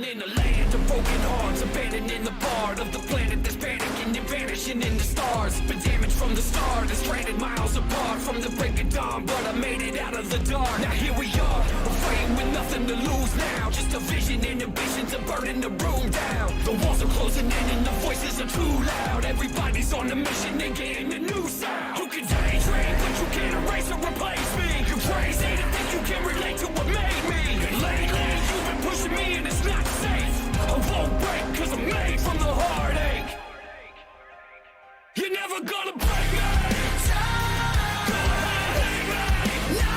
in a land of broken hearts, abandoning the part of the planet that's panicking and vanishing in the stars. Been damaged from the start, and stranded miles apart from the break of dawn, but I made it out of the dark. Now here we are, afraid with nothing to lose now. Just a vision and ambitions of burning the room down. The walls are closing in and the voices are too loud. Everybody's on a mission and getting a new sound. You can daydream, but you can't erase or replace me. You're crazy to think you can relate to what made me. And lately, you've been pushing me and it's not safe. I won't break cause I'm made from the heartache. You're never gonna break me. Go ahead, hate me. No,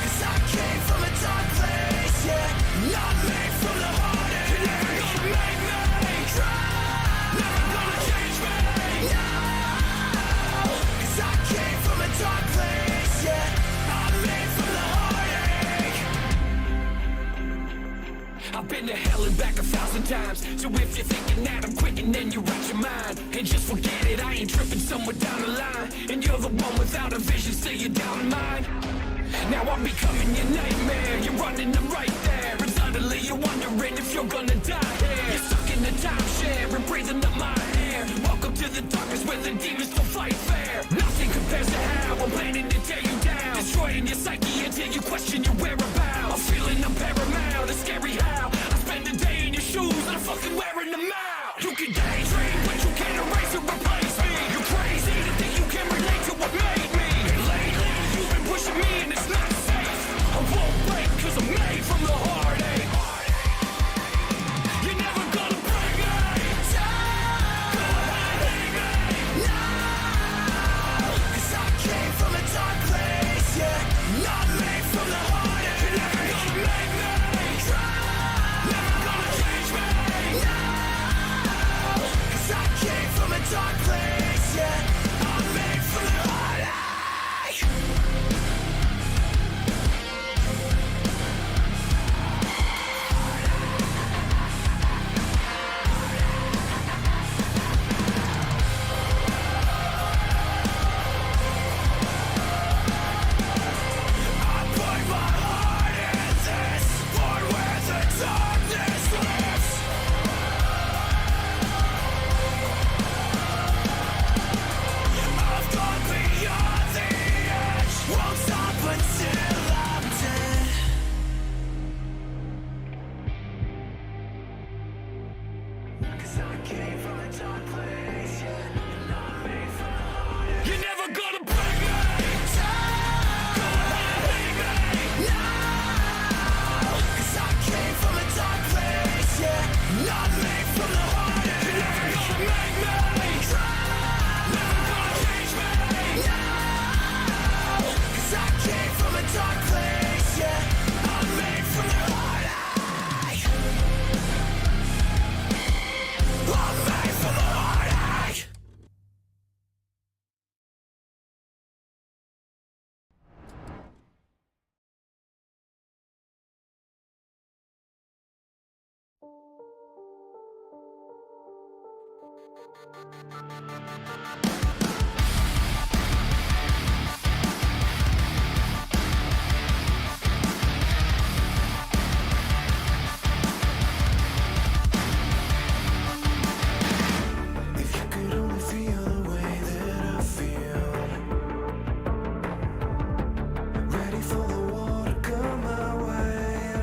cause I came from a dark place, yeah. Not made from the heartache. You're never gonna make me cry. Never gonna change me. No, cause I came from a dark place, yeah. I'm made from the heartache. I've been to hell and back 1,000 times. So if you're thinking that I'm quitting, then you're out your mind. And just forget it, I ain't tripping somewhere down the line. And you're the one without a vision, still you're down in mine. Now I'm becoming your nightmare. You're running, I'm right there. And suddenly you're wondering if you're gonna die here. You're stuck in the timeshare and breathing up my air. Welcome to the darkness where the demons still fight fair. Nothing compares to how I'm planning to tear you down. Destroying your psyche until you question your whereabouts. I'm feeling I'm paramount, it's scary how I spend the day in your shoes and I'm fucking wearing them out. You can daydream, but you can't erase or replace me. You're crazy to think you can relate to what made me. And lately, you've been pushing me and it's not safe. I won't break cause I'm made from the heartache. You're never gonna break me. Go ahead, hate me. No, cause I came from a dark place, yeah. Not made from the heartache. You're never gonna make me cry. Never gonna change me. No, cause I came from a dark place, yeah. I'm made from the heartache. I put my heart in this war where the darkness lives. I've gone beyond the edge. Won't stop until I'm dead. Cause I came from a dark place, yeah. And I'm made from the heart. You're never gonna break me. Go ahead, hate me. No, cause I came from a dark place, yeah. Not made from the heart. You're never gonna make me cry. Never gonna change me. No, cause I came from a dark place, yeah. I'm made from the heart. I'm made from the heartache. If you could only feel the way that I feel, ready for the war to come my way.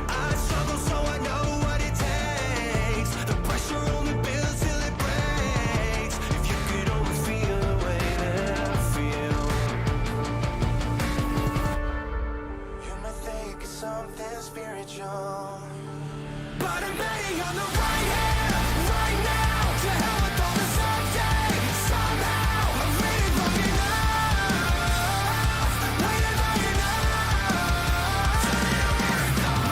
I struggle so I know what it takes. The pressure only builds till it breaks. If you could only feel the way that I feel. You might think it's something spiritual, but I'm betting on the right hand, right now. To hell with all the someday. Somehow I'm waiting long enough. Waiting long enough.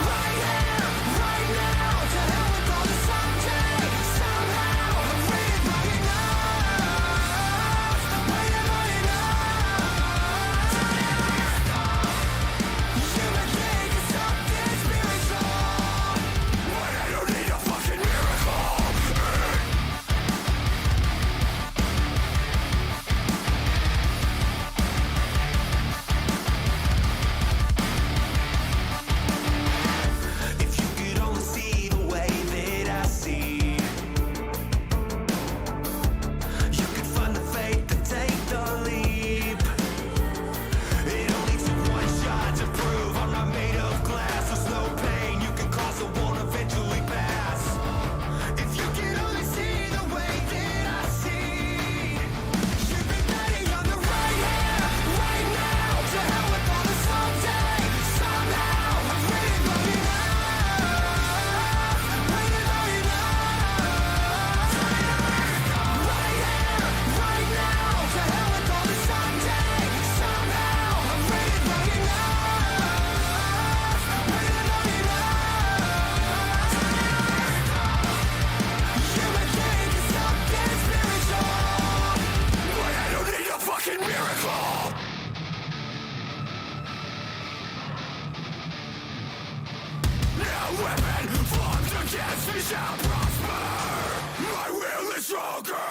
Right here, right now. To hell with all the someday. Somehow I'm waiting long enough. Waiting long enough. You might think it's something spiritual, but I don't need a fucking miracle. weapon formed against me shall prosper. My will is stronger.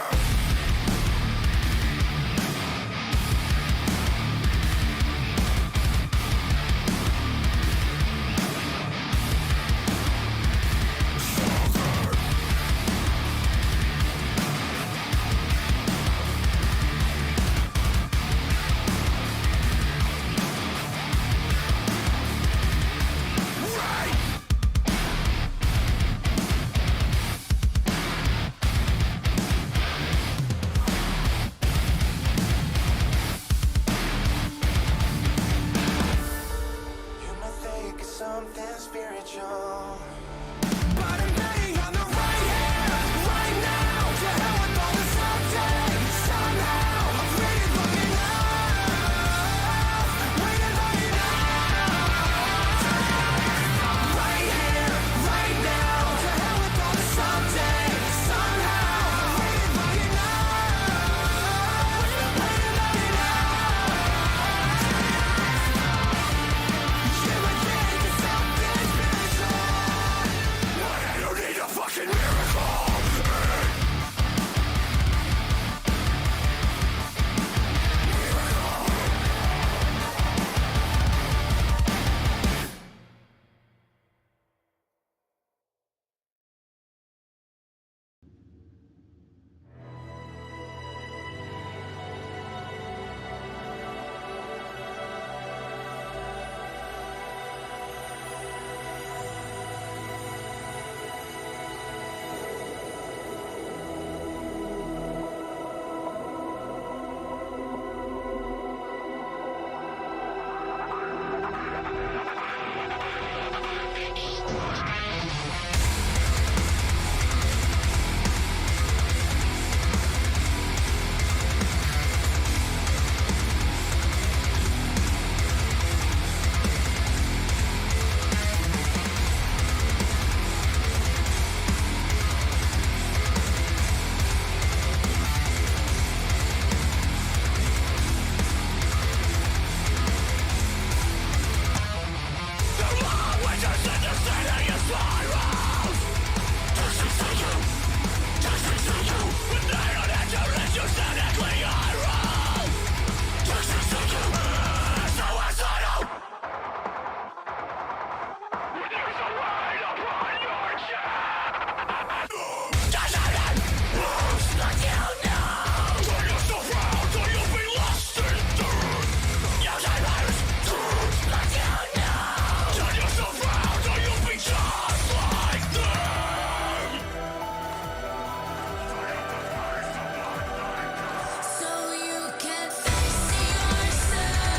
Something spiritual. But I'm betting on the right here, right now. To hell with all the someday, somehow. I've waited long enough, waited long enough. Right here, right now. To hell with all the someday, somehow. I've waited long enough, waited long enough. Yeah, my day is something spiritual. But I don't need a fucking miracle. So you can face yourself.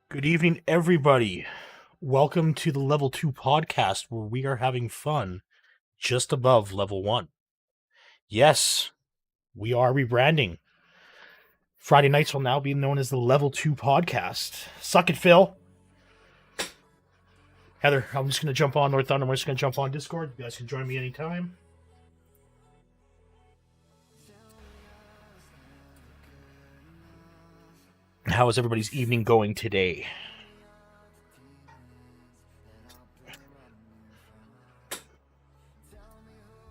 Good evening, everybody. Welcome to the Level 2 podcast where we are having fun just above Level 1. Yes, we are rebranding. Friday nights will now be known as the Level 2 podcast. Suck it, Phil. Heather, I'm just going to jump on North Thunder. I'm just going to jump on Discord. You guys can join me anytime. How is everybody's evening going today?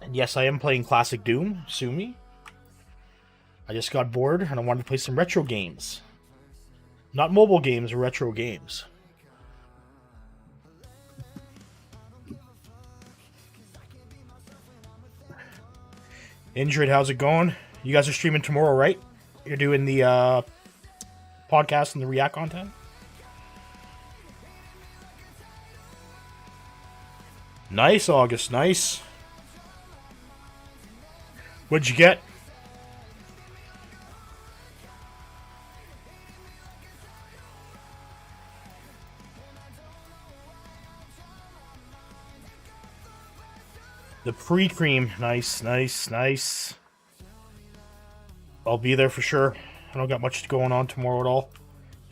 And yes, I am playing Classic Doom. Sue me. I just got bored and I wanted to play some retro games. Not mobile games, retro games. Injured, how's it going? You guys are streaming tomorrow, right? You're doing the podcast and the React content? Nice, August, nice. What'd you get? The pre-cream, nice, nice, nice. I'll be there for sure. I don't got much going on tomorrow at all.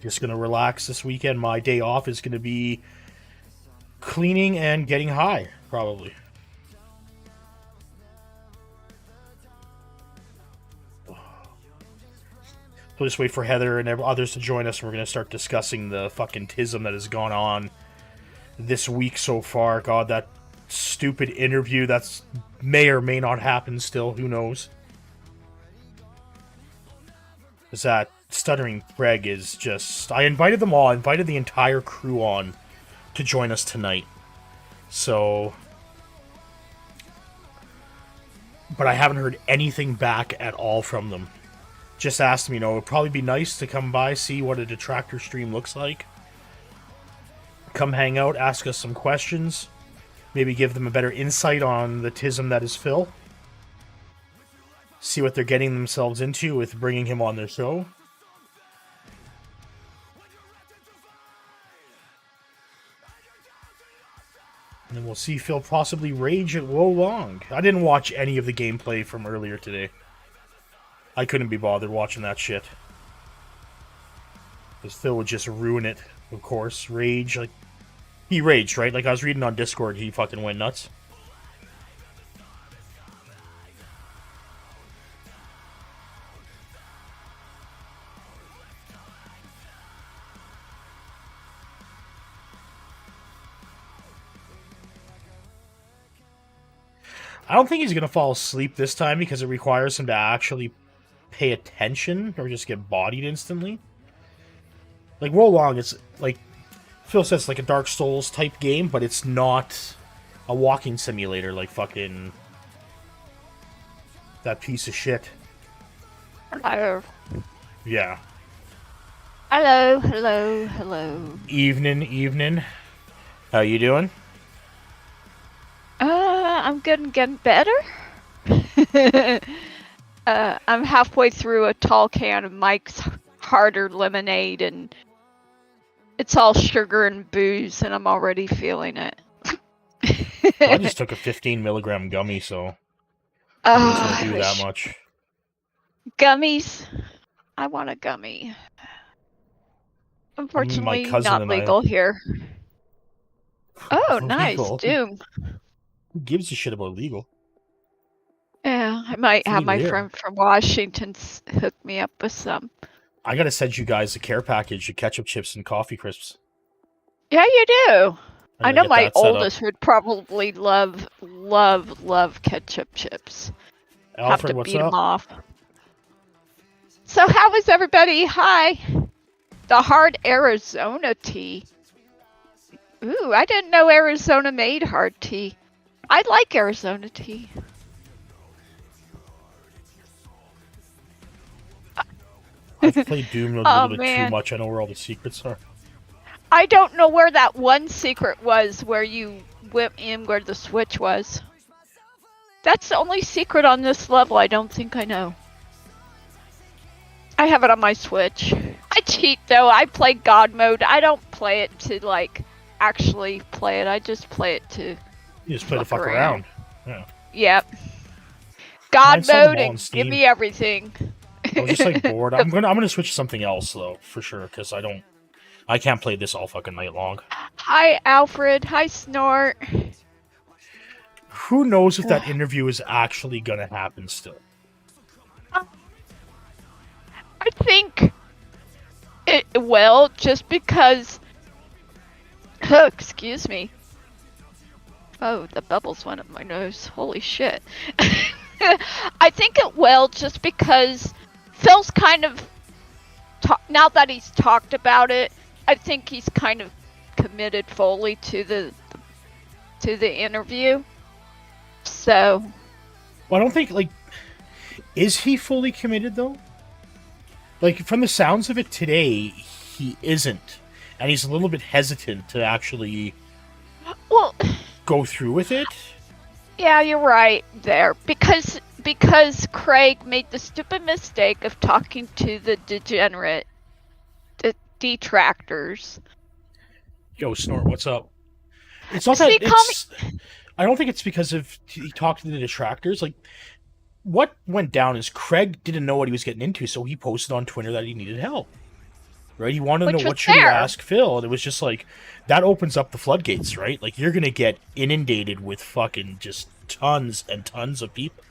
Just gonna relax this weekend. My day off is gonna be cleaning and getting high, probably. We'll just wait for Heather and others to join us, and we're gonna start discussing the fucking tism that has gone on this week so far. God, that stupid interview that's may or may not happen still. Who knows? Is that Stuttering Greg is just... I invited them all. I invited the entire crew on to join us tonight. So... But I haven't heard anything back at all from them. Just asked me, it would probably be nice to come by, see what a detractor stream looks like. Come hang out, ask us some questions. Maybe give them a better insight on the tism that is Phil. See what they're getting themselves into with bringing him on their show. And then we'll see Phil possibly rage at Weclome. I didn't watch any of the gameplay from earlier today. I couldn't be bothered watching that shit. Because Phil would just ruin it, of course. Rage, like... He raged, right? Like, I was reading on Discord, he fucking went nuts. I don't think he's gonna fall asleep this time because it requires him to actually pay attention or just get bodied instantly. Like, Weclome, it's like... Phil says it's like a Dark Souls type game, but it's not a walking simulator like fucking that piece of shit. Hello. Yeah. Hello, hello, hello. Evening. How you doing? I'm getting better. I'm halfway through a tall can of Mike's Harder lemonade, and it's all sugar and booze, and I'm already feeling it. I just took a 15 milligram gummy, so I didn't do that much. Gummies? I want a gummy. Unfortunately, not legal here. Oh, nice. Doom. Who gives a shit about legal? Yeah, I might have my friend from Washington hook me up with some. I gotta send you guys a care package of ketchup chips and coffee crisps. Yeah, you do. I know my oldest would probably love ketchup chips. Alfred, have to what's beat up? them off. So how is everybody? Hi. The hard Arizona tea. Ooh, I didn't know Arizona made hard tea. I like Arizona tea. I've played Doom a little bit too much. I know where all the secrets are. I don't know where that one secret was where you went in where the switch was. That's the only secret on this level I don't think I know. I have it on my Switch. I cheat though. I play God mode. I don't play it to like actually play it. I just play it to. You just play to fuck around. Yeah. Yep. God Mine's on the mode wall on and Steam. give me everything. I was just like bored. I'm gonna switch to something else though, for sure, because I can't play this all fucking night long. Hi Alfred. Hi Snort. Who knows if that interview is actually gonna happen still? I think it will, just because. Oh, excuse me. Oh, the bubbles went up my nose. Holy shit. I think it will, just because Phil's kind of now that he's talked about it, I think he's kind of committed fully to the interview. So, Well, I don't think, like, is he fully committed though? Like, from the sounds of it today, he isn't, and he's a little bit hesitant to actually well, go through with it. yeah, you're right there, because Craig made the stupid mistake of talking to the degenerate detractors. Yo, Snort, what's up? It's not See, that it's. I don't think it's because of he talked to the detractors. Like, what went down is Craig didn't know what he was getting into, so he posted on Twitter that he needed help. Right? He wanted to Which know was what should he fair. ask Phil, and it was just like that opens up the floodgates, right? Like, you're gonna get inundated with fucking just tons and tons of people.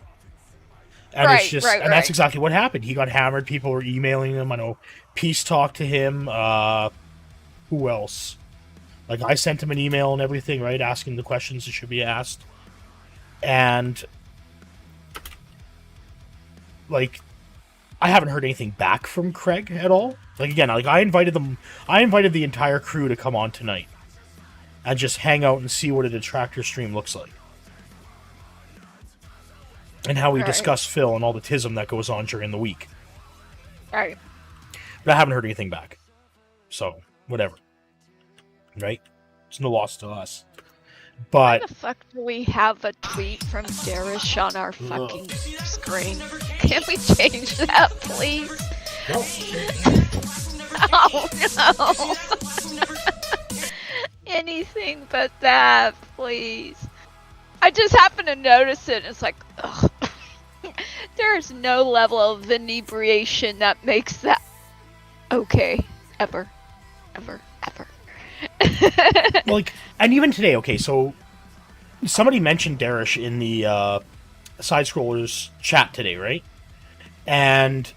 And it's just, and that's exactly what happened. He got hammered. People were emailing him. I know Peace talked to him. Who else? Like, I sent him an email and everything, right? Asking the questions that should be asked. And, like, I haven't heard anything back from Craig at all. Like, again, like, I invited the entire crew to come on tonight. And just hang out and see what a detractor stream looks like. And how we discuss Phil and all the tism that goes on during the week. Right. But I haven't heard anything back. So, whatever. Right? It's no loss to us. But Why the fuck do we have a tweet from Darish on our fucking screen? Can we change that, please? Oh no! Anything but that, please. I just happened to notice it, and it's like, ugh. There's no level of inebriation that makes that okay. Ever. like, and even today, okay, so somebody mentioned Darish in the Side Scrollers chat today, right? And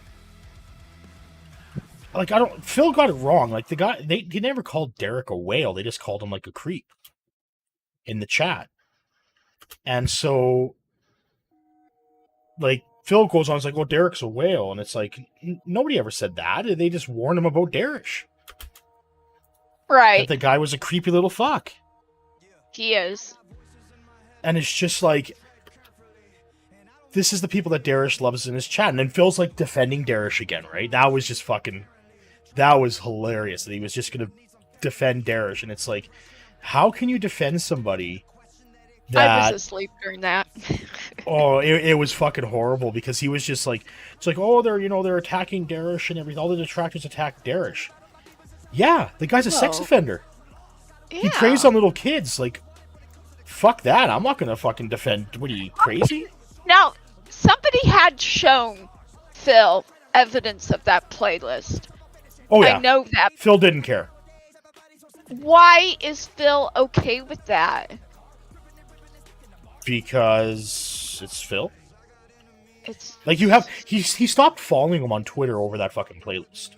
like, Phil got it wrong. Like, the guy, they never called Derek a whale. They just called him like a creep in the chat. And so, like, Phil goes on, it's like, well, Derek's a whale. And it's like, nobody ever said that. They just warned him about Darish. Right. That the guy was a creepy little fuck. He is. And it's just like, this is the people that Darish loves in his chat. And then Phil's like defending Darish again, right? That was just fucking, that was hilarious. That he was just going to defend Darish. And it's like, how can you defend somebody that... I was asleep during that. Oh, it was fucking horrible, because he was just like, it's like, oh, they're attacking Darish and everything. All the detractors attack Darish. Yeah, the guy's a sex offender. Yeah. He preys on little kids. Like, fuck that. I'm not gonna fucking defend. What are you, crazy? Now, somebody had shown Phil evidence of that playlist. Oh yeah. I know that. Phil didn't care. Why is Phil okay with that? Because it's Phil. It's Like, he stopped following him on Twitter over that fucking playlist.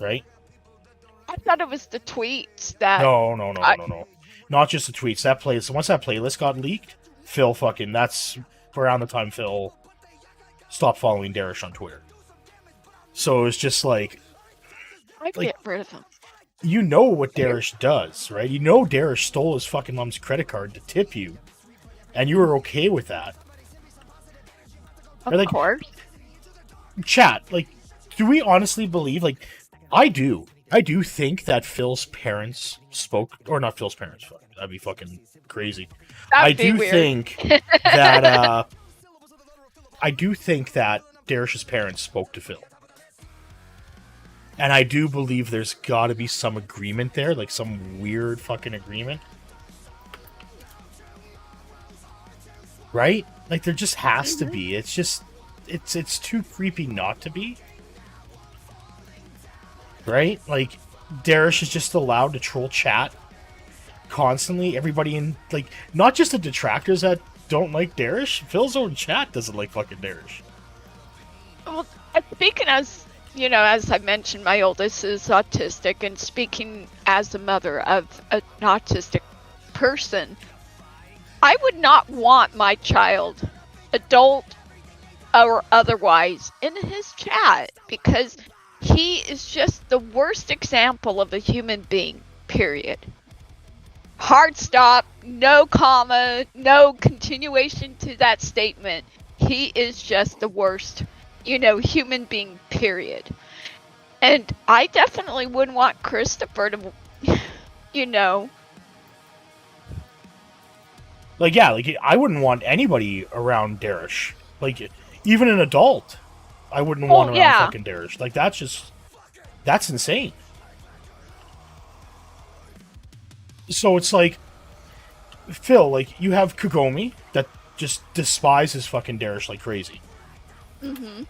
Right? I thought it was the tweets that... No. Not just the tweets. That playlist. Once that playlist got leaked, Phil fucking... That's around the time Phil stopped following Darish on Twitter. So it was just like... I'd get rid of him. You know what Darish does, right? You know Darish stole his fucking mom's credit card to tip you. And you were okay with that. Of course. Chat, like, do we honestly believe, like, I do think that Phil's parents spoke, or not Phil's parents, fuck, that'd be fucking crazy. I do think that Darish's parents spoke to Phil. And I do believe there's got to be some agreement there, like some weird fucking agreement. Right? Like there just has to be. It's just it's too creepy not to be. Right? Like Darish is just allowed to troll chat constantly. Everybody in, like, not just the detractors that don't like Darish. Phil's own chat doesn't like fucking Darish. Well, speaking as, you know, as I mentioned, my oldest is autistic, and speaking as a mother of an autistic person, I would not want my child, adult or otherwise, in his chat, because he is just the worst example of a human being, period. Hard stop, no comma, no continuation to that statement. He is just the worst, you know, human being, period. And I definitely wouldn't want Christopher to, you know. Like, yeah, like, I wouldn't want anybody around Darish. Like, even an adult, I wouldn't want around fucking Darish. Like, that's insane. So it's like, Phil, like, you have Kagome that just despises fucking Darish like crazy. Mm-hmm.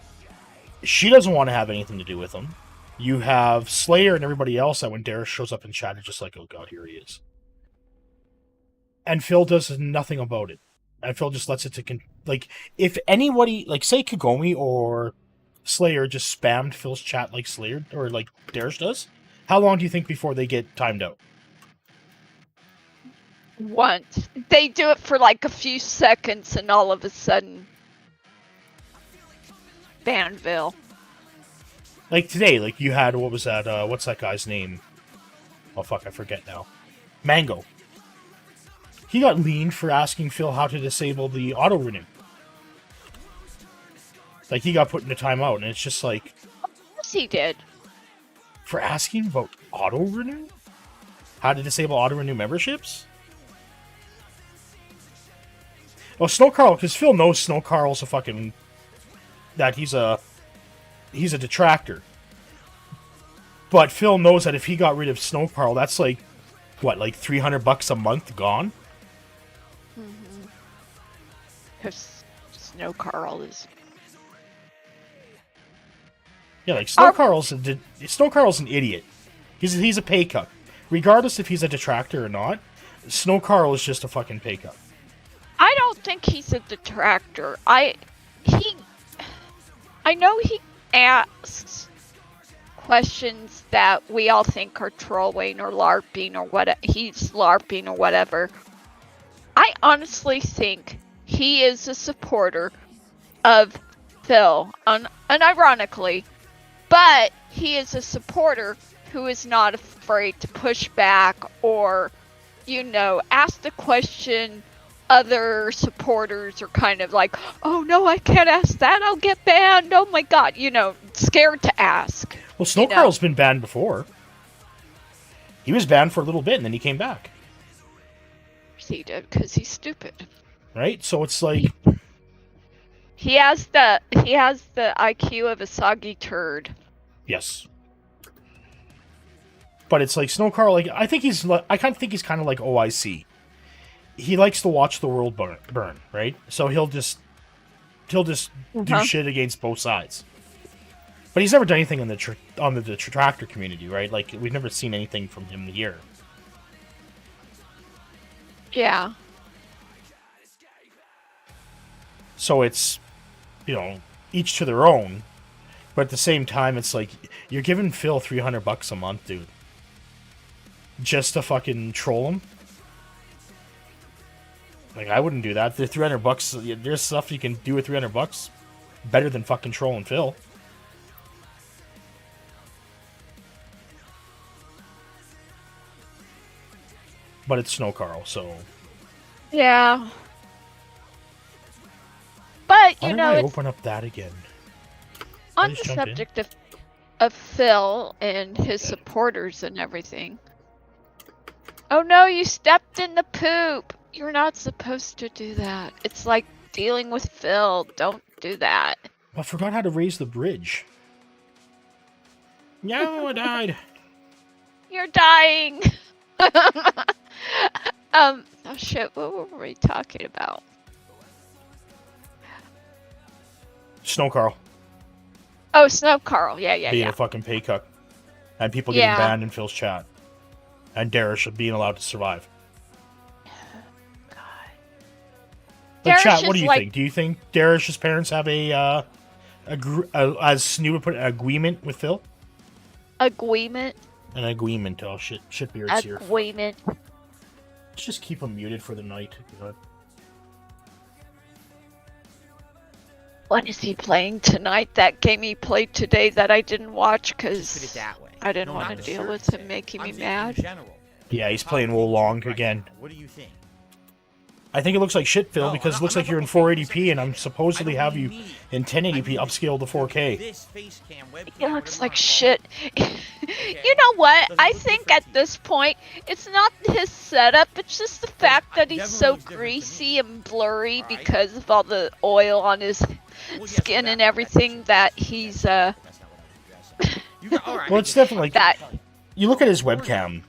She doesn't want to have anything to do with him. You have Slayer and everybody else that when Darish shows up in chat, is just like, oh god, here he is. And Phil does nothing about it. And Phil just lets it to... like, if anybody... like, say Kagome or Slayer just spammed Phil's chat like Slayer or like Darish does, how long do you think before they get timed out? Once. They do it for like a few seconds and all of a sudden... Banville. Like today, like you had... what was that? What's that guy's name? Oh fuck, I forget now. Mango. He got leaned for asking Phil how to disable the auto-renew. Like, he got put in a timeout, and it's just like... Yes, he did. For asking about auto-renew? How to disable auto-renew memberships? Well, Snow Carl, because Phil knows Snow Carl's a fucking... that he's a detractor. But Phil knows that if he got rid of Snow Carl, that's like, what, like $300 a month gone? Because Snow Carl is... Yeah, like, Snow Carl's an idiot. He's a pay cut. Regardless if he's a detractor or not, Snow Carl is just a fucking pay cut. I don't think he's a detractor. I know he asks questions that we all think are trolling or LARPing or what he's LARPing or whatever. I honestly think he is a supporter of Phil, unironically, but he is a supporter who is not afraid to push back or, you know, ask the question other supporters are kind of like, oh no, I can't ask that, I'll get banned, oh my god, you know, scared to ask. Well, Snow Carl's been banned before. He was banned for a little bit and then he came back. He did, because he's stupid. Right? So it's like... He has the IQ of a soggy turd. Yes. But it's like Snow Carl, like, I kind of think he's kind of like OIC. He likes to watch the world burn, right? So he'll just do shit against both sides. But he's never done anything on the detractor community, right? Like, we've never seen anything from him here. Yeah. So it's, you know, each to their own. But at the same time, it's like, you're giving Phil $300 a month, dude. Just to fucking troll him? Like, I wouldn't do that. The $300, there's stuff you can do with $300 better than fucking trolling Phil. But it's Snow Carl, so... Yeah. But, you know, Why did I open up that again? On the subject of Phil and his supporters and everything. Oh no, you stepped in the poop! You're not supposed to do that. It's like dealing with Phil. Don't do that. I forgot how to raise the bridge. No, I died. You're dying. Oh shit, what were we talking about? Snow Carl Oh, Snow Carl. Yeah. being a fucking pay cuck. And people getting Yeah. banned in Phil's chat. And Darish being allowed to survive. But Darish chat, what do is you like- think? Do you think Darish's parents have as Snoop would put it, an agreement with Phil? Agreement. An agreement. Oh, shitbeard's here. Agreement. Let's just keep him muted for the night. You know? What is he playing tonight? That game he played today that I didn't watch Put it because that way. I didn't No, want not to the deal shirt with say. him making I'm me thinking mad. in general. Yeah, he's How playing would you Wolong right again. now? What do you think? I think it looks like shit, Phil, No, because I'm it looks not like you're in talking 480p, and I'm about supposedly I have don't you need- in 1080p upscaled to 4K. This face cam, webcam, It looks whatever like you wanna call shit. it. You know what? Does it I look think different at to you? this point, it's not his setup, it's just the fact that he's definitely so looks different to me. greasy and blurry Alright. because of all the oil on his Well, yes, skin that and part, everything that's- that that's- he's, that's not what I was addressing. You got- all right, Well, I it's get it. definitely- That- You look at his webcam.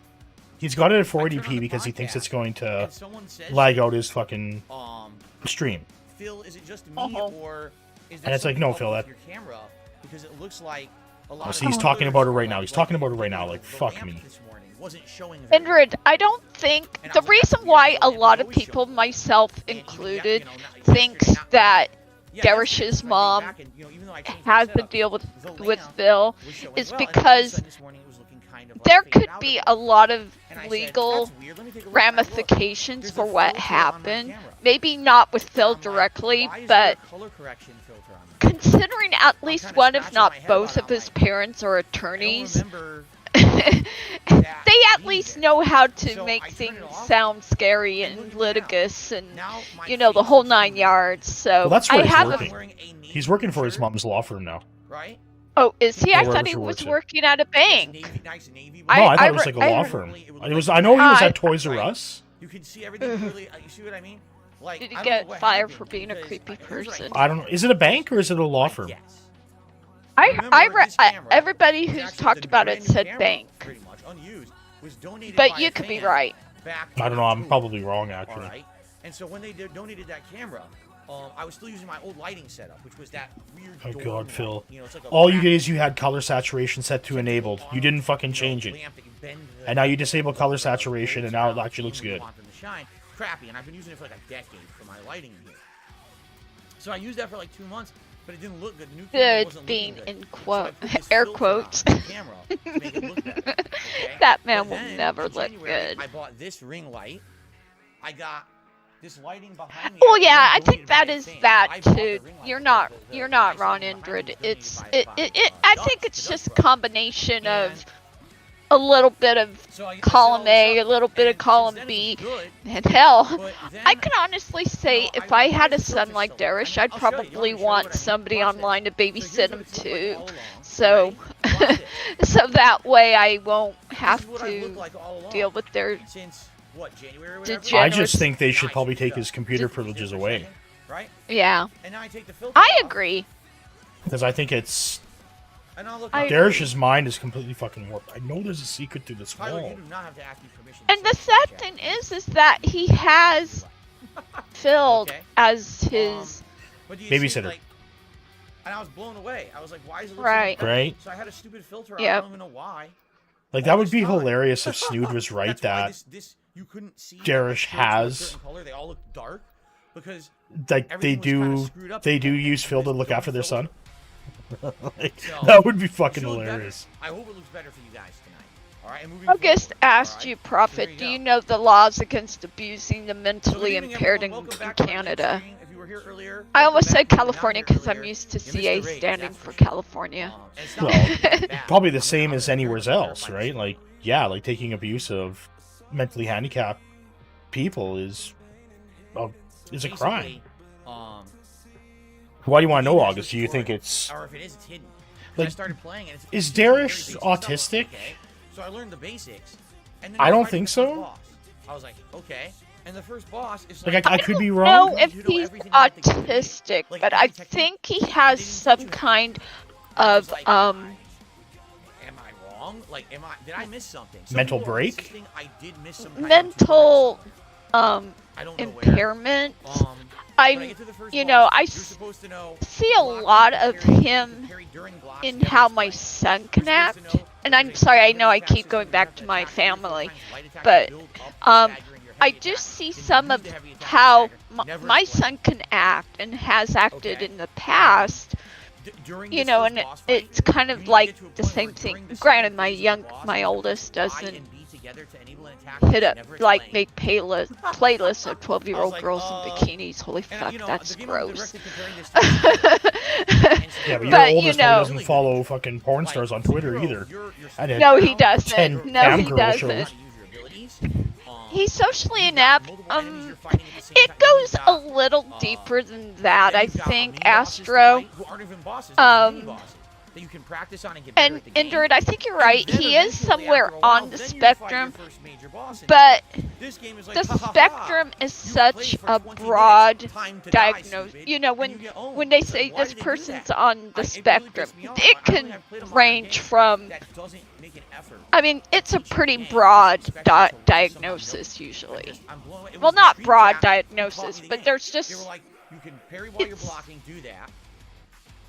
He's got it at I turn on 480p the because he thinks podcast, it's going to and someone says, lag out his fucking um, stream. Phil, is it just me Uh-huh. or is And it's like, no, Phil, that that- your camera because it looks like a lot Oh, of see, he's the talking others, about it right now. He's talking about it right now, the like, fuck lamp me. this morning wasn't showing very well. Indrid, I don't think And I the was like, that's reason weird, why the a lamp lot was of always people, showing. myself And even included, now thinks yesterday, not- that Yeah, Darish's yesterday, when I mom came back and, even though I changed my has to setup, deal the with lamp Phil was showing is well, and all of a because sudden this morning it was looking kind of like there faded could out be bit. a lot of And I said, legal "That's weird. Let me take a look." And I looked. ramifications There's for a what filter on my happened. camera. Maybe not with Phil I'm like, directly, why is there but a color correction filter on my camera? considering at I'm least kinda one, if scratching not my head both, about of it. his I'm like, parents are I don't attorneys, remember they that at being least there. know how to So make I turned things it off, sound scary and look and at me now. litigious and, Now my you know, the face whole is 9 blue. yards. So Well, that's I where he's have working. I'm wearing a navy He's working for his shirt, mom's law firm now. right? Oh, is he? Or I wherever thought he she was works at. working at a Yes, bank. nice navy. No, I thought it was re- like a law I- firm. I know he was at Toys R Us. You can see everything clearly. You see what I mean? Like, Did he I don't know get what fired happened for being a because creepy here's what person? I don't know. Is it a bank or is it a law firm? Yes. I Remember, his camera everybody was who's actually talked the about it brand new said camera, bank, pretty much unused, was donated but by you a could be fan right. back I don't know. in I'm October. probably wrong, actually. Alright? And so when they donated that camera, I was still using my old lighting setup, which was that weird Oh, dome God, light. Phil. You know, it's like a All you black did is you had color saturation set to enabled. You didn't fucking change it. lamp that you bend the- And now you disable color the saturation, and bulbs now it around actually looks when you good. want them to shine. Crappy, and I've been using it for like a decade for my lighting in here. So I used that for like 2 months, but it didn't look good. The new camera Good wasn't being looking good. in So I quote put this air filter quotes. on the camera to make it look better, okay? That man But will then, never in look January, good. I bought this ring light. I got this lighting behind me. Well, that was yeah, I donated think by that a is fan. that I bought the too. ring light You're because not the you're not nice wrong, lighting behind me Indrid. was It's donated by I Doug, think it's the just a Doug Bros. combination And of a little bit of so I column set all A, this a up, little bit and of column since then B, it was good, and hell, but then, I can honestly say know, if I I had a realized son purpose like of it. I Darish, mean, I'd I'll show you. You want probably me to show you want what I mean? somebody Watch this. online to So here's babysit what him it's looked like too. all along, So, right? Watch this. so that way I won't This have is what I look to like all along. deal with their Since what, January or whatever? Degenerate- I just think they should Nice, probably take good his stuff. computer Just privileges for a away. second, right? yeah. And now I take the filter I off, agree. Because I think it's... and I'll look I up- Darish's mind is completely fucking warped. I know there's a secret through this Tyler, wall. you do not have to ask me permission to And the say this sad in thing chat. is that he has filled Okay. as his But do you see, Babysitter. like, and I was blown away. I was like, why is it look so Right. good? Right. So I had a stupid filter on. I Yep. don't even know why. Like, all that would this be time. hilarious if Snood was right That's why that, this you couldn't see Darish shirts were a has- certain color. They all look dark because like, everything they was kinda do... screwed up. They do use Phil to look after their son. Like, So, that would be fucking should look better. hilarious. I hope it looks better for you guys tonight. All right, and moving August forward, asked all right? you, So Prophet, there do go. you know the laws against abusing the So good mentally evening, impaired everyone. in Welcome back to our Canada? stream. If you were here earlier, I welcome almost back. said If you were not California here because I'm earlier, used to you missed CA the raid, standing that's for sure. California. And it's not Well, that bad. Probably the I'm same gonna as verify anywhere this else, later. right? Like, yeah, like taking abuse of mentally handicapped people is a crime. Basically, Why do you want to know, either August? Do you destroy think it's... or if it is, it's hidden. Like, I started playing and it's is it's very Darish basic stuff. autistic? Okay. So I learned the basics. And then I don't tried think the so. first boss. I was like, okay. And the first boss is Like, I could be know wrong. if You know he's everything about the game. autistic, Like, but every I technique, think he I has didn't some teach him. kind I was of like, am I wrong? Like, did I miss something? Some Mental people are break? insisting I did miss some kind of mental I don't know where. impairment. When I get to the first you boss, know, I you're supposed to know see a blocking lot and of parrying, him parry during blocks in never how is my playing. son You're can supposed act. to know And there's I'm a sorry, I heavy know I attack keep system going where you back have to to my attack 3 or 4 family, times light attack to but build up the I stagger in your heavy do attack, see then some use of the heavy attack to how stagger. Never my is playing. son can act and has acted Okay. in the past. During You this know, first and boss fight, it's kind you of need to like get to a the point same where thing. during the Granted, second my phase of the boss, my you have to oldest push I doesn't and B together to enable an attack, hit which up never is like playing. make playlists of 12-year-old like, girls in bikinis. Holy And, fuck, you know, that's the game I'm gross. directly comparing this to is Yeah, but your But, you oldest know- probably doesn't follow fucking porn like, stars on Twitter Sekiro, either. you're And it- No, he 10 doesn't. No, cam he girl doesn't. shows. He's socially You've got inept. multiple enemies you're fighting at the same time. It goes You've a got, little deeper than that, then I you've got think, mini bosses to Astro. fight who aren't even bosses, they're mini bosses that you can practice on and get better And at the game. Endured, I think you're right. And then He is eventually, somewhere after a while, on the then you fight your spectrum, first major boss in but this game is like, the ha, ha, ha. spectrum is You such played for a 20 broad minutes, time to die, diagnosis. stupid, You know, and when you get owned. when they It's like, say why this did they do person's that? on the It really spectrum, pissed me off. it I don't can think I've played a modern range game from. that doesn't make an effort. I mean, it's a teach you pretty the game, broad just expect you to somehow know diagnosis it. usually. I'm blown away. It Well, was the not street broad chat that taught me diagnosis, the but game. there's They were just like, you can parry while you're it's blocking, do that.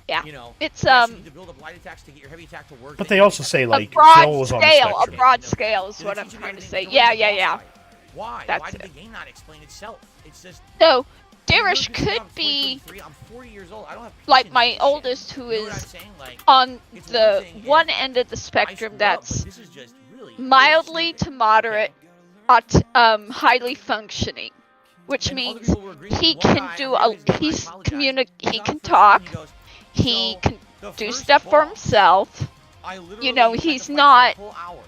yeah, You know, it's yes, you need to build up light attacks to get your heavy attack to work. But then they you also need say to- like a broad Phil was on the scale. A spectrum. broad scale is Did what it I'm teach you trying to everything? say. There Yeah, was a yeah, boss yeah. fight. Why? That's Why did it. the game not explain itself? It's just. So, You're Darish good, could I'm be 23, I'm 40 years old. I don't have like patience my for this oldest, shit. who You know what I'm is saying? Like, on it's the one thing one if end of the I spectrum screwed up, that's but this is just really, really mildly stupid, to moderate, okay? highly functioning, which And other means people were agreeing. he One can guy, do I forget his name, I he's apologize. he He's on can the first talk, screen, he goes, can "The do first stuff for boss, himself. I literally You know, had to he's fight not for a whole hour.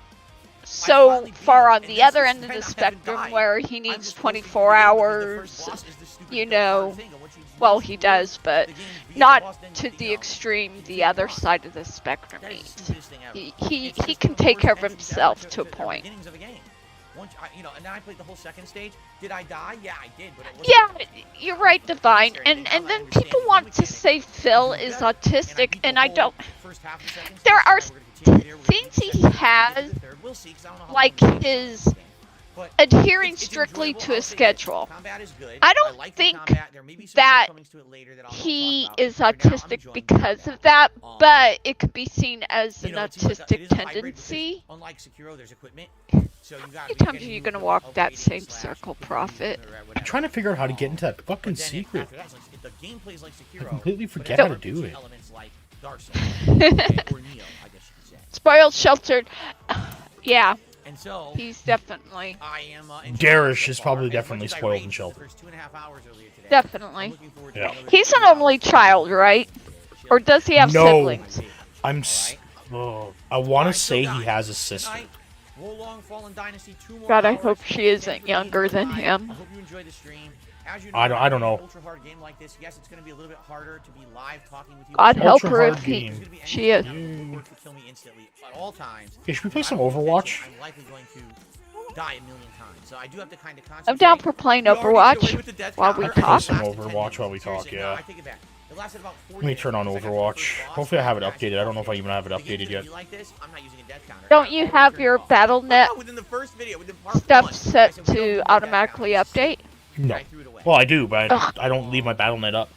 so finally beat far him, on and the this other is end of when the I haven't spectrum died. where he I'm needs just supposed to 24 beat the game because the hours, first boss is the stupid you hard know, thing, and once you well, lose he the game, does, but the game beat the not boss, then, to you the know, extreme, you the beat other boss. side of the spectrum That is the needs. stupidest thing ever. He It's just can one of the take worst care of entries ever himself to a the point. beginnings of a game. Once you know, and then I played the whole second stage. Did I die? Yeah, I did, but it wasn't Yeah, you're right, Divine. And then people want to say Phil is autistic, and I don't. There are things he has, like his adhering strictly to a schedule. I don't think that he is autistic because of that, but it could be seen as an autistic tendency. Unlike Sekiro, there's equipment. So you got. How many times are you gonna walk that same circle, Prophet? I'm trying to figure out how to get into that fucking secret. The gameplay is like I Sekiro. completely forget how to do it. Elements like Dark Souls or Neo, I guess you could say. Spoiled, sheltered. Yeah, And so he's definitely, I am. Garish is probably definitely spoiled and sheltered. definitely. Yeah. He's an only child, right? Or does he have No. siblings? I want to say he has a sister. God, I hope she isn't younger than him. I hope you enjoy the stream. As you I don't know. Ultra hard game like this, yes, it's going to be a little bit harder to be live talking with you. God help Ultra her hard if game. she is. Kill me instantly at all times. Hey, should we play If I some don't pay Overwatch? attention, I'm likely going to die a million times. So I do have to kind of concentrate. I'm down for playing You already get away Overwatch with the death while count. we It talk. lasted Some 10 Overwatch minutes. while we talk, Seriously, no, yeah. I take it back. It lasted about 40 Let me turn on minutes. I got to the Overwatch. first boss, Hopefully I have it and updated. I don't know if I even have it the game's updated gonna yet. be like this, I'm not using a death counter. Don't I you already have turned your it off. BattleNet Oh, within the first video, within part stuff one, I set said, we don't do to death automatically counters. update? No. I threw it away. Well, I do, but Ugh. I don't leave my BattleNet up.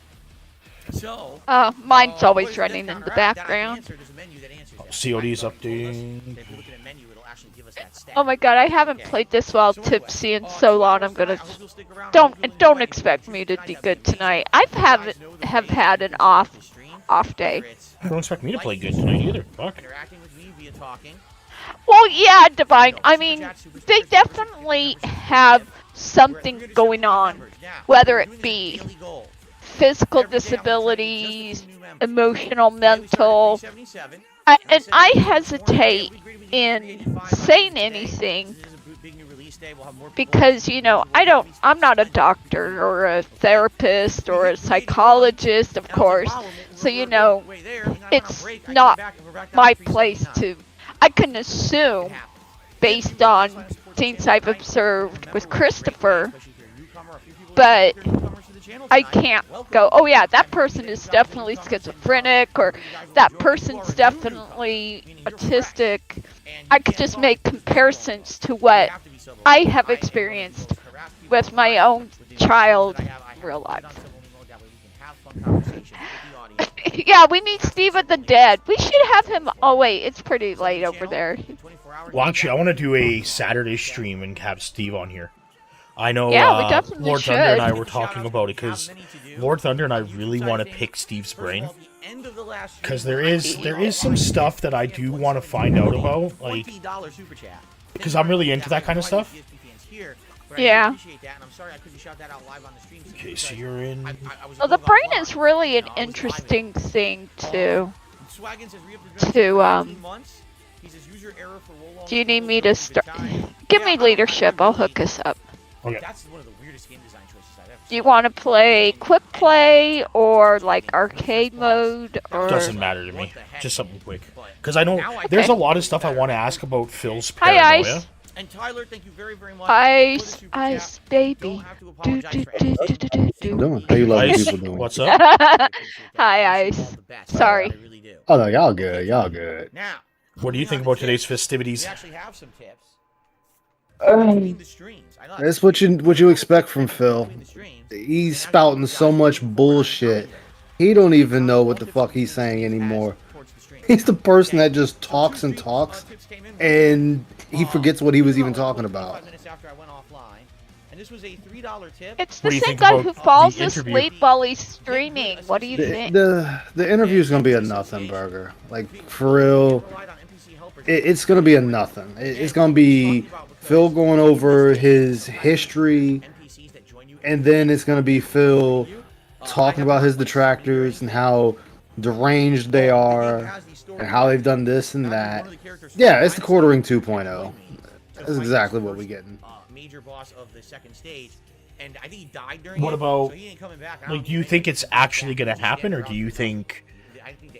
So, Mine's what always is running death in the counter at? That I can background. answer. There's a menu that answers that. COD's Right? So you told us updating. that if we look at a menu, it'll actually give us that stat. Oh my god, I haven't Okay. played this while So anyway, tipsy in so long. I'm gonna. I hope you'll stick around. I hope you'll Don't enjoy it. expect me to Guys be have good been tonight. amazing. I've You guys know the have way had you an can off support the stream, day. whether it's Don't expect me to play good tonight either. Fuck. interacting with me via talking. Well, yeah, Divine. I mean, they definitely have something going on, whether it be physical disabilities, emotional, mental. And I hesitate in saying anything because, you know, I'm not a doctor or a therapist or a psychologist, of course. So, you know, it's not my place to, I can assume, based on things I've observed with Christopher, but I can't go, oh yeah, that person is definitely schizophrenic, or that person's definitely autistic. I could just make comparisons to what I have experienced with my own child in real life. Yeah, we need Steve of the Dead. We should have him. Oh wait, it's pretty late over there. Well, actually, I want to do a Saturday stream and have Steve on here. I know Yeah, we definitely Lord Thunder and I should. were talking about it because Lord Thunder and I really want to pick Steve's brain. Because there is some stuff that I do want to find out about, like, because I'm really into that kind of stuff. Yeah. Okay, so you're in. Well, the brain is really an interesting thing to. Do you need me to start? Give me leadership. I'll hook us up. Okay. Do you want to play quick play or like arcade mode or? Doesn't matter to me. Just something quick. Because I know there's a lot of stuff I want to ask about Phil's Hi, paranoia. Ice. And Tyler, thank you very, very much. Ice, baby. Do, do, do, do, do, do, do. Doing? How you loving Ice, people doing? what's up? Hi, Ice. Sorry. Oh no, y'all good. Y'all good. Now, What do you think about today's festivities? we actually have some tips. That's what you expect from Phil. He's spouting so much bullshit. He don't even know what the fuck he's saying anymore. He's the person that just talks and talks, and he forgets what he was even talking about. It's It's What the do you same think guy about who falls the interview? asleep while he's streaming. What do you think? The interview is gonna be a nothing burger. Like for real, it's gonna be a nothing. It's gonna be Phil going over his history, and then it's gonna be Phil talking about his detractors and how deranged they are and how they've done this and that. Yeah, it's the quartering 2.0. That's exactly what we're getting. Major boss of the second stage, and I think he died during What it, about, so he ain't coming back. like, do you think it's actually going to happen, or do you think...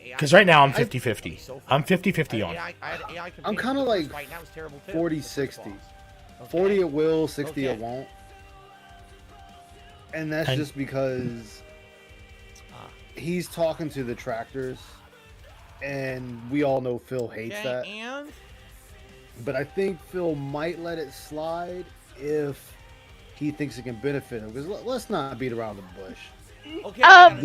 Because right now I'm 50-50. I'm 50-50 on it. I'm kind of like 40-60. 40 it will, 60 it won't. And that's And- just because he's talking to the detractors, and we all know Phil hates that. And But I think Phil might let it slide if he thinks it can benefit him. Because let's not beat around the bush. okay, Ask-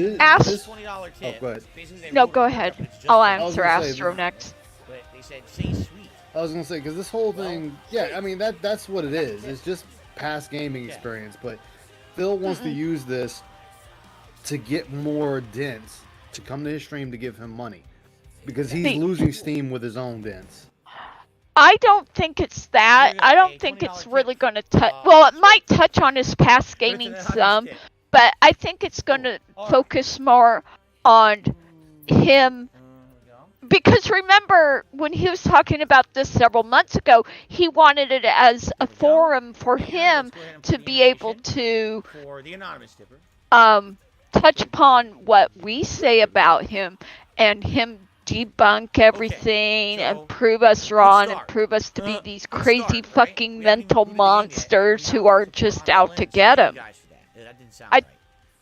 This- $20 Oh, tip. go ahead. Basically, they No, wrote go it ahead. up. It's just I'll like- answer gonna say, Astro next. But they said, say sweet. I was gonna say because this whole thing, yeah, I mean that's what it is. It's just past gaming experience. But Phil wants to use this to get more dents to come to his stream to give him money because he's See- losing steam with his own dents. I don't think it's that. I don't think it's really going to touch. Well, it might touch on his past gaming some, but I think it's going to focus more on him. Because remember, when he was talking about this several months ago, he wanted it as a forum for him to be able to For the anonymous tipper. touch upon what we say about him and him debunk everything so and prove us wrong and start. prove us to be these Let's crazy start, right? fucking We haven't even mental booted the game yet. monsters We who have are just support out from to Lance. get Thank him. you guys for that. That didn't sound I- right.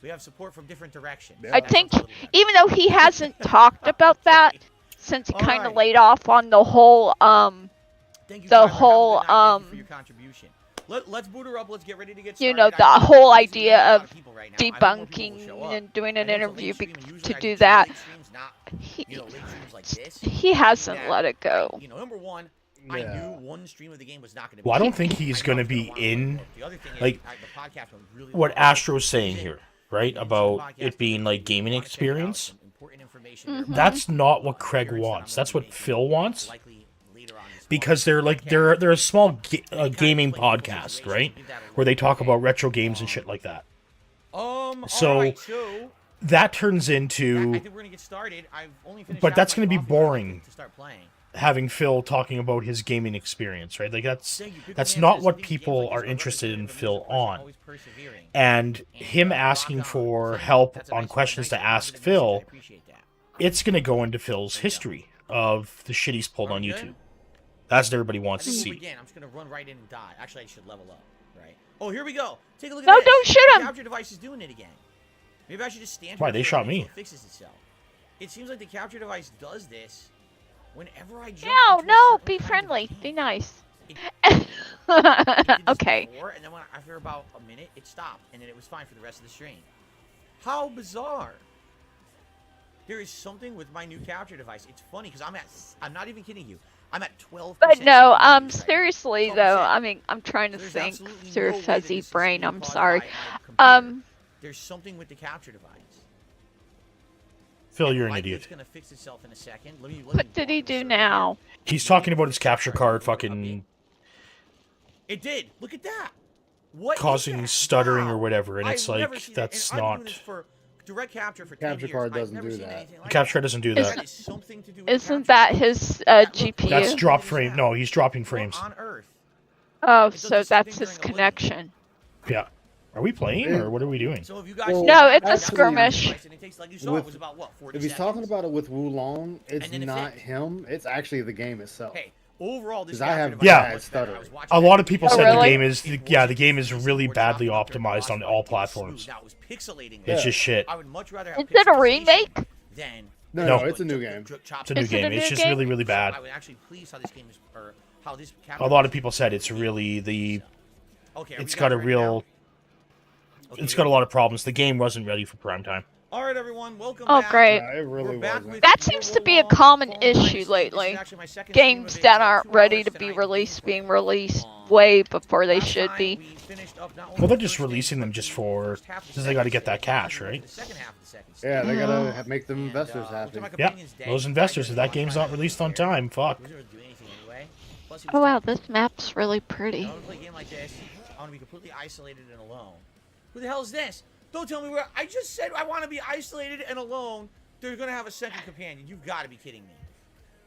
We have support from different directions. Yeah. I That think, sounds a little better. even though he hasn't talked about that since he kind of laid off on the whole, Thank you, the Tyler. Have a whole, good night. Thank you for your contribution. Let's boot her up. Let's get ready to get you started. know, the I know whole this is idea a lot of people right now. I want more people to debunking show up. and doing I an know it's a interview late stream, and usually to I do two that. late streams, not, He, late streams like this. he hasn't That- let it go. Number one, I Yeah. knew one stream of the game was not going to be. Well, I don't think he's going to be in, like, what Astro's saying here, right? About it being, like, gaming experience. Mhm. That's not what Craig wants. That's what Phil wants. Because they're a small gaming podcast, right? Where they talk about retro games and shit like that. So that turns I into think we're gonna get started. I've only finished But out that's my gonna be coffee, but I'm boring. to start playing. having Phil talking about his gaming experience, right? Like that's Thank you. Good that's man not says, what "These people games like are this are interested in limited, but Phil this person on. always persevering." And him asking for help on questions to ask Phil, I appreciate that. it's going to go into Phil's history of the shit he's pulled on YouTube. That's what everybody wants to I think see. we'll begin. I'm just gonna run right in and die. Actually, I should level up, right? Oh, here we go. Take a look at No, this. don't shoot The him. capture device is doing it again. Maybe I should just stand. Why, they shot me. It fixes itself. It seems like the capture device does this whenever I jump. No, into a no, certain be kind of friendly. game. Be nice. It did this Okay. before, and then after about a minute, it stopped, and then it was fine for the rest of the stream. How bizarre! There is something with my new capture device. It's funny because I'm not even kidding you. I'm at 12%. But no, CPU use right seriously now. though, 12%. I mean, I'm trying to There's think. absolutely Sir no way that fuzzy this is brain, being I'm caused sorry. by my computer. There's something with the capture device. Phil, And you're an like idiot. It's gonna fix itself in a second. What did he do now? He's talking about his capture card fucking It did. Look at that. What is causing that? stuttering Wow. or whatever, and I've it's never like, seen that, that's and I've been not... doing this for direct capture for 10 Capture years. card I've doesn't never do seen that. anything like Capture that. doesn't do That that. is something to do with Isn't the that capture his device. GPU? That's Look, drop what is frame. that? No, he's dropping What frames. on earth? Oh, It does so the same that's thing his during a connection. Yeah. Are we playing, or what are we doing? So if you guys Well, No, it's a actually, skirmish. and it takes, like you saw, with- it was about what, 40 If he's seconds? talking about it with Wulong, it's And then it not fixed. him. It's actually the game itself. Hey, overall, this 'Cause I have capture device Yeah. is much better. I was watching A lot of people Oh, said the really? game is... Yeah, the game is really badly optimized on all platforms. Now, it was pixelating. It's just shit. I would much rather have Is it a pixelation remake? than No, No. it's a new game. It's a new Is it a game. It's new just game? really, really bad. I was actually pleased how this game is, or how this capture A lot of device people is. said it's really the... Okay, are It's we got guys a ready real... now? Okay, It's here got a we lot of problems. The game wasn't ready for prime time. go. All right, everyone, welcome Oh, back. great. Yeah, it really We're back wasn't. with That your seems to be a Wulong common Phone issue Dice. This is lately. actually my second stream of Games it. that It's aren't about 2 ready hours to be tonight. released being released way before they Last should time be. we finished up not only Well, they're the just first releasing stage, them but just the for... first half of the Because they got to second get that stage, cash, and right? the second half of the second Yeah, they stage. gotta make them And, investors we'll happy. do my Yeah, companions day. those investors, if that game's not released on time, fuck. We didn't really do anything anyway. Plus, he was Oh wow, talking. this map's really I pretty. want to play a game like this. I want to be completely isolated and alone. Who the hell is this? Don't tell me where. I just said I want to be isolated and alone. They're gonna have a second companion. You've got to be kidding me.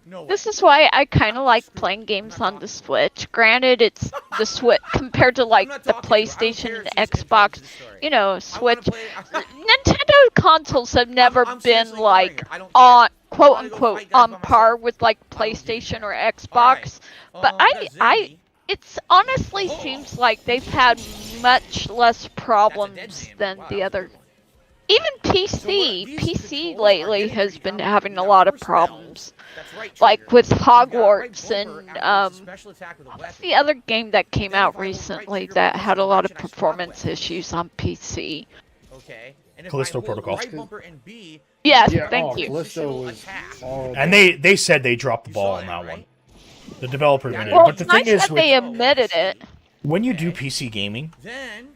No way. This is why I kind of like playing games on the Switch. Granted, it's the Switch compared to like the PlayStation and Xbox. You know, Switch. Nintendo consoles have never been like on quote unquote on par with like PlayStation or Xbox. But it's honestly seems like they've had much less problems than the other. Even PC lately has been having a lot of problems. Like with Hogwarts and what's the other game that came out recently that had a lot of performance issues on PC? Okay. Callisto Protocol. Yes, Yeah, thank oh, you. Callisto was horrible. And they said they dropped the ball on that one. The developer admitted it. Well, But the it's thing nice is, that they with, admitted it. when you do PC gaming, Then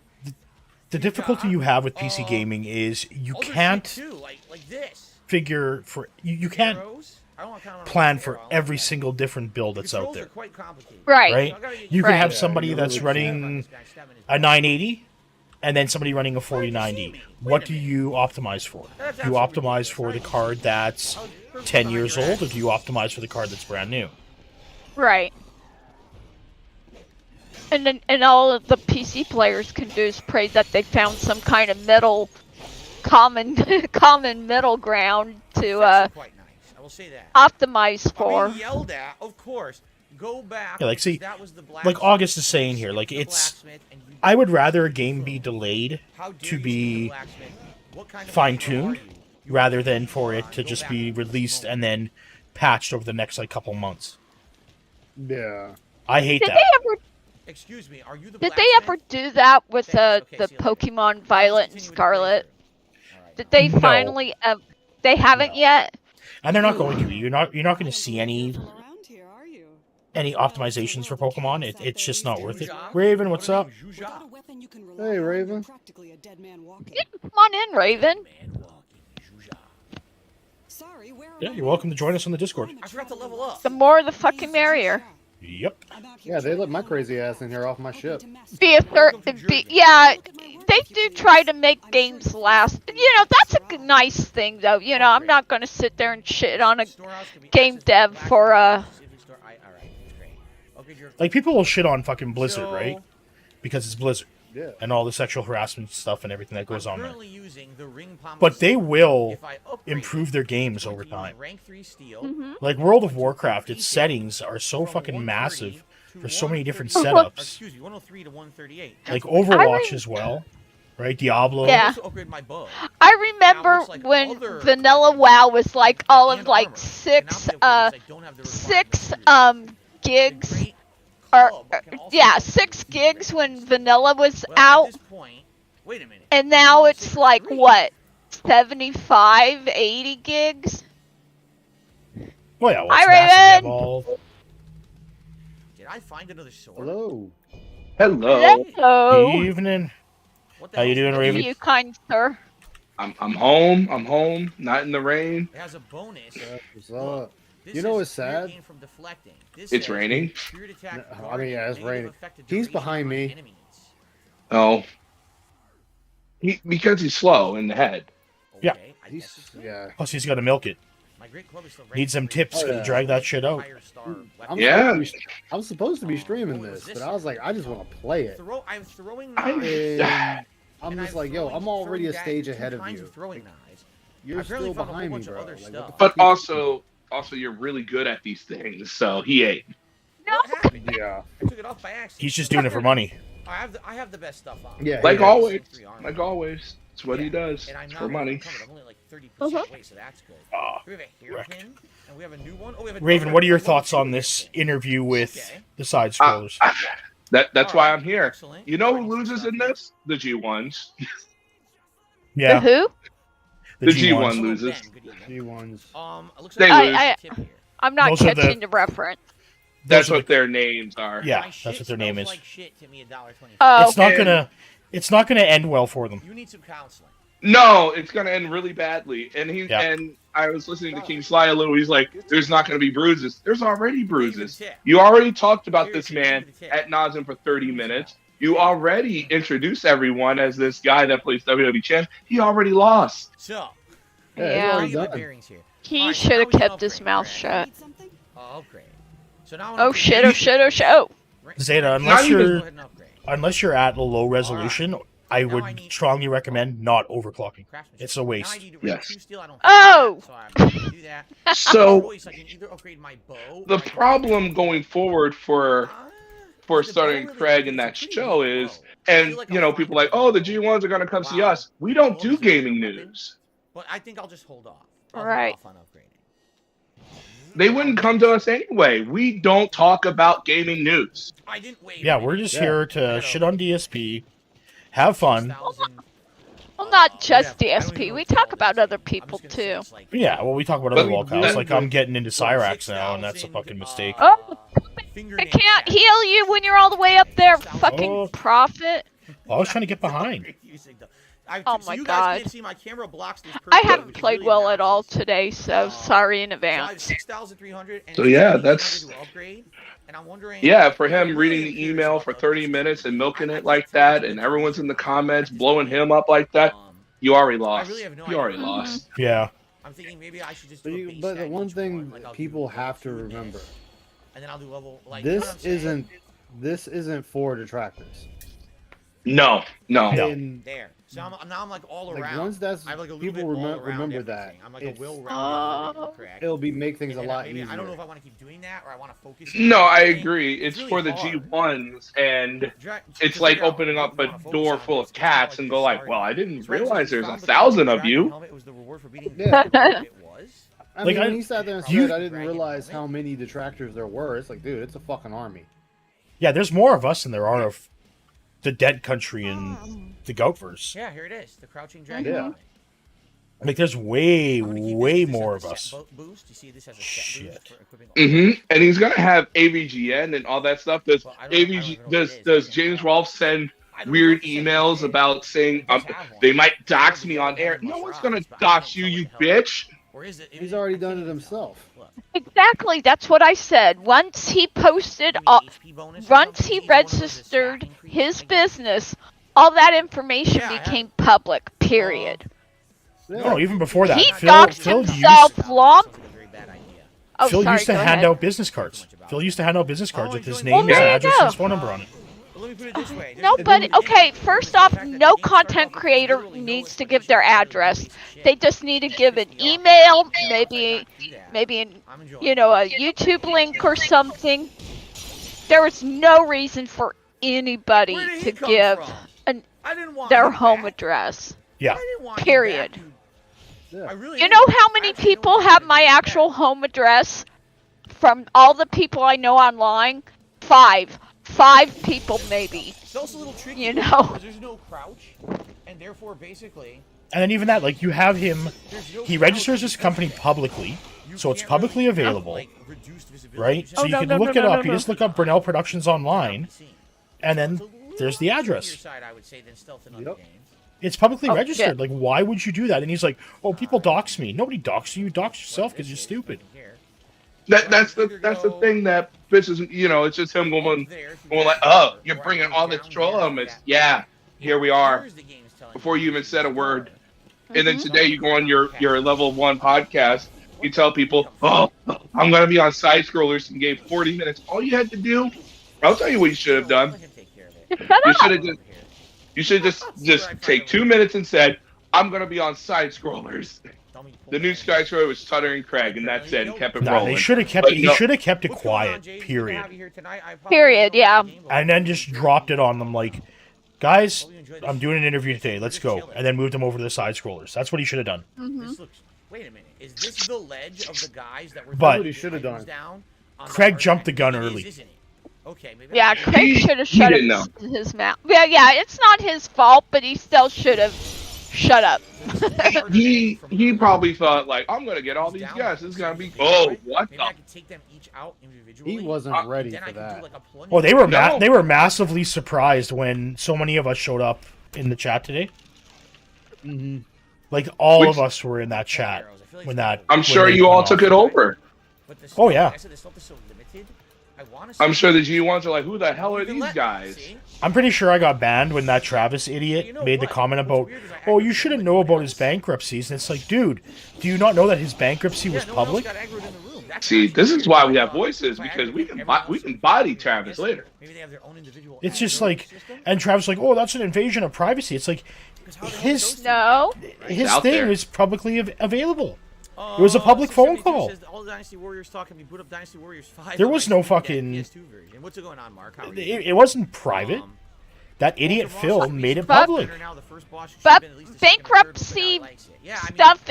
the difficulty you have with PC gaming is you other shit can't too, like this. figure for... You can't Arrows. I don't want to count on plan arrow. for I like every that. single different build that's out Controls are there. quite complicated. Right. Right? You can Right. have Yeah, somebody you that's really running a 980 and then somebody running a 4090. What do you optimize for? Do you optimize for the card that's 10 years old, or do you optimize for the card that's brand new? Right. And all of the PC players can do is pray that they found some kind of common middle ground to Quite nice. I will say that. optimize for. Being yelled at, of course. Go back. Yeah, like, see, that was the like August is saying here, like, the it's... blacksmith and you- I would rather a game be delayed How dare to you skip the be blacksmith? What kind of fine-tuned are you? rather than for it to just be released and then patched over the next, like, couple months. Yeah. I hate Did that. they ever? Excuse me, are you the Did they blacksmith? ever do that with Thanks. Okay, the see you later. Pokemon Violet and Continue with the Scarlet? playthrough. All right. Did they No. finally? They haven't No. yet. And they're not going to. You're not going to see any optimizations for Pokemon. It's just not worth it. Raven, what's up? Hey, Raven. Come on in, Raven. Yeah, you're welcome to join us on the Discord. I forgot to level up. The more, the fucking merrier. Yep. Yeah, they let my crazy ass in here off my ship. Yeah, they do try to make games last. You know, that's a nice thing, though. You know, I'm not gonna sit there and shit on a Storehouse can be game accessed dev by for specific store- all right, that's great. Okay, you're- Like, people will shit on fucking Blizzard, So- right? Because it's Blizzard. Yeah. And all the sexual harassment stuff and everything that goes I'm on there. currently using the ring palm But they system. will If I upgrade improve it, their it's games going over to use time. rank 3 steel. Mm-hmm. Like, World of Warcraft, its settings are so from fucking 130 massive to for so many different 138. setups. Excuse me, 103 to 138. Like, That's what- Overwatch as well. right? Diablo. Yeah. Also upgrade my bow. I remember looks like when other Vanilla upgrades WoW was like all of and like armor. six And now the upgrades, I don't have the six requirement to use. The gigs great or club can also yeah, help 6 with gigs upgrades. when Vanilla was Well, at out, this point, wait a minute. and now it's Six like three. what, 75, 80 gigs? Well, yeah, well, Hi, it's massive. You have Raven! all- Did I find another sword? Hello. Hello. Hello. Evening. What the How you hell's doing, this? Raven? You kind sir. I'm home. I'm home. Not in the rain. It has a bonus. What's Look, up? this You know says what's spirit sad? gain from deflecting. This It's says raining. spirit attack No, I guard mean, yeah, it's negative raining. effect of He's duration behind on me. enemies. Oh, because he's slow in the head. Yeah. Okay, I guess it's good. Yeah. Plus, he's got to milk it. My great club is still Need some ranked tips to great. drag that shit out. Higher star I'm weapon. Yeah. supposed to be streaming What was this, this? but I was like, I just want to play it. I'm throwing I- knives. And I'm and just I'm like, yo, throwing I'm already a 30 stage two ahead of kinds you. throwing Like, knives. you're I apparently still found a whole behind me, bunch of bro. other Like, what stuff. the fuck But you- also, you're really good at these things. So he ain't. What happened? Yeah. I took it off by accident. He's just doing it for money. I have the best stuff on. Yeah, Like he always. Three armor. Like always. It's what he does. And I'm It's not for money. encumbered. I'm only like 30% weight, so that's good. Ah, We have a wrecked. hairpin, and we have a new one. Oh, we have a Raven, double- what are your double thoughts on two this hairpin. interview with Okay. the side scrollers? That's why I'm here. Excellent. You know who Finding loses stuff in here. this? The G1s. The Yeah, who? The G1 Hello, loses. Ben. Good evening. G1s. It looks They like lose. I have a tip here. I'm not Those are the- catching the reference. That's Those are what their names are. Yeah, My that's shit what their name smells is. Like shit to me, $1.25. Oh, It's not gonna end well for them. You need some counseling. No, it's gonna end really badly. And Yeah. and I was listening to King Sly a little. He's like, "There's not gonna be bruises. There's already bruises. Leave the tip. You already talked about this Seriously, man leave the tip. at nauseam for 30 minutes. You already introduced everyone as this guy that plays WWE champ. He already lost. So, Yeah, it's Yeah. let already me get my done. bearings here. he Alright, should now have we can kept his upgrade, mouth correct? shut. Upgrade. So now Oh shit, oh shit, oh shit. Oh. Zeta, Not unless even- Go you're ahead and upgrade. unless you're at a low resolution, I Now I would need- strongly recommend not overclocking. Craftsmanship. It's a Now waste. I need to Yes. 2 steel. I don't Oh! have that, so I'm going to do that. So Choice, I can either upgrade my bow. the or I can- problem going forward for The bow starting really Craig is in a that pretty show weak is, bow. I and feel like you I'll know, find people a like, oh, the better G1s are gonna come see Wow. us. We don't Gloves do is a better gaming weapon. news. But I think I'll just hold off. I'll Right. hold off on upgrading. They wouldn't come to us anyway. We don't talk about gaming news. I didn't wait. Yeah, we're just Yeah. here to shit on DSP, have fun. Well, not just whatever. I don't DSP. even We know what talk all about this other is. I'm people just gonna say too. it's like Yeah, well, we talk about But other we locales. do- Like I'm getting into Cyrax now, and that's a 6,000, fucking mistake. Oh, fingernail I can't tattoo. heal you when you're all the way up there, fucking Oh. prophet. I was trying to get behind. Oh So my you guys God. can't see my camera blocks this I perfectly, haven't which is played really well at all obnoxious. today, so sorry in So I have advance. 6,300 and So yeah, 6,800 that's- to upgrade, and I'm wondering. Yeah, for I'm him really reading the curious email about for the 30 upgrades. minutes and milking I it can't like tell that, which and one's everyone's in the which comments at this blowing point. him up like that, you already lost. really have no You idea. already lost. Yeah, I'm thinking maybe I should just But, do a you, base but the stack one each thing like I'll do people level have to 2 in remember: this, and then I'll do level like. You know what I'm saying? this isn't for detractors. No. No. And There. So now I'm like all like around. once that's I have like a little people bit all around remember everything. that, I'm like a it's- well-rounded correct. it'll be make things And a then lot maybe, easier. I don't know if I want to keep doing that or I want to focus. No, on I everything. agree. It's really for the hard. G1s, and To it's figure like out opening what up you a wanna focus door on. full of It's kinda cats like and the go like, starting well, I point. didn't So I just realize there's found the 1,000 of dragon you. helmet was the reward for beating the Yeah. dragon. It was. I Like, mean, when I- he sat there and you- said, "I didn't Dragon realize helmet. how many detractors there were," it's like, dude, it's a fucking army. yeah. There's more of us than there are of the Dent Country and the Goutverse. Yeah, here it is. The crouching dragon. Yeah. helmet. Like there's way, I'm gonna keep way this more as of a us. set boost. You see, this has a set Shit. boost for equipping. And he's gonna have AVGN and all that stuff. Does Well, I don't even know what it does is. does I James can't Rolfe send I don't know weird if it said emails it did. about saying It does have one. they might dox It me does on air? have No one one's for gonna us, but I dox can't you, tell you what the hell it is. bitch. Or is it? He's already done it himself. Look, Exactly, that's what I said. Once he posted, give me HP bonus or once something. he Each one of those is registered stack increase, his I guess. business, all that information Yeah, I have became it. public. Period. No, even before that, He Phil doxed used, himself long. Sounds like a very bad idea. Oh, Phil sorry, used to go hand ahead. out business cards. Phil used to hand out business cards Oh, with his join- name, Well, his there you address, go. and his phone number on it. But let me put it this way. No, there's- but okay, first the off, fact that the no game started content off with creator literally no needs to explanation give their of why it was a address. piece of shit. They just need to That give pissed an me off. email, Once I maybe got through that, maybe an, I'm enjoying you it. know, a YouTube link or something. There was no reason for anybody Where did he to come give from? an I didn't want their him home back. address. Yeah. I didn't want him Period. back, dude. Yeah. I really You didn't. know how many I actually don't people want have him my back. actual home address? From all the people I know online, 5 people maybe. It's also a little tricky. You know. Because there's no crouch, and therefore basically And then even that, like, you have him, there's no he crouch registers his because company of that. publicly, You so it's can't publicly really have, available, like, reduced visibility. right? You So just you no, can no, look no, it no, up. no, You no. just look up Brunel Productions online, haven't seen. and So then it's a little there's the on trickier address. side, I would say, than Stealth and Yep. other games. It's publicly Oh, registered. yeah. Like, why would you do that? And he's like, "Oh, people dox me." Nobody doxes you. You dox yourself because you're stupid. That's the thing that pisses. You know, it's just him going like, "Oh, you're bringing all this troll elements." Yeah, here we are. Before you even said a word, and then today you go on your level 1 podcast. You tell people, "Oh, I'm gonna be on side scrollers," and gave 40 minutes. All you had to do, I'll tell you what you should have done. You should just take 2 minutes and said, "I'm gonna be on side scrollers." The new sky scroller was stuttering Craig, and that's it. And kept it Nah, rolling. they should have kept But it. He no. should have kept it quiet. Period. Period, yeah. And then just dropped it on them like, "Guys, I'm doing an interview today. Let's go." And then moved them over to the side scrollers. That's what he should have done. This looks. Wait a minute. Is this the ledge of the guys that were? But- That's what he should have done. Craig jumped the gun early. Isn't it? Okay, maybe Yeah, I- Craig should have he shut didn't his mouth. Yeah, it's not his fault, but he still should have shut up. He probably thought like, "I'm gonna get all these guys. This is gonna be what Maybe I the." could take them each out individually. He wasn't ready Then I for could do, that. like, a plunge Oh, No. they were massively surprised when so many of us showed up in the chat today. Mm-hmm. Like all Which- of us were in that chat when that. I'm when sure they you all went took off. it over. But the Oh, yeah. I said the stuff is so limited. I want to. I'm sure the G1s are like, "Who the hell are these guys?" I'm pretty sure I got banned when that Travis idiot You know made the what? comment What's about, weird is I "Oh, actually you shouldn't like know nobody about his else. bankruptcies." And it's like, dude, do you not know that his bankruptcy was public? See, this is why we have voices, because we can body Travis later. Maybe they have their own individual. It's just algorithm like, system? and Travis like, "Oh, that's an invasion of privacy." It's like, his No. his out thing there. is publicly available. It was a public phone 72 call. says all Dynasty Warriors talk can be put up Dynasty Warriors 5. There on was my no Steam Deck fucking- PS2 version. What's going on, Mark? How are you? It wasn't private. Um, That idiot Phil made it But- public. But bankruptcy stuff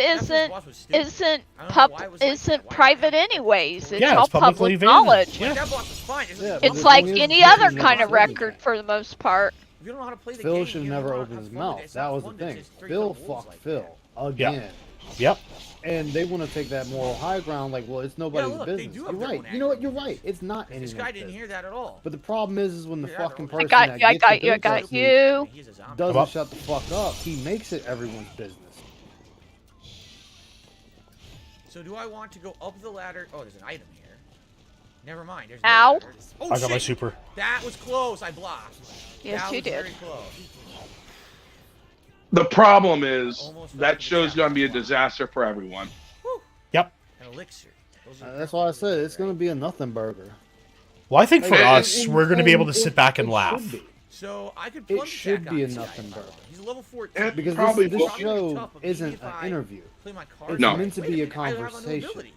isn't private anyways. It's Yeah, all it's publicly public available. knowledge. Yeah. That boss was fine. Yeah, but It's the like thing is, any Phil other should kind never of open record it. for the most part. If you don't know how to play the Phil game, should you never don't know open how his fun it mouth. is. That was the Fun to thing. just throw Phil the wolves fucked like Phil that. again. Yep. And they want to take that moral high ground, like, well, it's nobody's look, they business. do You're have their right. own You know what? You're algorithm. right. It's not This anyone's guy didn't business. hear that at all. But the problem is when the Yeah, fucking I person got that you, I gets got the you, I got bankruptcy you. He's a zombie. Come doesn't up. shut the fuck up, he makes it everyone's business. So do I want to go up the ladder? Oh, there's an item here. Never mind. There's Ow. no ladder. Oh, I got shit. my super. That was close. I blocked. Yes, that you was did. Very close. The problem is Almost that fell show's down. gonna be a disaster for everyone. Yep. An elixir. Those are That's why I said it's right? gonna be a nothing burger. Well, I think for Like, us, we're going to be able to it- sit back and it laugh. should be. So I could It plunge should attack be on a this nothing guy, burger. He's level 14. It Because probably this will. show isn't an interview. Play my card. It's No. meant to Wait be a minute, I have no conversation. ability.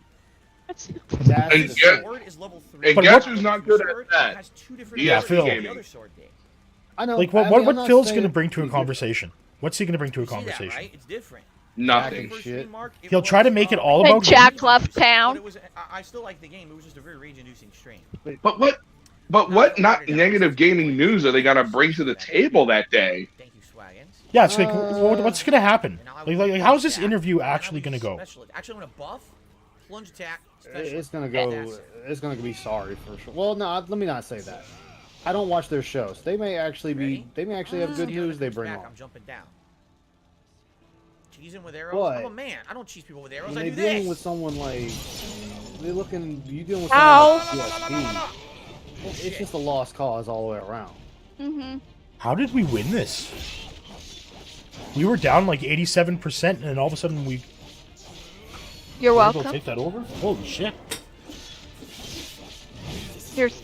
That's And the yeah, thing. Sword is level 3. and But guess what- who's not good at Sword that? has 2 different Yeah, abilities than Phil. the other sword did. I know. Like, I what mean, I'm not Phil's saying going to bring to a it's different. conversation? What's he going to bring to a You see that, conversation? right? It's different. Nothing. First shit. stream, Mark, it He'll try to was, make it all And about Jack games. left but town. it was, I still like the game. It was just a very rage-inducing stream. But what not negative gaming news are they gonna bring to the table that day? Thank you, Swaggins. Yeah, it's like, what's going to happen? And now I Like, will like, how's this attack, interview and I'll actually be going to go? specialist. Actually, I'm gonna buff, plunge attack, It's specialist. gonna go. That's it. It's gonna be sorry for sure. Well, no, let me not say that. I don't watch their shows. They may actually be. Ready? They may actually have good See how news that they comes bring back, on. I'm jumping down. Cheesing with arrows. But I'm a man. I don't cheese people with arrows. When I they're do dealing this. with someone like they're looking, you dealing with Ow. someone like DSP. It's just a lost cause all the way around. Mm-hmm. How did we win this? We were down like 87%, and then all of a sudden we You're were able to welcome. take that over? Holy shit.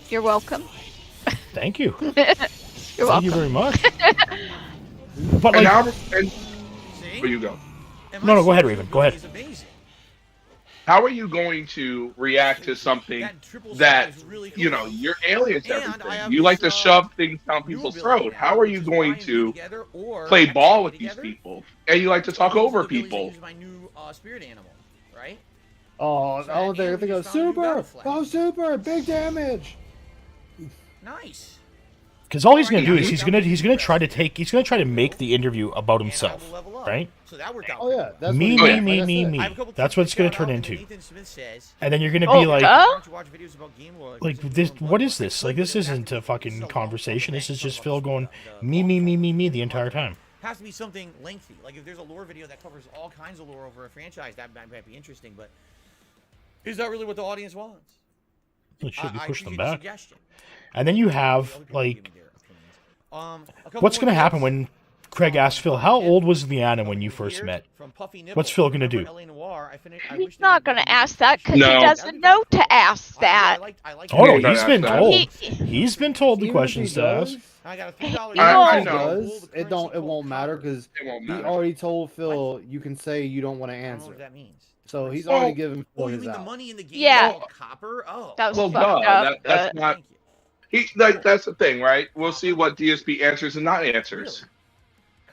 You're welcome. Thank you. You're Thank you welcome. very much. But, And like, now, and See? where you go? And No, my no, go ahead, social Raven, go ahead. ability is amazing. How are you going to react to something that, you know, you're aliens everything? You like to shove things down people's throat. How are you going to play ball with these people? And you like to talk over people. My new spirit animal, right? Oh, they go super! Oh, super! Big damage! Nice. Because all he's gonna do is he's gonna try to make the interview about himself, right? So that worked out. Oh yeah, that's Me, what me, he- me, me, that's it. me. That's what it's gonna turn into. Nathan Smith says, And then you're gonna Oh, be like, duh? like this. What is this? Like this isn't a fucking conversation. This is just Phil going me, me, me, me, me the entire time. Has to be something lengthy. Like if there's a lore video that covers all kinds of lore over a franchise, that might be interesting. But is that really what the audience wants? It should be I push them appreciate the back. suggestion. And then you have Other people like, gave me their opinions. A couple what's more gonna happen notes. when Craig asked Phil, how old was Leanna when you first met? What's Phil gonna do? He's not going to ask that because No. he doesn't know to ask that. Oh no, Yeah, he's been that's- told. He- He's been told the Even if questions he to ask. does, I got a He- $3 I It know. does. It won't matter because It won't he matter. already told Phil you can say you don't want to I don't know answer. what that means. So he's Oh. already given Oh, Phil you his mean the out. money in the game Yeah. is all copper? Oh. That was Well, fucked duh, up. that's not. Thank you. That's the thing, right? We'll see what DSP answers and not answers.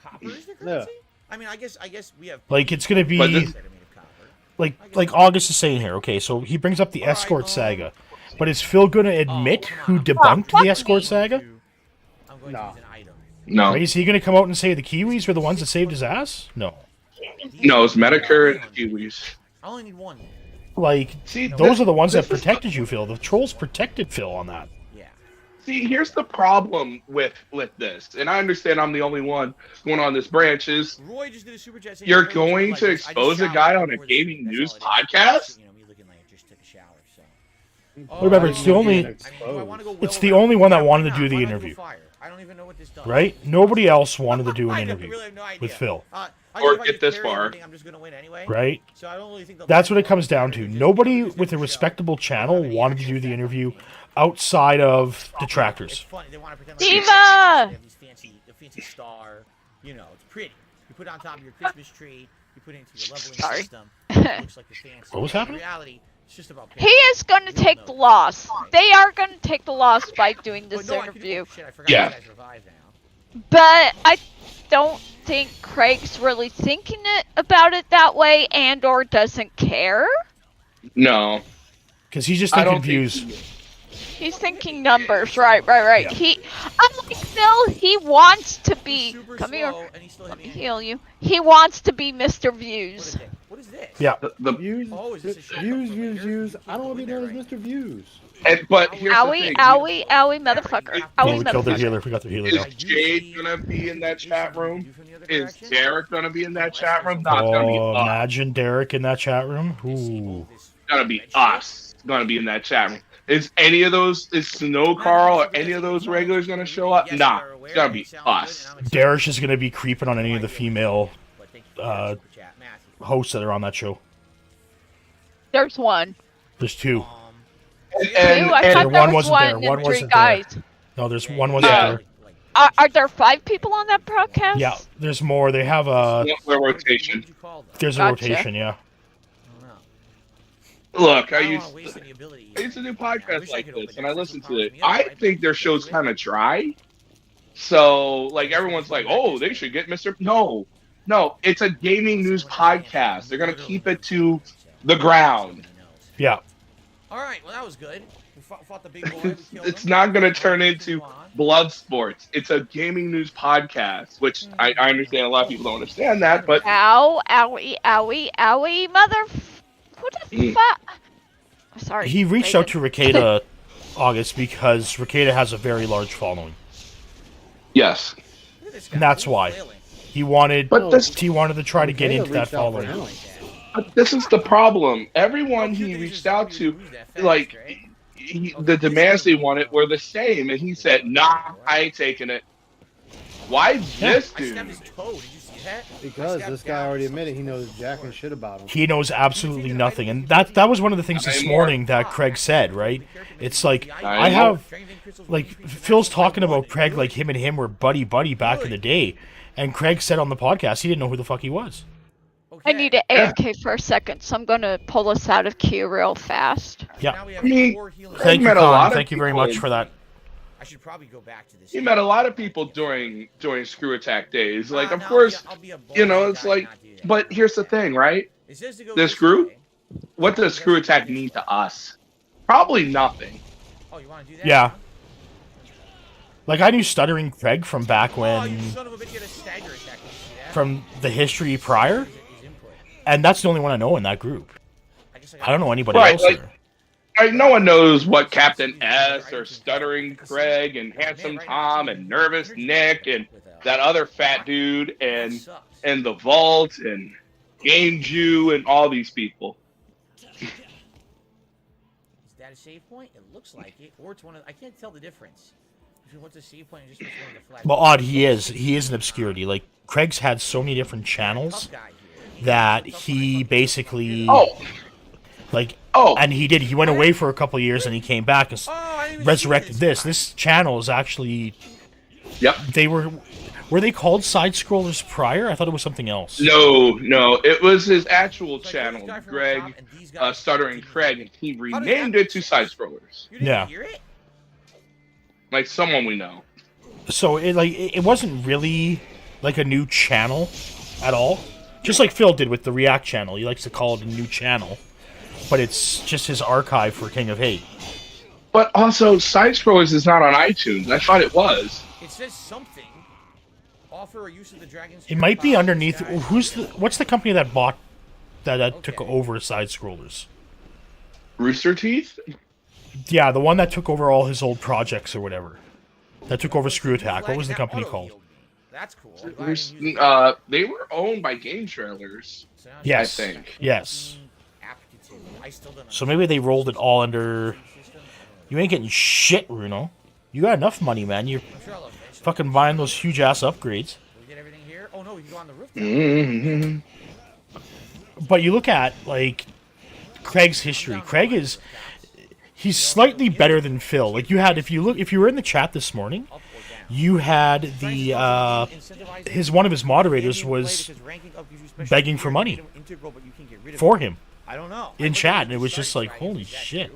Copper is the Yeah. currency? I mean, I guess we have. Like it's gonna be But this- that are made of copper. like August is saying here. Okay, so he brings up the escort saga, but is Phil gonna admit who debunked the escort saga? I'm going No. to use an item. No, Right? Is he gonna come out and say the Kiwis were the ones that saved his ass? No. no, it's Medicare and Kiwis. I only need one. Like See, those thi- are the ones that this is- protected you, Phil. The trolls protected Phil on that. Yeah. See, here's the problem with this, and I understand I'm the only one going on this branch. Is Roy just did a super chat saying, You're "I know going like to this. I just expose a showered guy on a before the gaming stream. That's news all it is." podcast? You know, me looking like I just took a shower. So. Remember, it's the only- I mean, do I wanna go It's well the around? only one that Yeah, wanted why to do not? the Why not interview. fire? I don't even know what this does. Right? Nobody else wanted to do an I interview really have no idea. with Phil. I Or think if I get just this carry far. everything, I'm just gonna win anyway. Right? So I don't really think they'll That's let what it me comes go. down to. Just- Nobody just with do a the show. respectable I don't channel have any wanted to issues do with the that. interview outside of It's detractors. funny. They want to pretend Diva! they have these fancy star. You know, it's pretty. You put it on top of your Christmas tree. You put it into your leveling Sorry. system. It looks like the fancy. What was happening? In reality, it's just about. He is going to take the loss. They are going to take the loss by doing this interview. Shit, I forgot Yeah. you guys revived now. But I don't think Craig's really thinking it about it that way and or doesn't care. No, Because he's just I thinking don't think views. He's thinking numbers. Right. Yeah. He, unlike Phil, he wants to be. Super Come here. slow, and he still hit Let me me. heal you. He wants to be Mr. Views. What is this? Yeah. the Views, Oh, is this a show views, for views, later? views. You I don't want to be can't known as go in Mr. Views. but here's the Owie, thing. owie, owie, motherfucker. Yeah, Oh, Owie, we killed their motherfucker. healer. We got their healer Is now. Jade gonna be in that chat room? Is Derek gonna be in that chat room? No, it's gonna be Oh, us. imagine Derek in that chat room. Ooh. It's gonna be us. It's gonna be in that chat room. Is any of those? Is Snow Carl or any of those regulars gonna show up? Nah, it's gonna be us. Darish is going to be creeping on any of the female hosts that are on that show. There's one. There's two. Two? I And thought there there one was wasn't there. one One and three wasn't there. guys. No, there's one wasn't Yeah. there. Are there 5 people on that broadcast? Yeah, there's more. They have a. rotation. There's a Gotcha. rotation. Yeah. Look, I I don't used wanna waste any ability. it's a new I podcast wish I like could this, open and I it. listen Some to it. problems with the I think their show's kind of dry. So, like, everyone's like, "Oh, they should get Mr." No, it's a gaming news podcast. They're gonna keep it to the ground. Yeah. All right, well that was good. We fought the big boy. We killed It's him. not gonna turn Move into on. blood sports. It's a gaming news podcast, which I understand a lot of people don't understand that, but Ow, owie, owie, owie, mother. What the fuck? Sorry. He reached out to Ricada August because Ricada has a very large following. yes. Look at this guy. And that's He's why. flailing. He wanted But this, he wanted to try to get Ricada into that reached out for following. him. but this is the problem. Everyone How cute he that reached just out somebody to, moves that fast, like, right? the demands they wanted were the same, and he said, "Nah, I ain't taking it." Why this I dude? stabbed his toe. Did you see that? Because I this stabbed guy down already some admitted he knows sort jack of and shit about him. He knows absolutely nothing, and that was one of the things this morning that Craig said. Right? It's like I have like Phil's talking about Craig like him and him were buddy back in the day, and Craig said on the podcast he didn't know who the fuck he was. Oh, I need to AFK for a second, so I'm gonna pull us out of queue real fast. Yeah. Now we have I mean, 4 healing. Craig Thank you, met a lot Con. of Thank you very much people. for that. I should probably go back to this. He met a lot of people during Screw Attack days. Like, of No, course, I'll be a you know, ballsy it's guy like. and not do that. But here's the thing, right? It says to go This this group? way. What does Screw Attack mean to us? Probably nothing. Oh, you want to do that? Yeah. huh? Like, I knew Stuttering Craig from back Oh, when, you son of a bitch, you had a stagger attack. Did you see that? from the history prior, His input. and that's the only one I know in that group. guess I don't know anybody Right, else like- there. Right, no one knows what Captain S or Stuttering Craig and Handsome Tom and Nervous Nick and that other fat dude and the Vault and Game Jew and all these people. Is that a save point? It looks like it. Or it's one of... I can't tell the difference between what's a save point and just what's one of the flags. Well, odd, he is an obscurity. Like, Craig's had so many different channels that he basically, like, and he went away for a couple of years and he came back and resurrected this. This channel is actually, they were they called side scrollers prior? I thought it was something else. No, it was his actual channel, Greg, Stuttering Craig, and he renamed it to Side Scrollers. Yeah. Like someone we know. So it wasn't really like a new channel at all. Just like Phil did with the React channel. He likes to call it a new channel. But it's just his archive for King of Hate. But also, Side Scrollers is not on iTunes. I thought it was. It says something. Offer a use of the Dragon's It might be underneath. What's the company that bought that took over Side Scrollers? Rooster Teeth? Yeah, the one that took over all his old projects or whatever. That took over Screw Attack. What was the company called? That's cool. They were owned by Game Trailers. Yes. I think. Yes. So maybe they rolled it all under. You ain't getting shit, Bruno. You got enough money, man. You're fucking buying those huge ass upgrades. We get everything here. Oh no, we can go on the roof. Mm-hmm. But you look at like Craig's history. He's slightly better than Phil. Like if you were in the chat this morning, you had the one of his moderators was begging for money for him. I don't know. In chat, and it was just like, holy shit.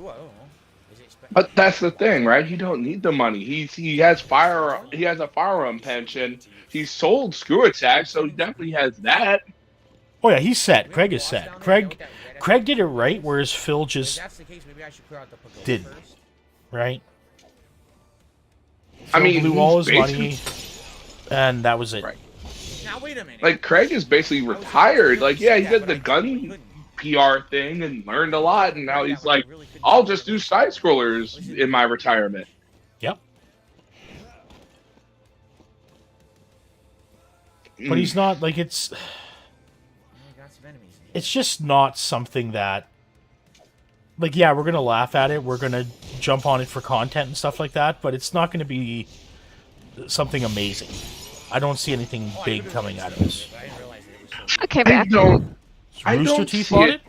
But that's the thing, right? You don't need the money. He has a firearm pension. He sold Screw Attack, so he definitely has that. Oh yeah, he's set. Craig is set. Craig did it right, whereas Phil just didn't. Right? Phil blew all his money, and that was it. Right. Now wait a minute. Like Craig is basically retired. Like yeah, he did the gun PR thing and learned a lot, and now he's like, I'll just do side scrollers in my retirement. Yep. But he's not like it's just not something that like yeah, we're gonna laugh at it, we're gonna jump on it for content and stuff like that, but it's not gonna be something amazing. I don't see anything big coming out of this. Okay, back. Rooster Teeth bought it?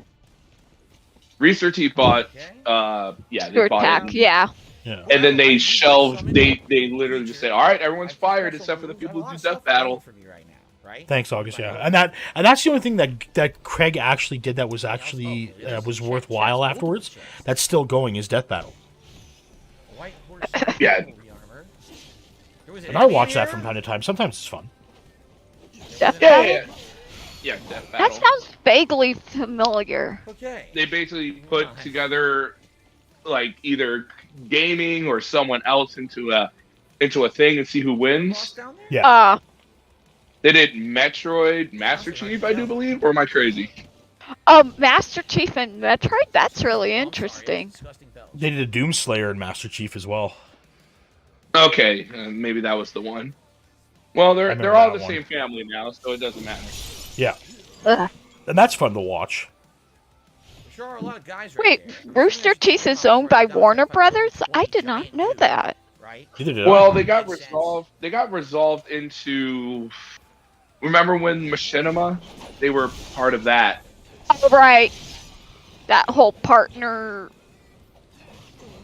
Rooster Teeth bought, yeah, they bought Attack, it. yeah. And then they shelved, they literally just said, all right, everyone's fired except for the people who do Death Battle. Thanks, August, yeah. And that's the only thing that Craig actually did that was actually was worthwhile afterwards. That's still going is Death Battle. Yeah. And I watch that from time to time. Sometimes it's fun. Death Battle? Yeah, Death That Battle. sounds vaguely familiar. Okay. They basically put together like either gaming or someone else into a thing and see who wins. Yeah. They did Metroid Master Chief, I do believe, or am I crazy? Master Chief and Metroid? That's really interesting. They did a Doomslayer and Master Chief as well. Okay, maybe that was the one. Well, they're all the same family now, so it doesn't matter. Yeah. Ugh. And that's fun to watch. Sure are a lot of guys Wait, Rooster Teeth is owned by Warner Brothers? I did not know that. Neither did Well, I. they got resolved. They got resolved into. Remember when Machinima? They were part of that. Oh, right. That whole partner.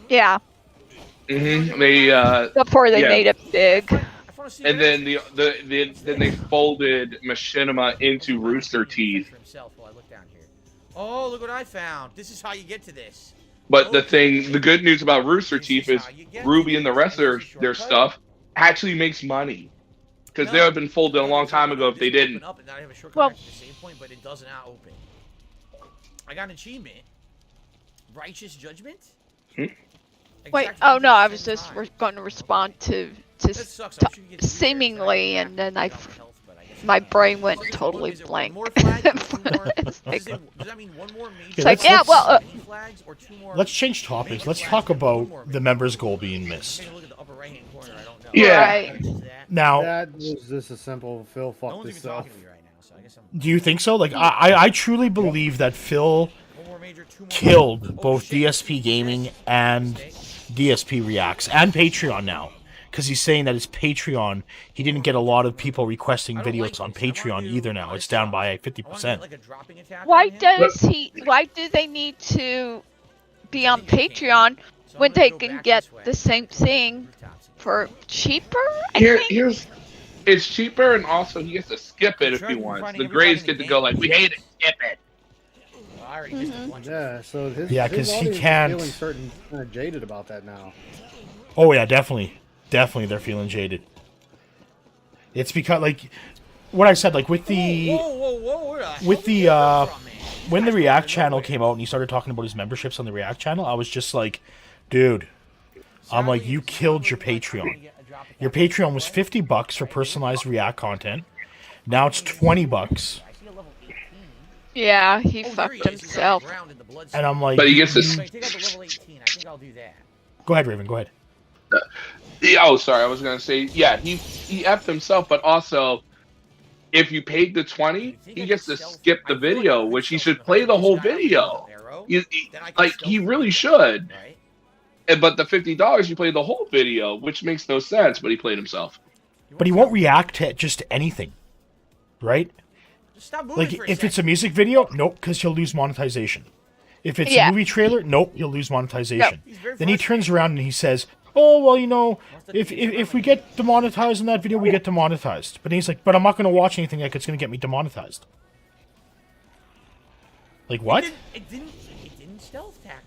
Yeah. Mm-hmm. They. Before they made it big. want to see. and then then they folded Machinima into Rooster Teeth. Oh, look what I found. This is how you get to this. But the good news about Rooster Teeth is Ruby and the rest of their stuff actually makes money. Because they would have been folded a long time ago if they didn't. Well, But it does not open. I got an achievement. Righteous Judgment? wait. Oh no, I was just going to respond to seemingly, and then my brain went totally blank. Does that mean one more major? It's like, yeah, well, flags or two more? Let's change topics. Let's talk about the members' goal being missed. Take a look at the upper right-hand corner. I don't know. Yeah. right. Now, That was just a simple Phil No fuck one's this even stuff. talking to me right now, so I guess I'm. do you think so? Like, I truly believe that Phil One more major, two more killed major. both shit. DSP Gaming and DSP Reacts and Patreon now. Because he's saying that his Patreon, he didn't get a lot of people requesting I don't like videos on this. I wanna Patreon do either now. other It's down stuff. by I wanna 50%. get, like, a dropping attack Why on him. does he? Why do they need to be on Patreon So I'm when gonna they go can back get this way. the same thing for cheaper? I think. Here's it's cheaper, and also he gets to skip it if Sure, he you can wants. find The every Grays fight in get the to go game. like, we hate it, skip it. Well, I already missed a bunch of Yeah, so his Yeah, his 'cause he audience is can't- feeling certain kind of jaded about that now. Oh, yeah, definitely. Definitely they're feeling jaded. It's because, like, what I said, like, with the... Whoa, where the hell with did you the, get that from, man? When the That's React out of channel nowhere. came out and he started talking about his memberships on the React channel, I was just like, dude, I'm like, you killed your Patreon. Your Patreon was $50 for personalized React content. Now it's $20. Yeah, he Oh, there fucked he is. He's on the himself. ground in the blood And I'm like, But he gets this. Wait, take out the level 18. I think I'll do that. go ahead, Raven, go ahead. Oh, sorry, I was gonna say, yeah, he effed himself, but also, if you paid the 20, he gets to skip the video, which he should play the whole video. He really should. Right? But the $50, you play the whole video, which makes no sense. But he played himself. But he won't react to just anything, right? Just stop moving Like, for if it's a second. music video, nope, because he'll lose monetization. If it's Yeah. a movie trailer, nope, he'll lose monetization. He's very Then he frustrated. turns around and he says, oh, well, you know, if we get demonetized in that video, we get demonetized. But he's like, but I'm not going to watch anything like it's going to get me demonetized. Like, what? It didn't stealth tackle.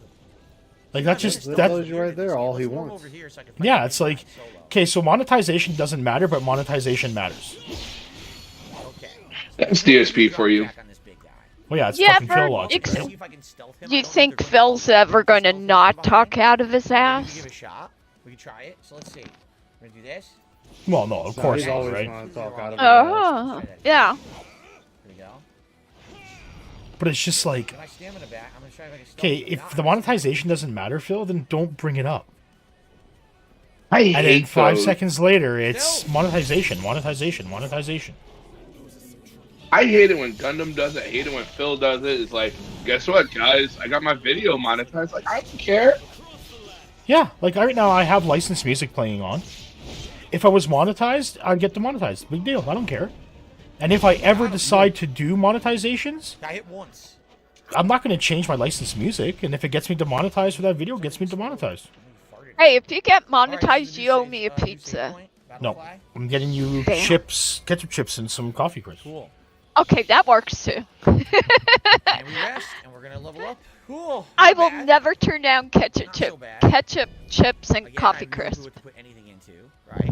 Like, that's just, That that, tells you right there all he Let's move wants. over here so I can fight yeah, him it's like, solo. okay, so monetization doesn't matter, but monetization matters. Okay. That's DSP for you. Attack on this big guy. Well, yeah, it's Yeah, fucking but Phil logic, it's- right? See if I can stealth him. Do I you don't think they're Phil's gonna ever going to stealth him not behind. talk out of his We can ass? give it a shot. We can try it. So let's see. We're gonna do this. Well, no, of No, course he's not, always right? gonna talk out of his ass. Oh, yeah. Here we go. But it's just like, Get my stamina back. I'm gonna try if I can stealth okay, him. if Now the I'm- monetization doesn't matter, Phil, then don't bring it up. I And then hate 5 those. seconds later, it's monetization, monetization, monetization. I hate it when Gundam does it. I hate it when Phil does it. It's like, guess what, guys? I got my video monetized. Like, I don't care. Yeah, like right now I have licensed music playing on. If I was monetized, I'd get demonetized. Big deal. I don't care. And if I ever decide to do monetizations, Got hit once. I'm not going to change my licensed music. And if it gets me demonetized for that video, it gets me demonetized. Hey, if you get All right, this is monetized, the you new owe save- me a new save pizza. point. No, Battlefly. I'm getting you Damn. chips, ketchup chips, and some coffee crisps. Cool. Okay, that works too. And we rest, and we're gonna level up. Cool. I Not will bad. never turn down ketchup Not so bad. ketchup chips and Again, coffee I knew crisp. what to put anything into, right?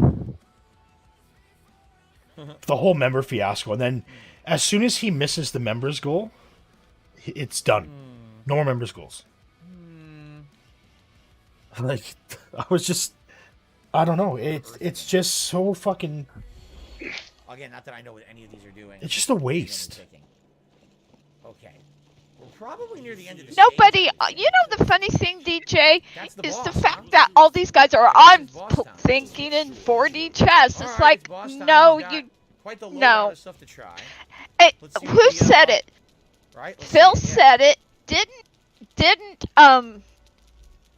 The whole member fiasco. And then as soon as he misses the members goal, it's done. No more members goals. Like, I was just, I don't know. It's just so fucking, Again, not that I know what any of these are doing. it's just a waste. Okay. We're probably near the end of the Nobody, stage. you know the funny thing, DJ, That's the is boss, the fact huh? that all these guys are, This I'm is boss time. thinking in 4D chess. It's Alright, like, it's boss time. no, We've got you, quite the no. loadout of stuff to try. Let's see who what the, said it? Right? Let's Phil see, yeah. said it. Didn't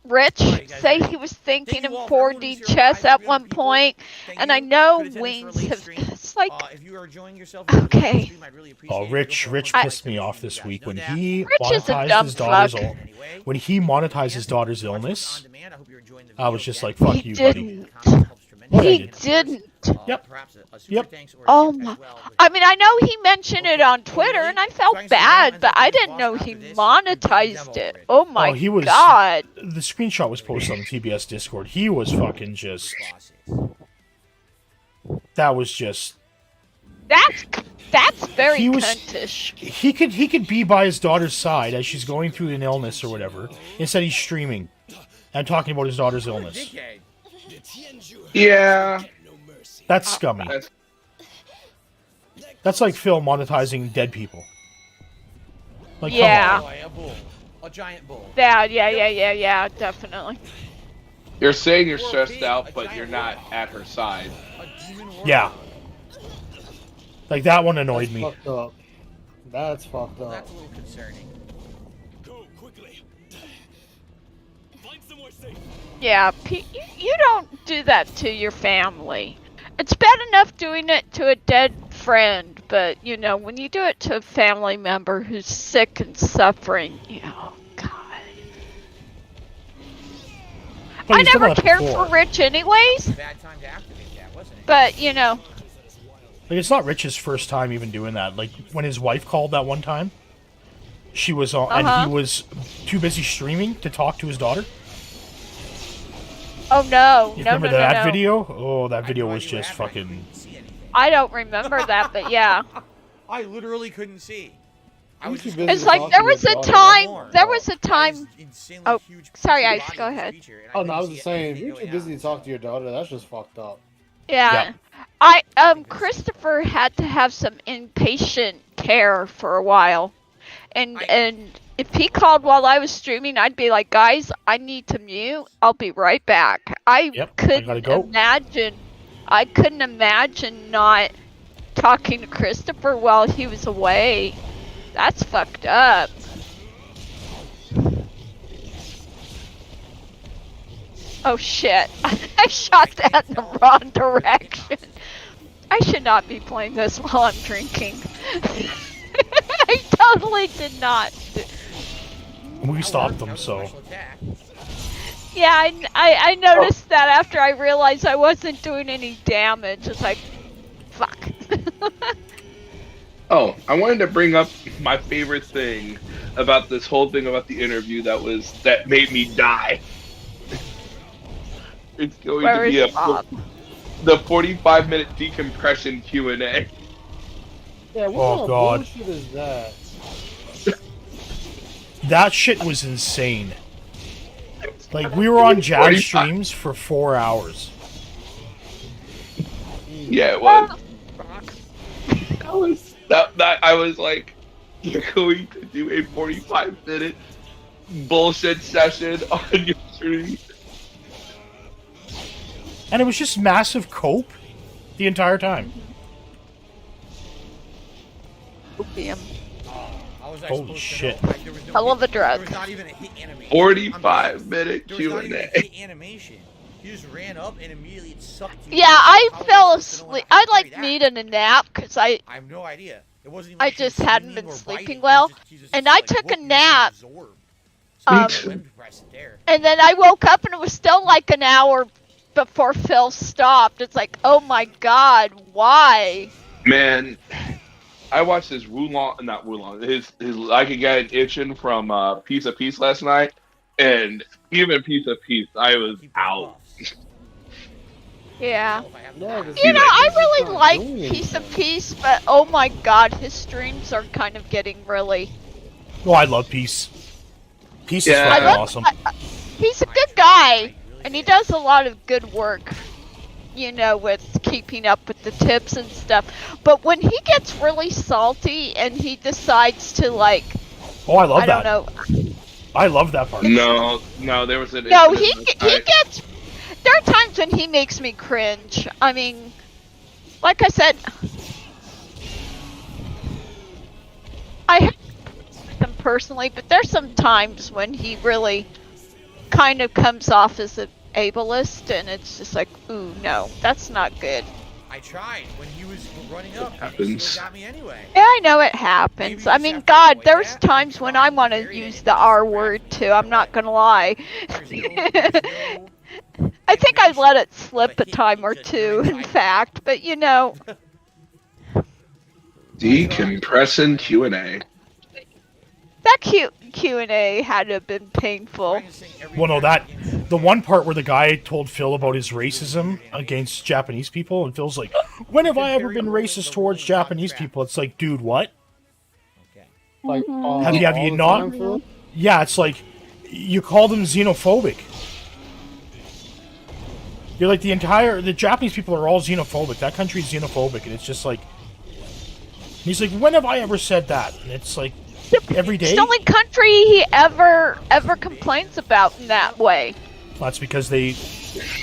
Rich Alright, you guys say ready? he was thinking Thank in you all for everyone 4D who's here chess live, at 300 one people. point, Thank and I you. know Good attendance for a Wings late have. stream. It's like, If you are enjoying yourself, Okay. stream, I'd really appreciate Oh, it. Rich Go for Rich it. pissed me off this week when he Rich is a monetized dumb his daughter's fuck. illness. When he monetized his daughter's illness, On demand. I hope you're enjoying the I was video just again. like, fuck He you, buddy. didn't. Content helps tremendously. Yeah, he did. didn't. Yep. Perhaps a super Yep. thanks or a Oh tip my! as well with I mean, I know he mentioned it on Twitter, and I felt bad, but I didn't know he monetized it. Oh my he was- god! The screenshot was posted on the TBS Discord. He was fucking just. That was just. That's very He was- cuntish. He could be by his daughter's side as she's going through an illness or whatever. Instead, he's streaming and talking about his daughter's illness. Yeah. That's scummy. That's- That's like Phil monetizing dead people. Like, come Yeah. on. Boy, a bull. A giant bull. Yeah, definitely. You're saying you're Or a stressed pig, out, a but giant you're not wolf. at her side. A demon warrior. Yeah. Like, that one annoyed That's me. fucked up. That's fucked Well, up. that's a little concerning. Yeah, you don't do that to your family. It's bad enough doing it to a dead friend, but you know, when you do it to a family member who's sick and suffering, you know, God. But I he's done never that cared before. for Rich anyways, Bad time to activate that, wasn't it? but you know, Like, it's not Rich's first time even doing that. Like, when his wife called that one time, she was on, and he was too busy streaming to talk to his daughter. oh no, You no, remember no, that no. video? Oh, that I had video no was idea what just happened. I fucking. couldn't see anything. I don't remember that, but yeah. I literally couldn't see. I was too just busy going It's to like talk there to was your a daughter. time, there was a time, Insanely oh, huge sorry, creature Ice, body go of this ahead. creature, and Oh no, I couldn't was see just saying, if anything you're too going busy on, to talk so- to your daughter, that's just fucked up. Yeah. Christopher had to have some inpatient care for a while. And if he called while I was streaming, I'd be like, guys, I need to mute. I'll be right back. I Yep, I couldn't gotta go. imagine not talking to Christopher while he was away. That's fucked up. Oh shit. I shot that in the wrong direction. I should not be playing this while I'm drinking. I totally did not. We stopped them, so. Yeah, I noticed that after I realized I wasn't doing any damage. It's like, fuck. Oh, I wanted to bring up my favorite thing about this whole thing about the interview that made me die. It's going Where to be is Bob? the 45-minute decompression Q&A. Yeah, what Oh, kind of God. bullshit is that? That shit was insane. Like, we were on Jazz 45. streams for 4 hours. Yeah, it was. I was like, you're going to do a 45-minute bullshit session on your stream. And it was just massive cope the entire time. Opium. How was I Holy supposed to shit. know? Like, there was no Hell of a hit- drug. There was not even a hit animation. 45-minute There was not even a Q&A. hit animation. You just ran up and immediately it sucked you. Yeah, in. I How was fell supposed to know asleep. how I to carry like that? needed a nap because I have no idea. It wasn't even I like she was just hadn't swinging been or sleeping biting. It was well, just- she just, and I like, took a whooped you and nap. absorbed. Um, So wind press it there. And then I woke up and it was still like an hour before Phil stopped. It's like, oh my god, why? Man, I watched his not Wulong, his I Could Get an Itching from Piece of Peace last night, and even Piece of Peace, I was Keep them out. buffs. Yeah. Hell, if I have Yeah, the- this You know, I He's really not like doing Piece of anything. Peace, but oh my god, his streams are kind of getting really. Oh, I love Peace. Peace is Yeah. fucking I love- awesome. He's a good guy, and he does a lot of good work, you know, with keeping up with the tips and stuff. But when he gets really salty and he decides to, like, Oh, I love I that. don't know. I love that part. No, there was an No, he incident that gets. There are times when he makes me cringe. I mean, like I said, I hate him personally, but there's some times when he really kind of comes off as an ableist, and it's just like, ooh, no, that's not good. I tried when he was running up. He happens. still got me anyway. Yeah, I know it happens. Maybe I you mean, just have to God, avoid there's that. times when I want to Bury it use in the just R crap. word too. I'm not gonna lie. There's no I think I let it slip a time or two, in fact, but you know, Decompressing Q&A. that Q&A had to have been painful. Well, no, the one part where the guy told Phil about his racism against Japanese people, and Phil's like, "When have I ever been racist towards Japanese people?" It's like, dude, what? Like, Have you all the not? time, Phil? Yeah, it's like you call them xenophobic. You're like the Japanese people are all xenophobic. That country's xenophobic, and it's just like he's like, when have I ever said that? And it's like every day. It's the only country he ever complains about in that way. That's because they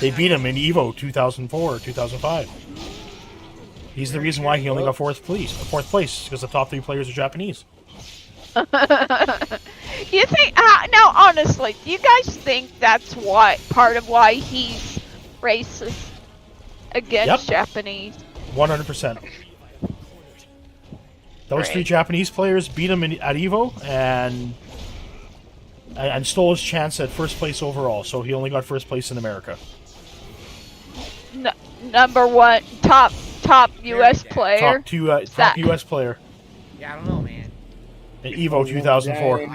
beat him in Evo 2004 or 2005. He's the reason why he only got fourth place because the top 3 players are Japanese. You think? Now, honestly, do you guys think that's part of why he's racist against Japanese? 100%. Those 3 Japanese players beat him at Evo and stole his chance at first place overall. So he only got first place in America. Number 1, top U.S. player. Top U.S. player. Yeah, I don't know, man. In Evo 2004.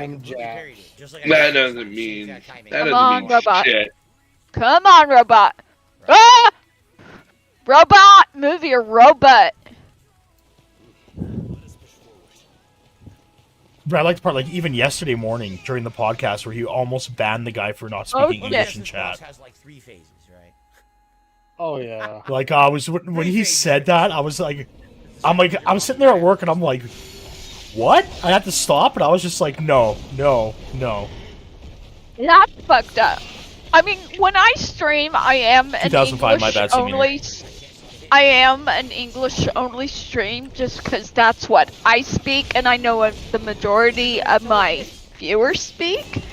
That doesn't mean Robot. shit. Come on, robot. Ah! Robot, move your robot. But I like the part, like, even yesterday morning during the podcast where he almost banned the guy for not speaking English in chat. Has like 3 phases, right? Oh yeah. Like, when he said that, I was sitting there at work and I'm like, what? I had to stop and I was just like, no. That's fucked up. I mean, when I stream, I am an 2005, my bad, English-only. I am an English-only stream just because that's what I speak, and I know what the majority of my viewers speak.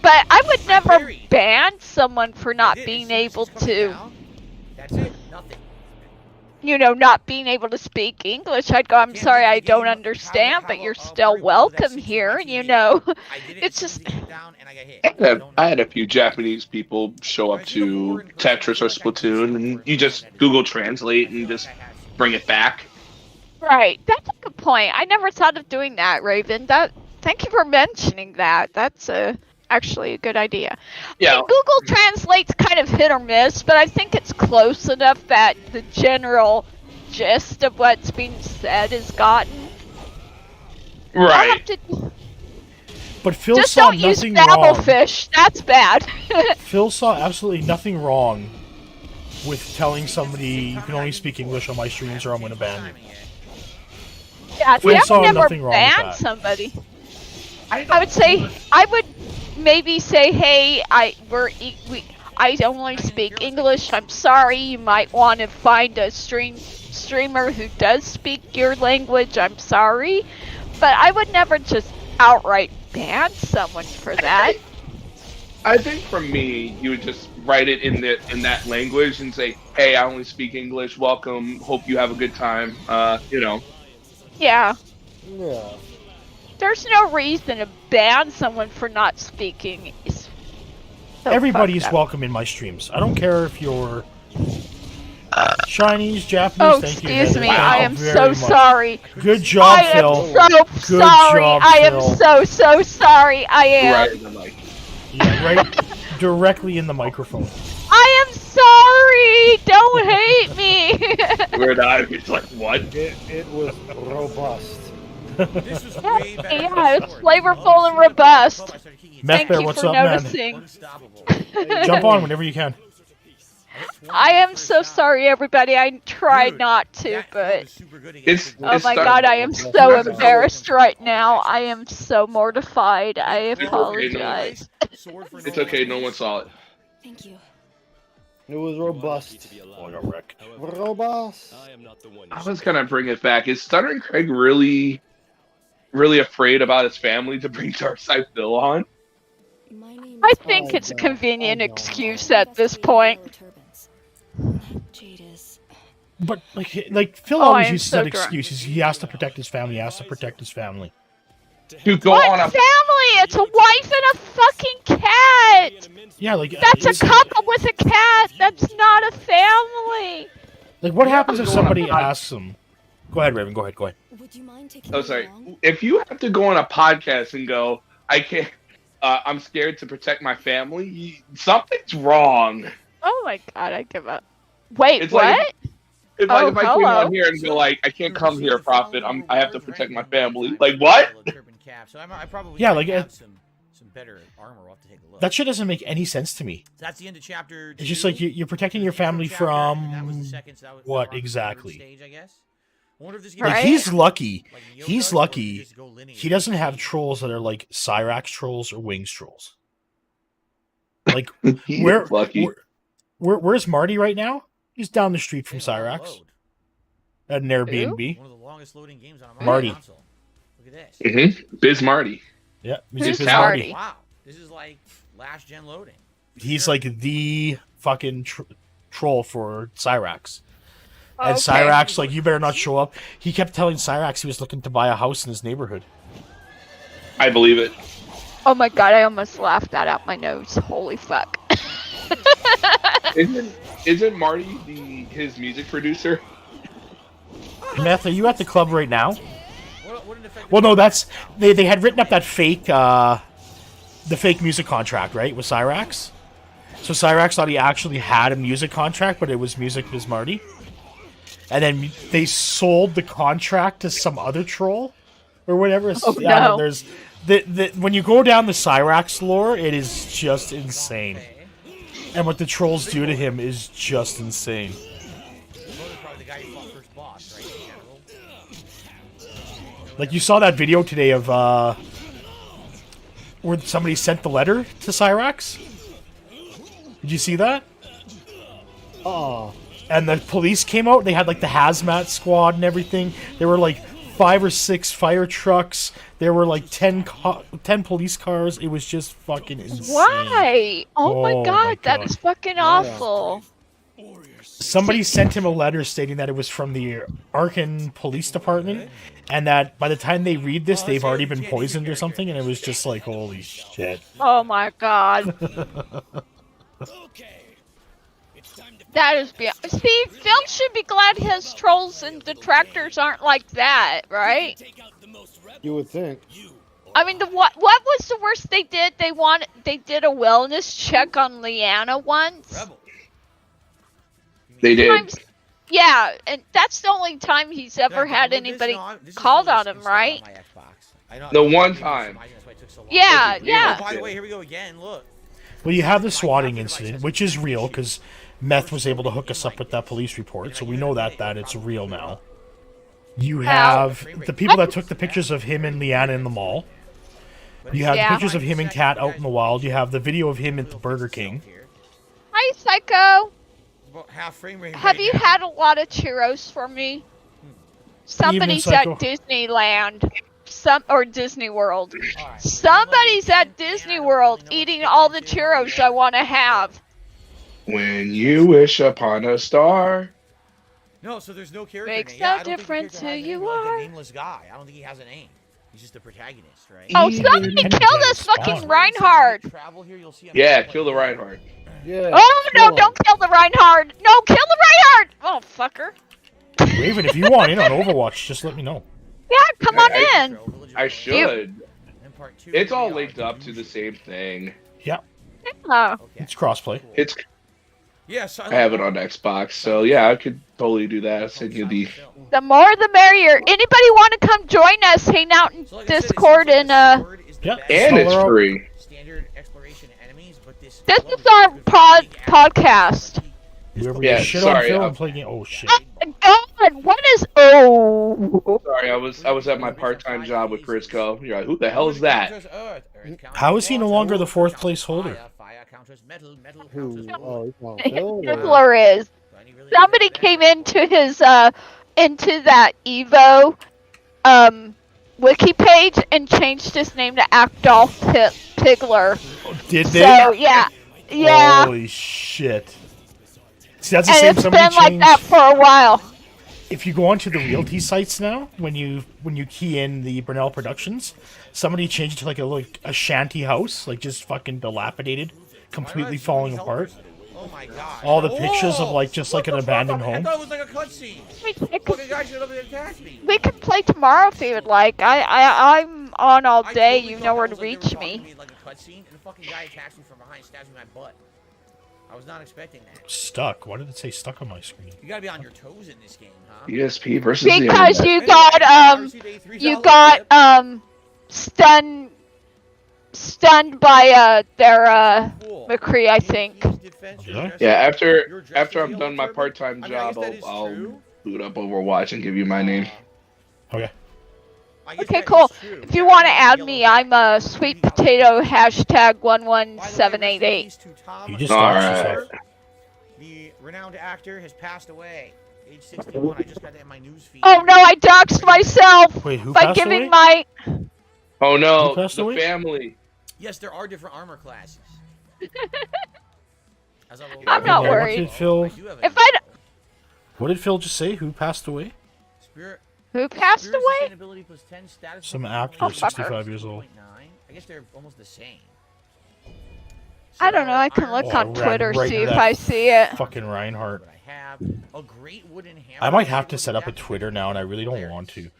But I would never ban someone for not being able to, That's it. Nothing. not being able to speak English. I'd go, I'm sorry, I don't understand, but you're still welcome here, It's just... I had a few Japanese people show up to Tetris or Splatoon, and you just Google Translate and just bring it back. Right, that's a good point. I never thought of doing that, Raven. Thank you for mentioning that. That's actually a good idea. Yeah. I mean, Google Translate's kind of hit or miss, but I think it's close enough that the general gist of what's being said is gotten. I'll Right. have to... But Phil Just saw don't use nothing wrong. Babblefish. That's bad. Phil saw absolutely nothing wrong with telling somebody you can only speak English on my streams or I'm going to ban you. Yeah, Phil see, I saw would never nothing wrong with ban that. somebody. I would maybe say, hey, I only speak English. I'm sorry. You might want to find a streamer who does speak your language. I'm sorry, but I would never just outright ban someone for that. I think for me, you would just write it in that language and say, "Hey, I only speak English. Welcome. Hope you have a good time." Yeah. Yeah. There's no reason to ban someone for not speaking. Everybody is welcome in my streams. I don't care if you're Chinese, Japanese. Oh, thank you, excuse Heather. me. Thank I you am very so much. sorry. Good job, I Phil. am so Good sorry. job, I am Phil. so sorry. I am. Right in the mic. Yeah, right directly in the microphone. I am sorry. Don't hate me. We're not. It's like what? It was robust. This was way better. Yeah, it's flavorful and robust. Meth Thank Bear, you what's for up, man? noticing. Unstoppable. Jump on whenever you can. I am so sorry, everybody. I tried not to, but oh my god, I am so embarrassed right now. I am so mortified. I apologize. It's okay. No one saw it. Thank you. It was robust. Oh, I got wrecked. Robust. I was gonna bring it back. Is Stuttering Craig really afraid about his family to bring Darkside Phil on? I think it's a convenient excuse at this point. But like Phil Oh, I always am uses so that drunk. excuse. He has to protect his family. He has to protect his family. to go What on a. family? It's a wife and a fucking cat. Yeah, like That's it's- a couple with a cat. That's not a family. Like, what happens if go on a somebody pod- asks them? Go ahead, Raven. Go ahead. Would you mind taking Oh, me sorry. along? If you have to go on a podcast and go, I can't. I'm scared to protect my family. Something's wrong. Oh my god, I give up. Wait, It's what? like- It's like Oh, if I came hello. on here and go like, I can't come here, Prophet. I have to protect my family. Like what? So I probably Yeah, like, have some better armor. We'll have to take a look. That shit doesn't make any sense to me. So that's the end of chapter 2. It's just like you're protecting your family Chapter, and that was from the second, so that was what around the third exactly? Stage, I guess. I wonder if this Like, Right? he's lucky. like in Yo He's Dark, or lucky. you just go linear. He doesn't have trolls that are like Cyrax trolls or Wings trolls. Like, He's where, lucky. where's Marty right now? He's down the street from Hey, long Cyrax load. at an Airbnb. One of the longest loading games on a Marty. console. Look at this. Biz Marty. Yeah, Who's Music is Marty? Marty. Wow, this is like last gen loading. He's like the fucking troll for Cyrax. And Okay. Cyrax, like, you better not show up. He kept telling Cyrax he was looking to buy a house in his neighborhood. I believe it. Oh my god, I almost laughed that out my nose. Holy fuck. Isn't Marty his music producer? Meth, are you at the club right now? What an effective Well, no, that's they had written up that fake the fake music contract, right, with Cyrax. So Cyrax thought he actually had a music contract, but it was Music Biz Marty. And then they sold the contract to some other troll or whatever. Oh, Yeah, no. there's when you go down the Cyrax lore, it is just insane. And what the trolls do to him is just insane. probably the guy who fought first boss, right? in general. Like, you saw that video today of where somebody sent the letter to Cyrax. Did you see that? Oh, And the police came out. They had like the hazmat squad and everything. There were like 5 or 6 fire trucks. There were like 10 police cars. It was just fucking insane. Why? Oh, Oh my my god, that God. is fucking awful. Somebody sent him a letter stating that it was from the Arkan Police Department, and that by the time they read this, they've already been poisoned or something. And it was just like, holy shit. Oh my god. That is beyond. See, Phil should be glad his trolls and detractors aren't like that, right? you would think. I mean, what was the worst they did? They did a wellness check on Leanna once. Rebel. They did. Times- Yeah, and that's the only time he's ever had anybody called on him, right? The one time. Yeah, Yeah. yeah. Oh, by the way, here we go again. Look. Well, you have the swatting incident, which is real because Meth was able to hook us up with that police report, so we know that it's real now. You have the people that took the pictures of him and Leanna in the mall. You have Yeah. the pictures of him and Kat out in the wild. You have the video of him at the Burger King. Hi, Psycho. About half frame rate Have right you now. had a lot of churros for me? Somebody's at Psycho. Disneyland. Or Disney World. All right. Somebody's at Disney World eating all the churros I want to have. When you wish upon a star. No, so there's no character Makes name. no Yeah, I don't think the difference character who has a you name, like are. a nameless guy. I don't think he has a name. He's just a protagonist, right? Oh, Even somebody Henry kill James this fucking Bond. Reinhardt! Travel here, you'll see him Yeah, play- kill the Reinhardt. Yeah. Oh no, sure. don't kill the Reinhardt! No, kill the Reinhardt! Oh, fucker. Raven, if you want in on Overwatch, just let me know. Yeah, come on I- in. I should. And part 2, It's all we are linked up to the same thing. Yeah, Oh, Okay. it's crossplay. Cool. It's Yeah, so I have it on Xbox, so yeah, I could totally do that. I'll send you the. the more the merrier. Anybody want to come join us? Hang out in So like I said, it Discord seems like and the sword is the yeah, best And it's Follow up. free. standard exploration enemies, but this This glove is our good for pod- big action. podcast. Whoever Yeah, you shit sorry, on Phil I'm- and play game. Oh shit. God, what is? Oh, Sorry, I was at my part-time job with Crisco. You're like, who the hell is that? How is he no longer the 4th place holder? Who? Oh, he's not Phil. Hitler is. Somebody came into his into that Evo wiki page and changed his name to Adolf Hitler. Did they? So yeah, yeah. Holy shit. See, that's the And same it's somebody been like changed. that for a while. if you go onto the realty sites now, when you key in the Brunel Productions, somebody changed it to like a shanty house, like just fucking dilapidated, completely falling apart. Oh my god. All the pictures of like just like What an the fuck? abandoned I home. thought it was like a cutscene. Fucking guy should have attacked me. We can play tomorrow if you would like. I'm on all I day. totally You thought know that where to was like they were reach talking to me. Like a cutscene, and the fucking guy attacks me from behind, stabs me in my butt. I was not expecting that. Stuck. Why did it say stuck on my screen? You gotta be on your toes in this game, huh? ESP versus the Because internet. you got stunned by their McCree, I think. Yeah, after I'm done my part-time job, I'll boot up Overwatch and give you my name. Okay. Okay, cool. If you want to add me, I'm a sweet potato hashtag 11788. You just All doxed right. yourself. The renowned actor has passed away. Age 61. I just got that in my news feed. Oh no, I doxed myself Wait, who by passed giving away? my. Oh no, Who passed the away? family. Yes, there are different armor classes. I'm not What worried. did Phil? If I. What did Phil just say? Who passed away? Who passed away? Some actor, Oh, fuck her. 65 years old. I guess they're almost the same. I don't know. I can look Oh, on ran Twitter, right see to if that I see it. Fucking Reinhardt. But I have a great wooden hammer. I might have to set up a Twitter now, and I really don't want to.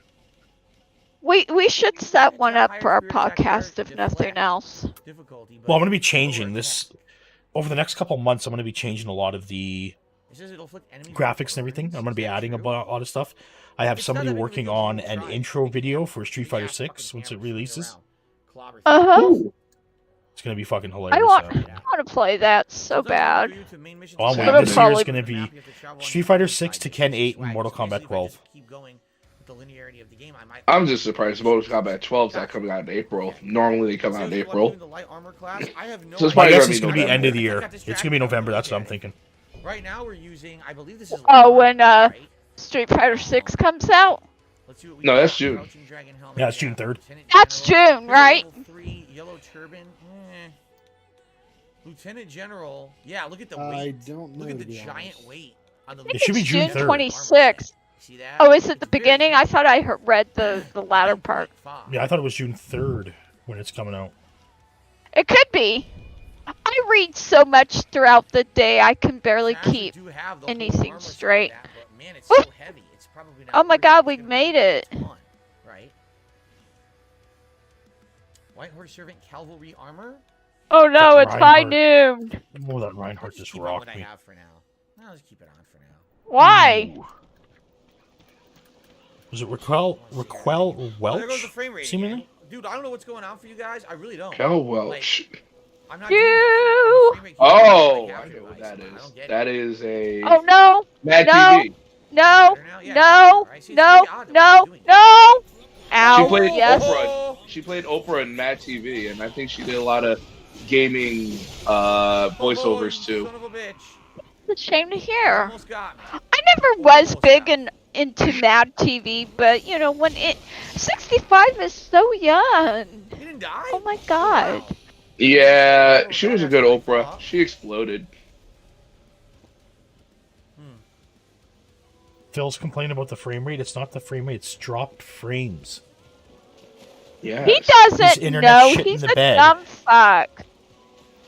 We should set one up for our podcast, if nothing else. Well, I'm going to be changing this over the next couple months. I'm going to be changing a lot of the graphics and everything. I'm going to be adding a lot of stuff. I have somebody working on an intro video for Street Fighter 6 once it releases. Uh-huh. It's going to be fucking hilarious. I want to play that so bad. All I'm It'll waiting this year is probably- going to be Street Fighter 6 to Ken 8 and Mortal Kombat 12. I'm just surprised Mortal Kombat 12 is not coming out in April. Normally they come out in April. So it's My probably guess gonna is be going to be end of the year. November. It's going to be November. That's what I'm thinking. Right now we're using, I believe this is. Oh, when Street Fighter 6 comes out? No, that's June. Yeah, it's June 3rd. That's June, right? Yellow turban. Lieutenant General. Yeah, look at the I weight. don't know. Look at to the be giant honest. weight on the. It should be It's June June 3rd. 26th. See that? Oh, is it the It's very beginning? I heavy. thought I read the latter part. Yeah, I thought it was June 3rd when it's coming out. It could be. I read so much throughout the day, I can barely They actually keep do have the whole anything armor set straight. back, but man, it's so heavy. It's probably not Oh my worth god, it. we It's gonna made be it. a ton, right? White Horse Servant Cavalry Armor? Oh no, That's it's high Reinhardt. noon. Oh, that Reinhardt Just just keep on rocked what I me. have for now. I'll just keep it on for now. Why? Was it Raquel Oh, there goes the Welch? frame rate Seemingly? again. Dude, I don't know what's going on for you guys. I really don't. Kel Welch. I'm not You- doing it. The frame rate keeps Oh, going I down know what for that you guys. I don't is. get it. That is a Oh no, Mad no. TV. no, Better now? Yeah, no, alright. See, it's no, really odd that no, we're doing that. no. She Ow, played yes. Oprah. She played Oprah in Mad TV, and I think she did a lot of gaming voiceovers too. Son of a bitch. It's a shame to hear. Almost got me. I never was big into Mad TV, but you know, when 65 is so young. He didn't die? Oh my god. Wow. Yeah, she was a good Oprah. She exploded. Phil's complaining about the frame rate. It's not the frame rate. It's dropped frames. Yeah. He doesn't internet know. shit in He's the a bed. dumb fuck.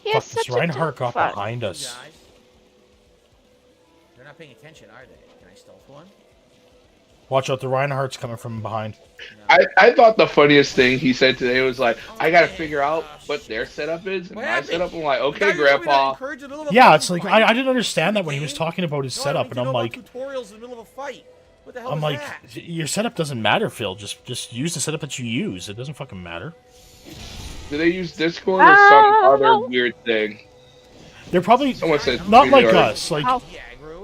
He Fuck, is this such a Reinhardt dumb got fuck. behind You us. guys. They're not paying attention, are they? Can I stealth one? Watch out, the Reinhardt's coming from behind. I thought the funniest thing he said today was like, I gotta figure out what their setup is and What my happened? setup. I'm like, The guy okay, who told me to Grandpa. encourage the middle of a Yeah, fucking it's like, fight? I didn't understand that when he was Game? talking about his No, I setup, don't and need I'm to know like, about tutorials in the middle of a fight. What the hell I'm is like, that? your setup doesn't matter, Phil. Just use the setup that you use. It doesn't fucking matter. Do they use Discord or some Oh. other weird thing? They're probably Someone said not like Discord. us. Like How-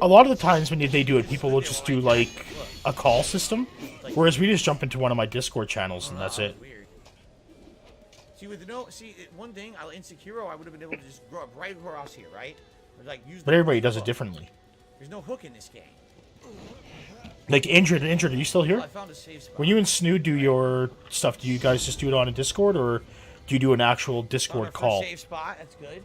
a lot of the times when they do it, people will just do like a call system, whereas we just jump into one of my Discord channels and that's it. Weird. See, one thing, in Sekiro, I would have been able to just grow up right across here, right? Or, like, use But the everybody does it hook. differently. There's no hook in this game. Like injured, are you still Well, here? I found a safe spot. When you and Snoo do your stuff, do you guys just do it on a Discord or do you do an actual Found our Discord first call? safe spot. That's good.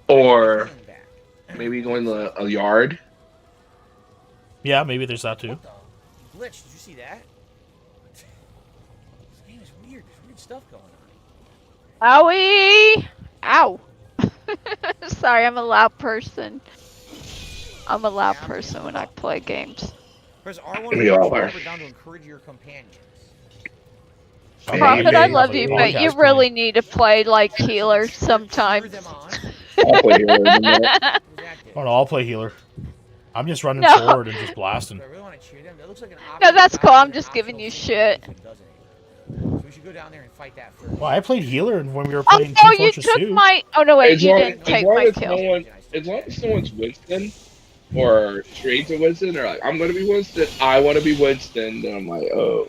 Or Healing back. maybe going to a yard. Yeah, maybe there's that too. What the? Glitch, did you see that? This game is weird. There's weird stuff going on. Owie! Ow. Sorry, I'm a loud person. I'm a loud person when I play games. Press R1 We all are. down to encourage your companions. Prophet, I love Like you, a but you podcast really need to play like healer Cheer sometimes. them on. I'll play here in a minute. Exactly. Oh no, I'll play healer. I'm just running No. forward and just blasting. Do I really want to cheer them? That looks like an No, that's optional cool. I'm guy, just an giving you optional shit. thing, doesn't it? So we should go down there and fight that first. Well, I played healer when we were Oh playing no, Team you Fortress took 2. my. Oh no, wait, As you long- didn't as take long my as kill. as long as no one's Winston or straight to Winston, or like, I'm gonna be Winston, I want to be Winston, then I'm like, oh,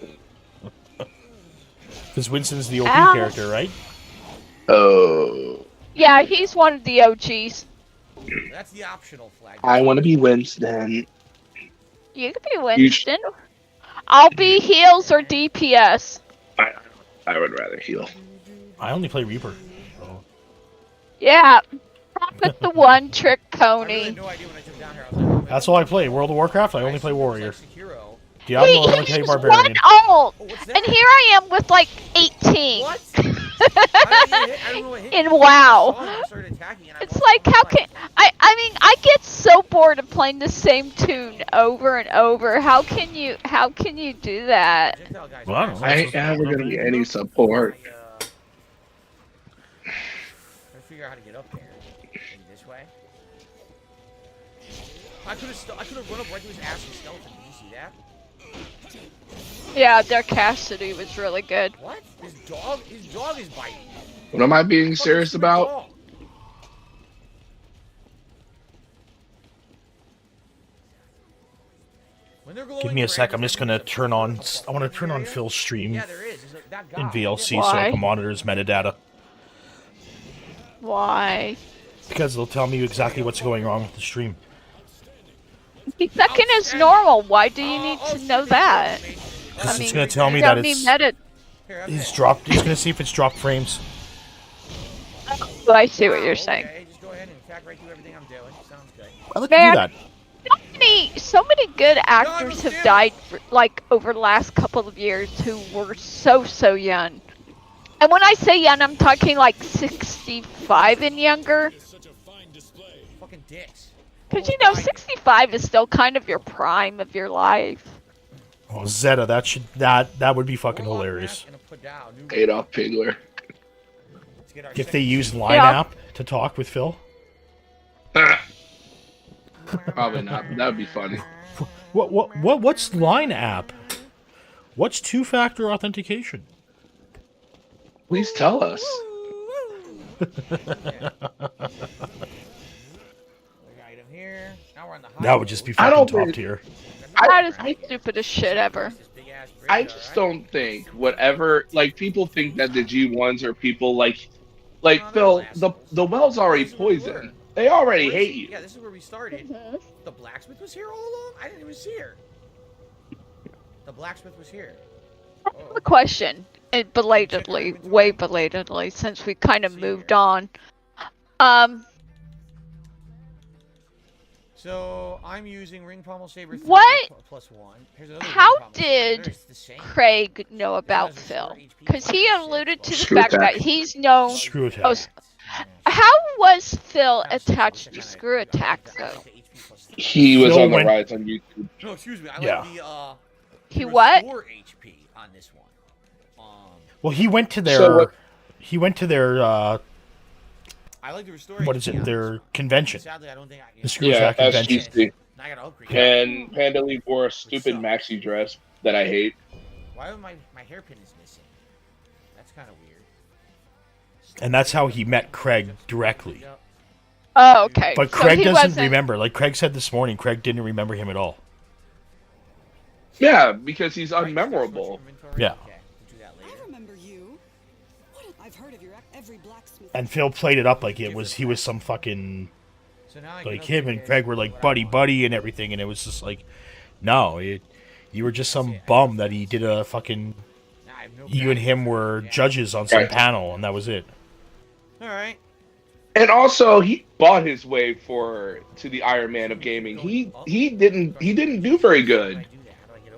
Because Winston's the OP Ow. character, right? oh, Yeah, he's one of the OGs. That's the optional flag. I want to be Winston. You could be Winston. I'll be heals or DPS. I would rather heal. I only play Reaper. So. Yeah. Prophet the one trick I really pony. had no idea when I took down here. I was like, That's all I play. World of Warcraft, I only play Warrior. Sekiro. Diablo, I only He play used Barbarian. one ult, Oh, what's that? and here I am with like 18. What? I don't know what hit me. In WoW. I saw him, I started attacking, and I It's lost like, all how my- can I mean, I get so bored of playing the same tune over and over. How can you do that? Projectile guys, Well, I don't know. I ain't ever gonna be any support. Try to figure out how to get up there. Maybe this way. I could have run up right to his ass and stealth him. Did you see that? Yeah, their Cassidy was really good. What? His dog is biting. What am I being Fucking serious stupid about? dog. When they're glowing Give me a red, sec. I'm that just means gonna there's a turn on. purple I want to turn on area. Phil's stream Yeah, there is. There's that guy. in VLC so I Why? can monitor his metadata Why? because it'll tell me exactly what's going wrong with the stream. The second is normal. Why do you need to know that? Because I it's mean, gonna tell me You that don't need it's meta. Here, I'm he's dead. dropped. He's gonna see if it's dropped frames. Oh, I see what you're saying. Okay, just go ahead and attack right through everything I'm doing. Sounds good. I like to Man. do that. So many good actors have died like over the last couple of years who were so young. And when I say young, I'm talking like 65 and younger. Fucking dicks. Because you know, 65 is still kind of your prime of your life. Oh, Zeta, that would be fucking hilarious Adolf Pigler. if they use Line Yeah. App to talk with Phil. Probably not, but that would be funny. What's Line App? What's two-factor authentication? Please tell us. That would just be I fucking don't top think- tier. That is the stupidest shit ever. I just don't think whatever, like, people think that the G1s are people like Phil. The well's already poisoned. They already hate you. Yeah, this is where we started. The blacksmith was here all along? I didn't even see her. The blacksmith was here. A question, and belatedly, way belatedly, since we kind of moved on. So I'm using ring pommel saber 3 What? +1. Here's another How ring pommel saber. did It's the same. Craig know about Phil? Because he alluded to the Screw fact attack. that he's known. Screw attack. Oh, how was Phil attached to Screw Attack though? He was Phil on the went- rise on YouTube. No, excuse me. I Yeah. like the He what? restore HP on this one. Well, he went to their. So what- He went to their. I like the restore What is HP it? on Their this one. convention. Sadly, I don't think I can. The Screw Yeah, Attack convention. SGC. Now I gotta upgrade. And Panda Lee wore a stupid maxi dress that I hate. Why my hairpin is missing? That's kind of weird. And that's how he met Craig directly. Yep. Oh, okay. But So Craig he doesn't wasn't- remember. Like Craig said this morning, Craig didn't remember him at all. Yeah, because he's Right, that's unmemorable. what's inventory? Yeah. Okay, we'll do that I later. remember you. I've heard of your every blacksmith. And Phil played it up like he was some fucking So now I can like him and upgrade Craig were what like I buddy want. buddy and everything, and it was just like, no, you were just some bum that he did a fucking. Nah, I have no You and him were judges on some Right. panel, and that was it. All right. And also, he bought his way to the Iron Man of gaming. He didn't do very good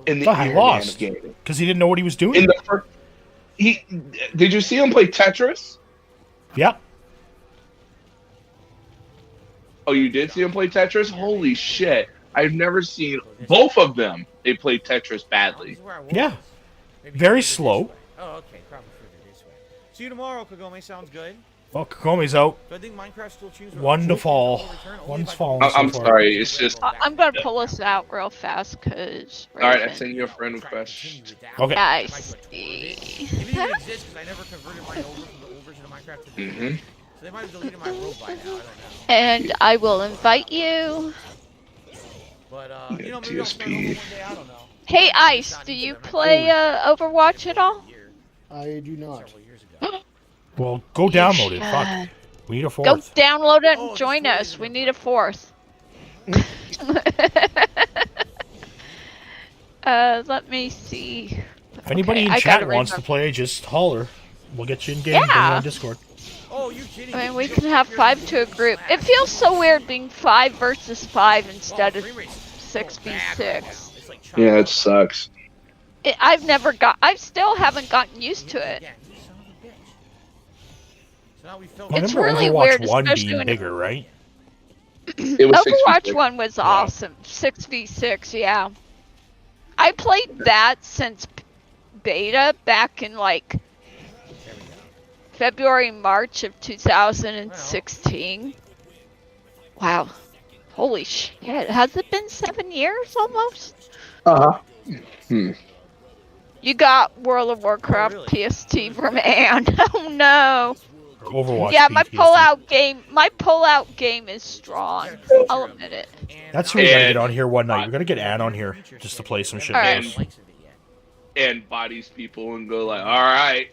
in the he Iron Man of lost gaming. because he didn't know what he was doing. In the first, did you see him play Tetris? Yeah. Oh, you did see him play Tetris? Holy shit! I've never seen both of them. They played Tetris badly. Yeah. Very slow. Oh, okay. Probably further this way. See you tomorrow, Kagome. Sounds good. Well, Kakome's out. So I think Minecraft still chooses. One to fall. One's fallen. I'm so far. sorry. It's just. I'm gonna pull us out real fast, cause. All right, I send you a friend request. Okay. I If it see. even exists, because I never converted mine over from the old version of Minecraft to the new. Mm-hmm. So they might have deleted my rope by now. I don't know. And I will invite you. But Yeah, maybe I'll start over one DSP. day. I don't know. Hey, Ice, do you play Overwatch at all? I do not. Several years ago. Well, go download it. Fuck. We need a Go fourth. download it Oh, and join it's us. free. We need a fourth. Let me see. If anybody Okay, in I chat gotta wants to remember. play, just holler. We'll get you in game. Bring you Yeah. on Discord. Oh, you kidding? I mean, we can have 5 to a group. It feels so weird being 5 versus 5 instead of 6v6. Yeah, it sucks. I still haven't gotten used to it. It's Remember really Overwatch weird, 1 especially being when- bigger, right? It was Overwatch 6v6. 1 was awesome. 6v6, yeah. I played that since beta back in like February, March of 2016. Wow. Holy shit. Has it been 7 years almost? Uh-huh. You got World of Warcraft really? PST from Anne. Oh no. Or Overwatch. Yeah, my PTSD. pullout game is strong. I'll admit it. That's who we gotta And- get on here one night. We gotta get Ann on here just to play some shit. Alright. with us. And bodies people and go like, all right.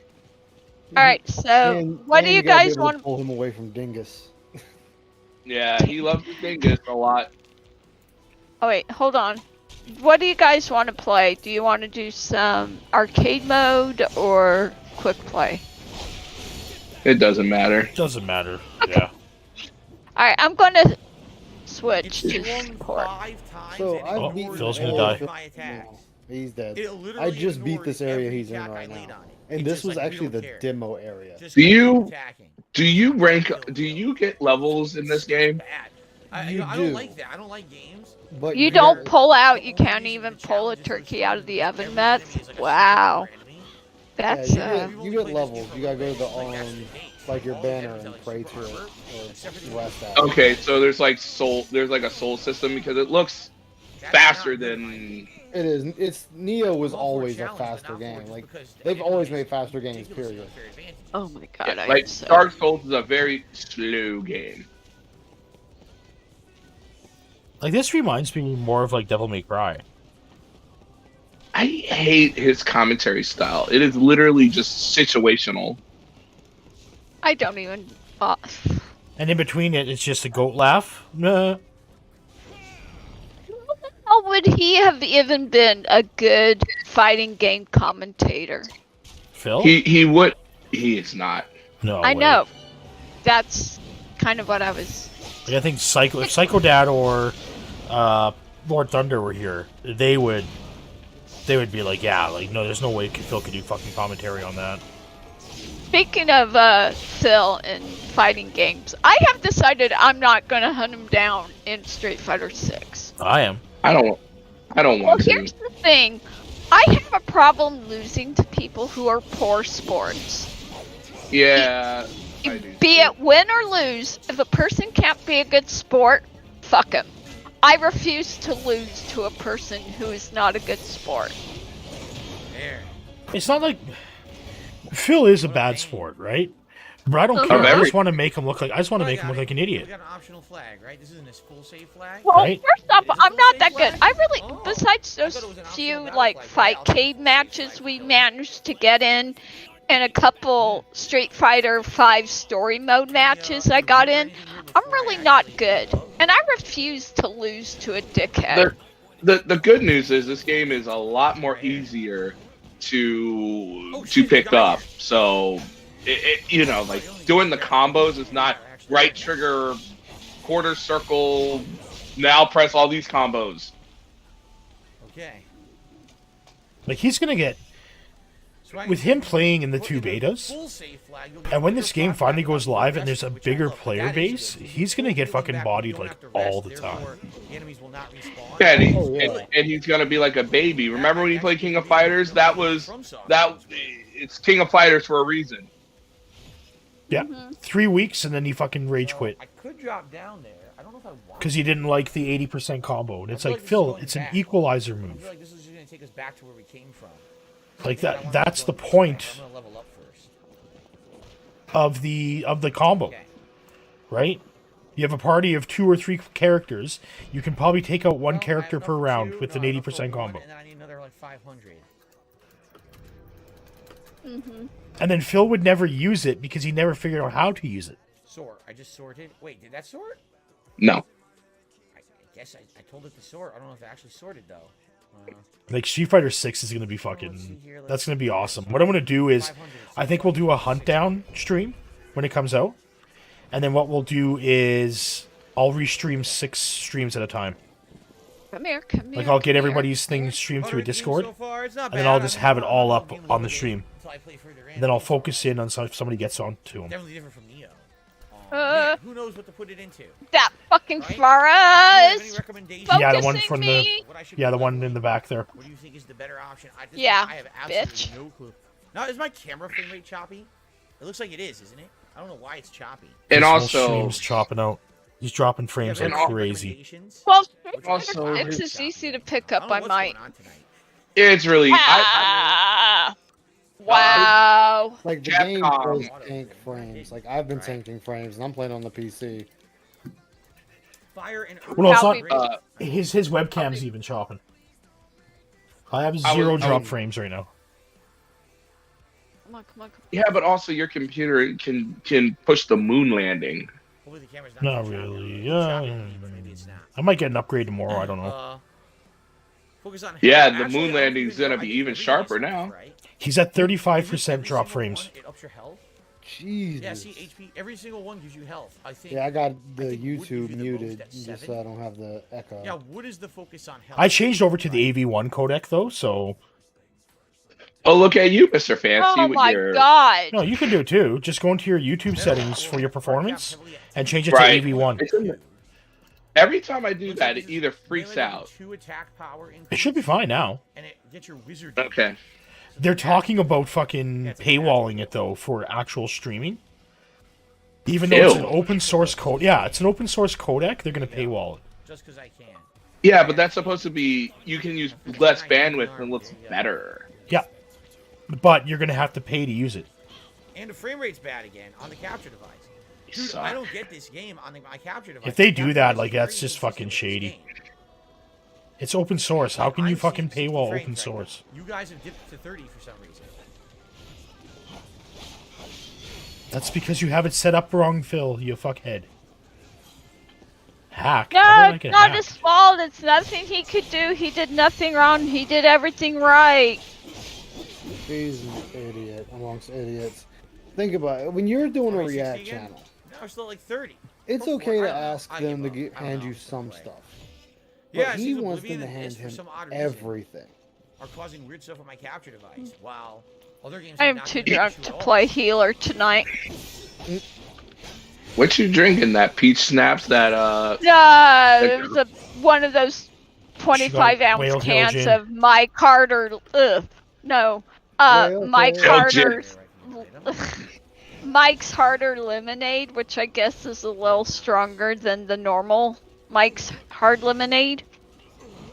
Alright, so what do you gotta be guys able to want? pull him away from Dingus? Yeah, he loves the Dingus a lot. Oh wait, hold on. What do you guys want to play? Do you want to do some arcade mode or quick play? It doesn't matter. Doesn't matter. Yeah. Alright, I'm gonna switch It's to swung support. 5 times So and I've Oh, beaten Phil's gonna all die. of Phil- my attacks. no, he's dead. It literally I just beat ignored this area every he's in attack right I laid now. on it. And It this just, was like, we actually don't the care. demo area. Just Do keep you- attacking. Do you get levels in this game? Bad. I You don't do. like that. I don't like games. But You don't got- pull out, you can't even pull a turkey out of the oven mitts? Wow. That's you get levels. You gotta go to the like your banner and pray to it or rest out. Okay, so there's like a soul system because it looks faster than. It is. It's Neo was always a faster game. Like they've always made faster games. Period. Oh my god, I Like am so... Dark Souls is a very slow game. Like this reminds me more of like Devil May Cry. I hate his commentary style. It is literally just situational. I don't even... And in between it, it's just a goat laugh. Nah. How would he have even been a good fighting game commentator? Phil? He would. He is not. No. I way. know. That's kind of what I was... Like, I think if Psycho Dad or Lord Thunder were here, they would be like, yeah, like no, there's no way Phil could do fucking commentary on that. Speaking of Phil and fighting games, I have decided I'm not going to hunt him down in Street Fighter 6. I am. I don't Well, want to. here's the thing. I have a problem losing to people who are poor sports. Yeah. I do. Be it win or lose, if a person can't be a good sport, fuck him. I refuse to lose to a person who is not a good sport. There. It's not like Phil is a bad sport, right? But I don't care. I just want to make him look like an We idiot. got an optional flag, right? This isn't his full save flag. Well, Right? first off, Is it I'm full not save that good. flag? I really, Oh. besides I those thought it was an optional few battle like flag, but yeah, fightcade I'll matches take we it. managed to get in, and a couple Street Fighter 5 story mode matches I got in, I'm really not good, and I refuse to lose to a dickhead. The good news is this game is a lot more easier to pick up. So it like doing the combos is not right trigger, quarter circle, now press all these combos. Okay. Like, he's gonna get, So I with him playing in the 2 betas, full save flag, you'll get and when under this game 5 finally flag goes on the live and there's a rest, which I bigger love, but player that is base, good. he's gonna get Full fucking back, bodied, you don't like, have to rest, all the time. therefore, the enemies will not respawn. Yeah, and, Oh, yeah. and he's gonna be like a baby. Remember when he played King of Fighters? It's King of Fighters for a reason. Yeah, 3 weeks and then he fucking rage So, quit I could drop down there. I don't know if I want because he didn't like the 80% combo. And it's I feel like, this is Phil, going it's an back. equalizer I move. feel like this is just going to take us back to where we came from. Like I wanna that's go the this way, point but I'm gonna level up first. of the combo, Okay. right? You have a party of 2 or 3 characters. You can probably take out one Well, I character have per enough for round 2, with no, an I have enough for 80% 1, combo. And then I need another like 500. And then Phil would never use it because he never figured out how to use it. Sort. I just sorted. Wait, did that sort? No. I guess I told it to sort. I don't know if it actually sorted though. Like, Street Fighter 6 is going to be fucking... That's going to be awesome. What I'm going to do is, I think we'll do a hunt down stream when it comes out. And then what we'll do is, I'll restream 6 streams at a time. Come here, come here. Like, I'll get come here. everybody's thing streamed through a Discord. So far, it's not And then bad. I'll just I mean, have it I'm all not up being on the limited stream. until I play further in. And then I'll focus in on if somebody gets on to him. Definitely different from Neo. Uh, Who knows what to put it into? That fucking Right? Farah Do you have any is recommendations? Yeah, the one focusing from me. What I should Yeah, be the one leveling? in the back there. What do you think is the better option? Yeah, I have absolutely bitch. no clue. Now, is my camera frame rate choppy? It looks like it is, isn't it? I don't know why it's choppy. And This whole also, stream's chopping out. He's dropping frames Yeah, like but any crazy. recommendations? Well, Also, it's it's as easy to pick I up. don't know I what's might. going on tonight. it's really. Ah, wow. Like the Capcom. game does tank frames. Like I've been Right. tanking frames, and I'm playing on the PC. Fire and Well, no, it's Copy. not. His webcam's even chopping. I have I 0 was- drop frames right now. Come on, come on, come Yeah, but also your computer can push the moon landing. hopefully the camera's Not too choppy. really. Choppy, but maybe it's not. I might get an upgrade tomorrow. I don't know. Focus on Yeah, health. the Actually, moon I don't landing's even know. gonna I be think even everything sharper is now. safe, right? He's at Every 35% drop single frames. one, it ups your health. Jesus. Yeah, see, HP. Every single one gives you health. I think. Yeah, I got the think wood gives you YouTube the muted most at just 7. so I don't have the echo. Yeah, what is the focus on health? I changed over to the AV1 codec though, so Oh, look at you, Mr. Fancy, Oh with my your god. no, you can do it too. Just go into your YouTube settings for your performance and change it Right. to AV1. It's in the- Every time I do that, it either freaks out. 2 attack power It should be fine now. and it gets your wizard. Okay. They're talking about fucking paywalling it though for actual streaming. Even though it's an Ew. open source code, yeah, it's an open source codec. They're gonna paywall it. Just because I can. Yeah, but that's supposed to be you can use less bandwidth and looks better. Yeah, but you're gonna have to pay to use it. And the frame rate's bad again on the capture device. Dude, Suck. I don't get this game on my capture device. If they The do capture that, device like, is that's very just fucking inconsistent with this shady. game. It's open source. How can you I'm fucking seeing 60 paywall frames open right source? now. You guys have dipped to 30 for some reason. That's because you have it set up wrong, Phil. You fuckhead. Hack. How No, did I it's get not hacked? his fault. It's nothing he could do. He did nothing wrong. He did everything right. He's an idiot amongst idiots. Think about it. When you're doing a Are we 60 React again? channel, No, we're still at like 30. it's Or okay 4. I to don't know. ask I them to give up. I don't hand know. you some Play. stuff. Yeah, But it he seems wants them Oblivion to and hand this, for him some odd reason, everything. are causing weird stuff on my capture device. While other games I have am not too been drunk issue to at all. play healer tonight. What you drinking? That peach snaps? That No, it was one of those 25 Whale ounce Hill cans gin. of Mike Carter. No, Whale Mike Hill. Carter's. Mike's Harder Lemonade, which I guess is a little stronger than the normal Mike's Hard Lemonade.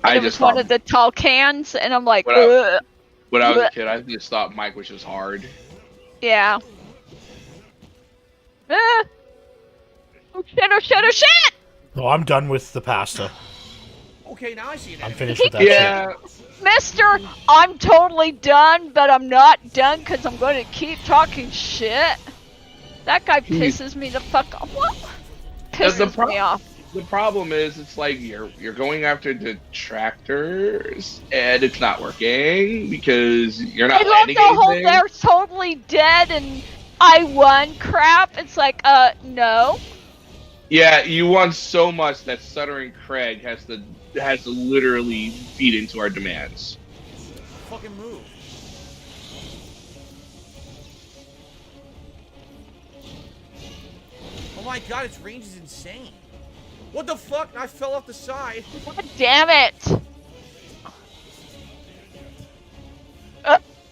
I It was just one thought of the tall cans, and I'm like, When I- ugh. when I was a kid, I just thought Mike was just hard. Yeah. Oh shit, oh shit, oh shit! Oh, I'm done with the pasta. Okay, now I see it. I'm finished with that shit. Yeah, Mister, I'm totally done, but I'm not done because I'm going to keep talking shit. That guy pisses me the fuck off. What? Pisses me off. the problem is it's like you're going after detractors and it's not working because you're not I love landing the whole anything. they're totally dead and I won crap. It's like, no. Yeah, you want so much that Stuttering Craig has to literally feed into our demands. Fucking move. Oh my god, its range is insane. What the fuck? I fell off the side. God damn it!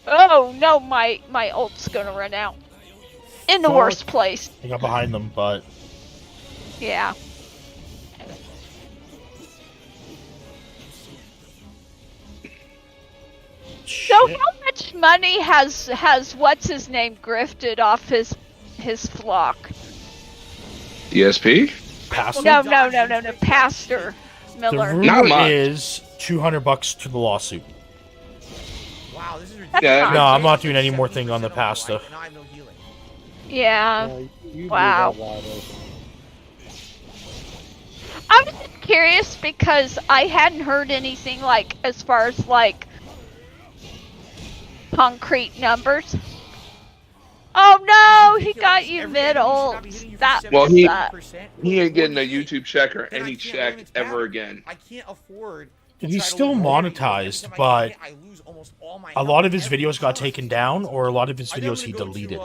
Oh no, my ult's gonna run out. In the Fuck. worst place. I got behind them, but Yeah. So shit. how much money has what's his name grifted off his flock? DSP? Pastor? No, Pastor The Miller. Not rumor much. is $200 to the lawsuit. Wow, this is ridiculous. Yeah, No, I'm not doing any more thing on the 70% pasta. overwrite, and I have no healing. Yeah. You Wow. blew that wide open. I was just curious because I hadn't heard anything like as far as like concrete numbers. Oh no, he got you mid ults. That Well, he- sucks. He ain't getting a YouTube check or Then I any can't check learn its ever pattern. again. I can't afford. He's to try to still learn everything. monetized, Every time I but get hit, I lose almost all my a health lot of his every videos got turn. taken down, or a lot of his I think I'm videos he gonna go to, deleted.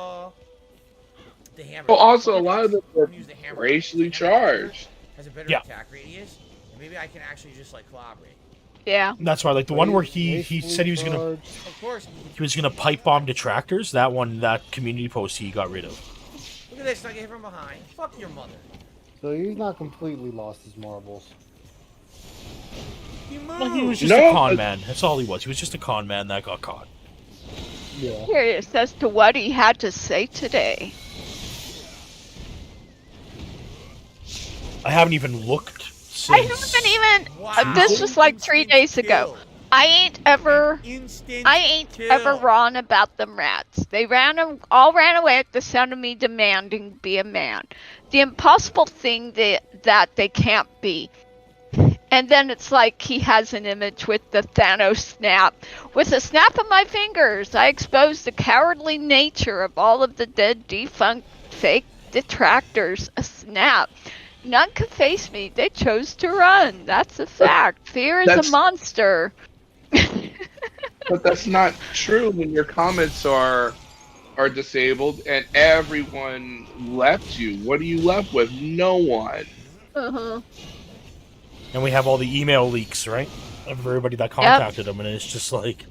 the hammer. Well, also, a lot of them I'm were gonna use the hammer. racially The hammer charged. has a better Yeah. attack radius, and maybe I can actually just like collaborate. Yeah. That's why, like the one where he said he was gonna Of course. pipe bomb detractors. That one, that community post he got rid of. Look at this. I get hit from behind. Fuck your mother. So he's not completely lost his marbles. You move. Well, he was just No, a con but- man. That's all he was. He was just a con man that got caught. Yeah. Curious as to what he had to say today. I haven't even looked since. I haven't even. Wow. This was like 3 days ago. Kill. I ain't ever Instant wrong about them rats. They all ran away at the sound of me demanding be a man. The impossible thing that they can't be. And then it's like he has an image with the Thanos snap. With a snap of my fingers, I expose the cowardly nature of all of the dead, defunct, fake detractors. A snap. None could face me. They chose to run. That's a fact. Fear is That's- a monster. But that's not true when your comments are disabled and everyone left you. What are you left with? No one. Uh-huh. And we have all the email leaks, right? Of everybody that contacted him, and it's just like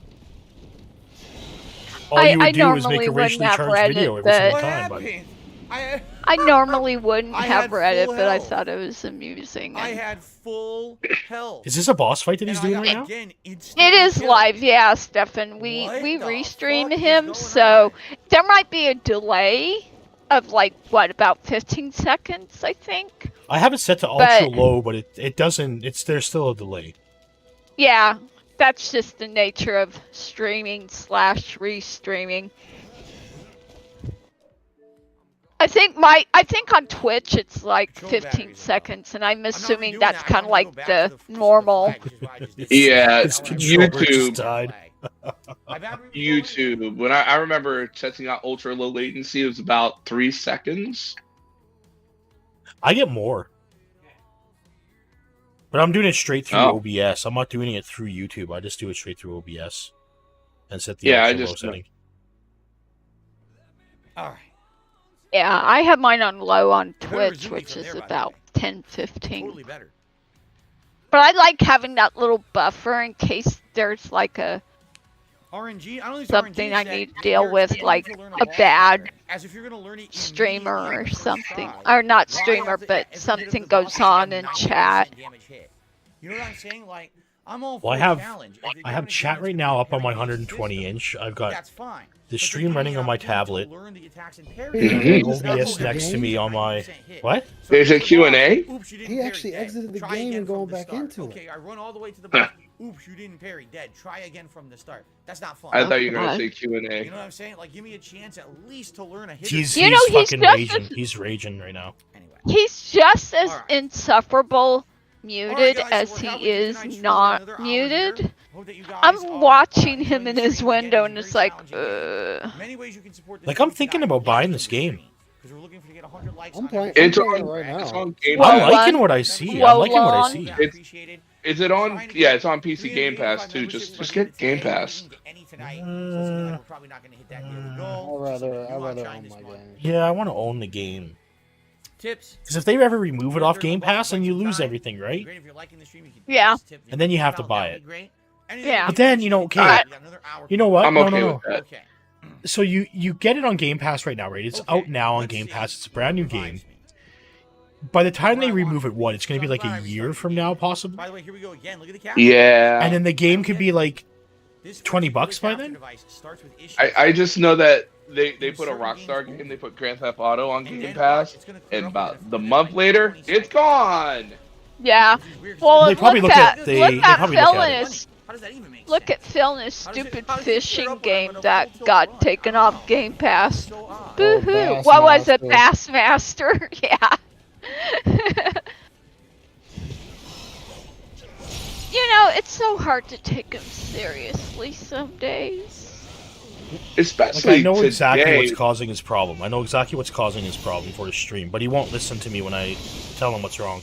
all you would do is make normally a wouldn't racially have charged read video it, every single What time. But happened? I normally wouldn't I have had read it, full but I health. thought it was amusing. I and- had full health. is this a boss fight that he's And I doing got, right now? again, It instantly is killed. live, yeah, Stefan. We What the restream fuck is him, going so on? there might be a delay of like what, about 15 seconds, I think. I have it set to ultra low, but it doesn't. There's still a delay. Yeah, that's just the nature of streaming / restreaming. I think on Twitch it's like Control 15 batteries, seconds, and I'm not assuming redoing that's that. kind I of wanna go like back the to the normal. flag, which is why I just did Yeah, His controller just YouTube. died. My battery was YouTube. When I remember testing out ultra low latency, it was about 3 seconds. I get more, but I'm doing it straight through Oh. OBS. I'm not doing it through YouTube. I just do it straight through OBS and set the Yeah, I ultra low just- setting. All right. Yeah, I have mine on low on better Twitch, resume me which from is there, by the about way. 10-15. Totally better. But I like having that little buffer in case there's like a RNG. I don't think something RNG I is need that to deal you're with, expected like to learn a boss bad pattern, as if you're gonna learn it streamer immediately or on the first something, try. or not Why streamer, have to- but if the something boss goes has on a in 90% chat. damage hit. You know what I'm saying? Like, I'm all Well, for I a have challenge. If you're I have giving a chat game right that's now gonna up on my parry the 120 system, inch. I've got that's fine. the But stream the running on my game's not tablet. to learn the attacks and Mhm. parries. OBS That's next to the me game. on my 90% hit. what? So Is it after the Q&A? boss, oops, you didn't He parry, actually dead. exited the Try game again and from going the back start. into it. Okay, I run all the way to the boss. Oops, you didn't parry, dead. Try again from the start. That's not fun. I thought you were going God. to say Q&A. You know what I'm saying? Like, give me a chance at least to learn a hit. He's You know, he's fucking just raging. as- He's raging right now. Anyway. He's just as Alright. insufferable muted Alright, guys, as so we're he halfway through is tonight's show. not Another hour muted. here. Hope that you guys I'm are watching enjoying him the in his stream. Again, window, it's and a it's very like, challenging game. Many ways you can support this Like, I'm game thinking tonight. about buying Yes, this game. because we're looking to get 100 likes. I'm playing It's it on, right it's now. on Game I'm Pass. liking what I see. I'm liking what I see. Is it on? Yeah, it's on PC Game Pass too. Just get Game Pass. I'd rather own my game. Yeah, I want to own the game. Tips. Because if they ever remove it off Game Pass, then you lose everything, right? Yeah. And then you have to buy it. Yeah. But then, okay, you know what? I'm okay no. with that. Okay. So you get it on Game Pass right now, right? It's out now on Game Pass. It's a brand new game. By the time they remove it, it's going to be like a year from now, possibly? By the way, here we go again. Look at the caption. Yeah. And then the game could be like $20 by then? I just know that they put a Rockstar game, they put Grand Theft Auto on Game Pass, and about the month later, it's gone. Yeah. Well, They probably look look at at- they probably Phil look at and it. his How does that even make look sense? at Phil and his stupid fishing game that got taken off Game Pass. Boo hoo! What was it, Bassmaster? Yeah. It's so hard to take him seriously some days. Especially I know exactly today. what's causing his problem. I know exactly what's causing his problem for his stream, but he won't listen to me when I tell him what's wrong.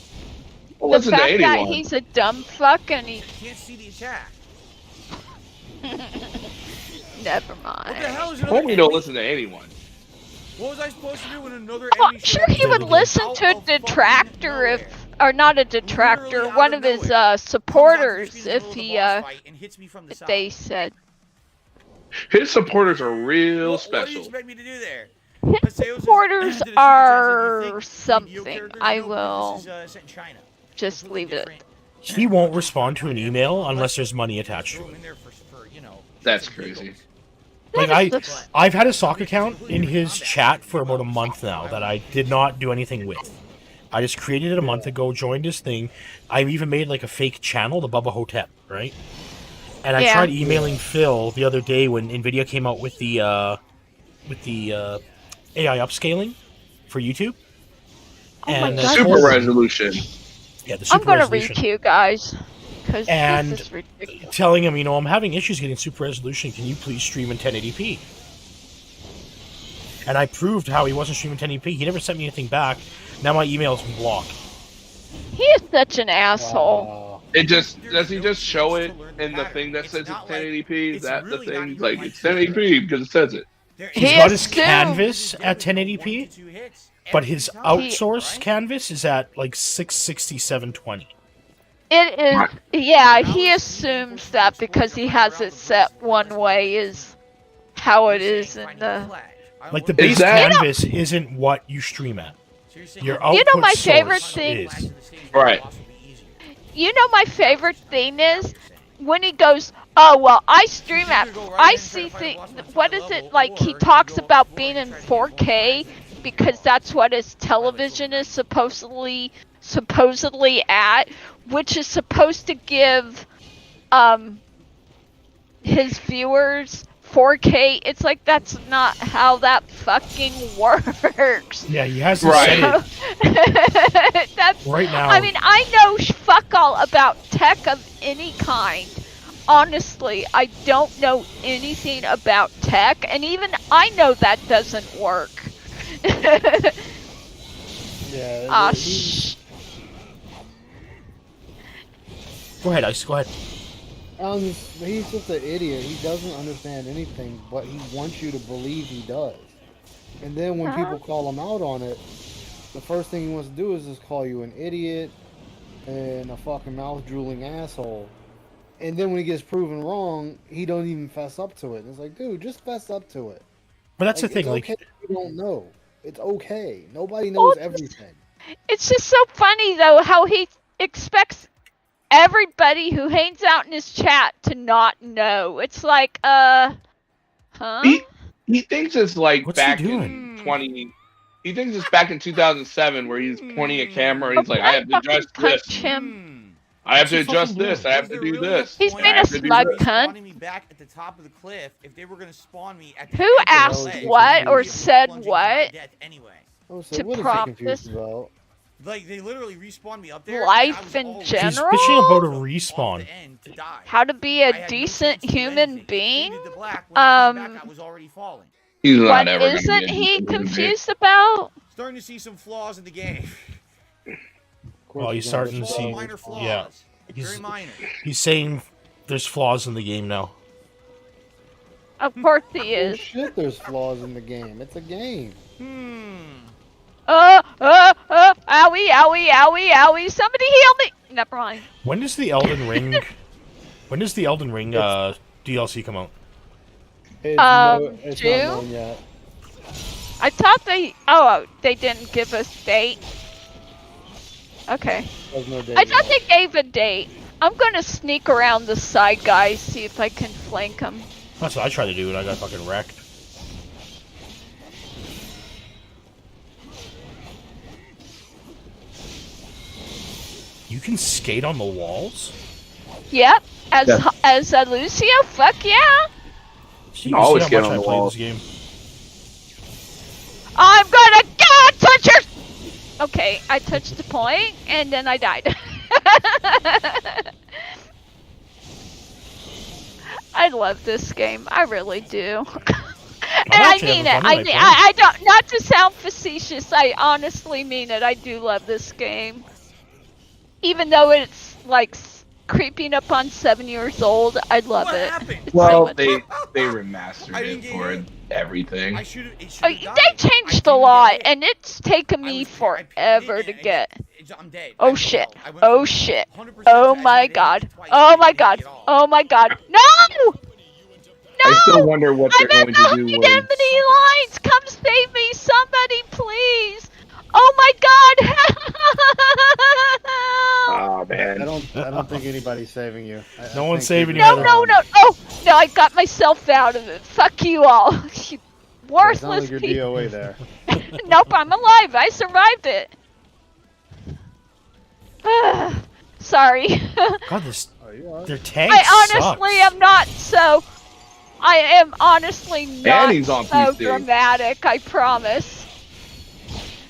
Well, The listen to fact that anyone. he's a dumb fuck and he Can't see the attack. never What the mind. hell is Homie another don't enemy? listen to anyone. What was I supposed to do when another Well, enemy I'm showed sure up he would out listen of to a fucking detractor nowhere? or not a detractor, Literally out one of of his nowhere. Comes out the supporters screen in the if middle of the he boss fight and hits me from the if side. they said His supporters are real What do you special. expect me to do there? his Let's say it was just- supporters did a super chat, are said, "You think something. video characters I know will this is, set in China." just Completely leave it. different. He won't respond to an email unless there's money attached to Throw it. him in there for, That's some crazy. giggles. Like That is I've had a sock account in his chat for about a month now that I did not do anything with. I just created it a month ago, joined his thing. I even made like a fake channel, the Bubba Hotep, right? And I Yeah. tried emailing Phil the other day when Nvidia came out with the AI upscaling for YouTube. Oh my And God, Super this- resolution. Yeah, the I'm super gonna resolution. requeue, guys, because And this is ridiculous. telling him, I'm having issues getting super resolution. Can you please stream in 1080p? And I proved how he wasn't streaming 1080p. He never sent me anything back. Now my email's been blocked. He is such an asshole. Wow. It just does he just show it in the thing that says it's 1080p? Is that the thing? Like it's 1080p because it says it. He's He got his assumed- canvas at 1080p, but his He- outsourced canvas is at like 660, 720. It is, yeah, he assumes that because he has it set one way is how it is in the... Like the base that- canvas isn't what you stream at. Your output You know my favorite source thing- is. Right. You know my favorite thing is when he goes, oh, well, I stream at, I see what is it, like he talks about being in 4K because that's what his television is supposedly at, which is supposed to give his viewers 4K. It's like that's not how that fucking works. Yeah, he hasn't Right. said it That's right now. I mean, I know fuck all about tech of any kind. Honestly, I don't know anything about tech, and even I know that doesn't work. Yeah. Ah, he- Go ahead, Ice. Go ahead. he's just an idiot. He doesn't understand anything, but he wants you to believe he does. And then when people call him out on it, the first thing he wants to do is just call you an idiot and a fucking mouth drooling asshole. And then when he gets proven wrong, he don't even fess up to it. And it's like, dude, just fess up to it. But that's the thing. It's Like, okay if you don't know. It's okay. Nobody knows everything. It's just so funny though how he expects everybody who hangs out in his chat to not know. It's like, huh? He thinks it's like What's he back doing? in 20. He thinks it's back in 2007 where he's pointing a camera and he's like, I have to adjust Punch this. him. I have to What's he adjust fucking this. I doing? have to do this. He's I being a have to do smug this. cunt. Spawning me back at the top of the cliff if they were going to spawn me at the Who edge of the asked ledge, what or I'd be said plunging to my what? death anyway. Oh, so To what is he prompt confused this- about? Like they literally respawned me up there. and Life I was in always he's general? bitching about a off respawn. the end to die. How to be I a had no decent chance to do human anything. being? Faded to black. When I came back, Um, I was already falling. He's not What ever gonna isn't be a he decent human being. confused about? So starting to see some flaws in the game. Well, he's starting to Small, see. minor flaws. Yeah, Very minor. he's saying there's flaws in the game now. Of course he is. Shit, there's flaws in the game. It's a game. Owie, owie, owie, owie. Somebody heal me. Never mind. When does the Elden Ring? When does the Elden Ring DLC come out? It's it's June? not known yet. I thought they didn't give us date. Okay. There's no date I thought yet. they gave a date. I'm gonna sneak around the side guys, see if I can flank them. That's what I tried to do, and I got fucking wrecked. You can skate on the walls? Yep. As Yeah. as Lucio, fuck yeah. So you always see skate how much on I the play walls. this game. I'm gonna touch her. Okay, I touched the point and then I died. I love this game. I really do. And I actually mean having it. fun when I I don't, not to sound facetious. I honestly mean it. I do love this game. Even though it's like creeping up on 7 years old, I love What it. happened? It's so Well, much- they remastered I didn't it get for it. everything. I should have. They changed a lot, and it's taken me forever to get. I'm dead. Oh shit! Oh shit! Oh my god! Oh my god! Oh my god! No! No! I still wonder what I'm they're in going the to do high with. enemy lines! Come save me, somebody, please! Oh my god! Oh man. I don't think anybody's saving you. No one's saving you. No, no, no! Oh! No, I got myself out of it. Fuck you all. You It's not worthless like your people. DOA there. Nope, I'm alive. I survived it. Sorry. God, this Oh, you are. their tanks I honestly sucks. am not so. I am honestly not he's on so PC. dramatic. I promise.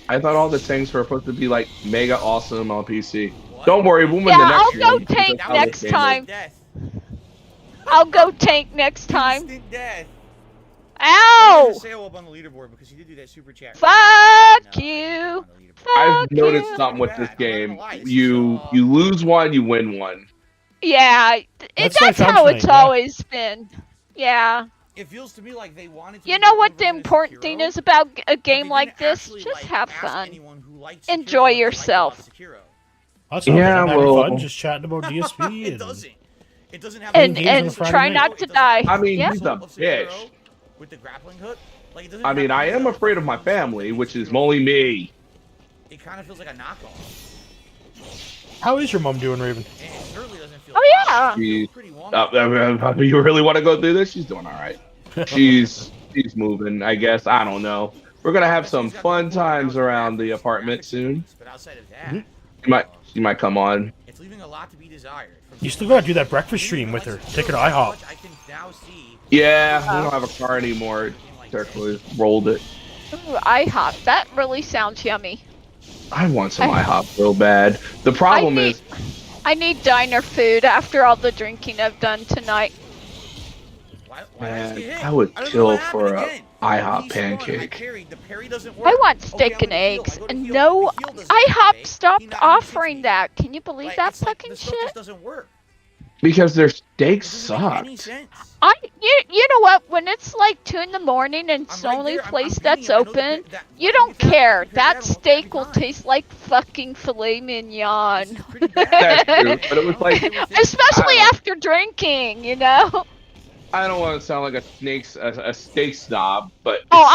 I thought all the tanks were supposed to be like mega awesome on PC. Don't worry, we'll win Yeah, the next I'll go one, because tank that's how they next game it. time. Death. I'll go tank next time. Instant death. Ow! There's a sale up on the leaderboard because he did do that super chat. Fuck No, you. on the leaderboard. I've Fuck noticed you. something with this I'm game. not gonna lie, You lose one, you win one. Yeah, That's like that's how Fountain it's Lane, yeah. always been. Yeah. It feels to me like they wanted to You make know their what own the version of important Sekiro, thing is about a but they game like didn't this? actually, Just like, have ask fun. anyone who liked Enjoy Sekiro what they liked yourself. about Sekiro. That's not Yeah, I'm having well- fun just chatting about DSP. It and doesn't. It doesn't have And games on a and Friday try night. not to die. I mean, Yeah. he's a bitch. With the grappling hook. Like, it doesn't I mean, have I am any afraid of my family, which is only me. It kind of feels like a knockoff. How is your mom doing, Raven? And it certainly doesn't feel. Oh, yeah. It feels She- pretty wonky. You really want to go through this? She's doing all right. She's moving, I guess. I don't know. We're gonna have some fun times around the apartment soon. But outside of that, She might come on. it's leaving a lot to be desired. You still gotta do that breakfast stream with her. Take her to IHOP. I can now see. Yeah, we don't have a car anymore. Technically rolled it. Ooh, IHOP. That really sounds yummy. I want some IHOP real bad. The problem I is, I need diner food after all the drinking I've done tonight. Why Man, did I get hit? I would don't know kill what for happened a again. IHOP Piece of one, I pancake. parried. The parry doesn't work. I want Okay, steak I'm and gonna heal. eggs, I go to and heal. no, The heal doesn't IHOP activate. stopped He knocks me 60 offering feet. that. Can you believe Like, that it's like fucking the stuff shit? just doesn't work. because their steak It doesn't make any sucked. sense. You know what? When it's like 2 in the morning and it's the I'm right only there. I'm place paying that's you. I know open, that you don't every time- care. every That time, steak every will time. taste like fucking filet mignon. This is pretty bad. That's true, but it was like Especially I don't- after drinking, you know? I don't want to sound like a steak snob, but it's Oh,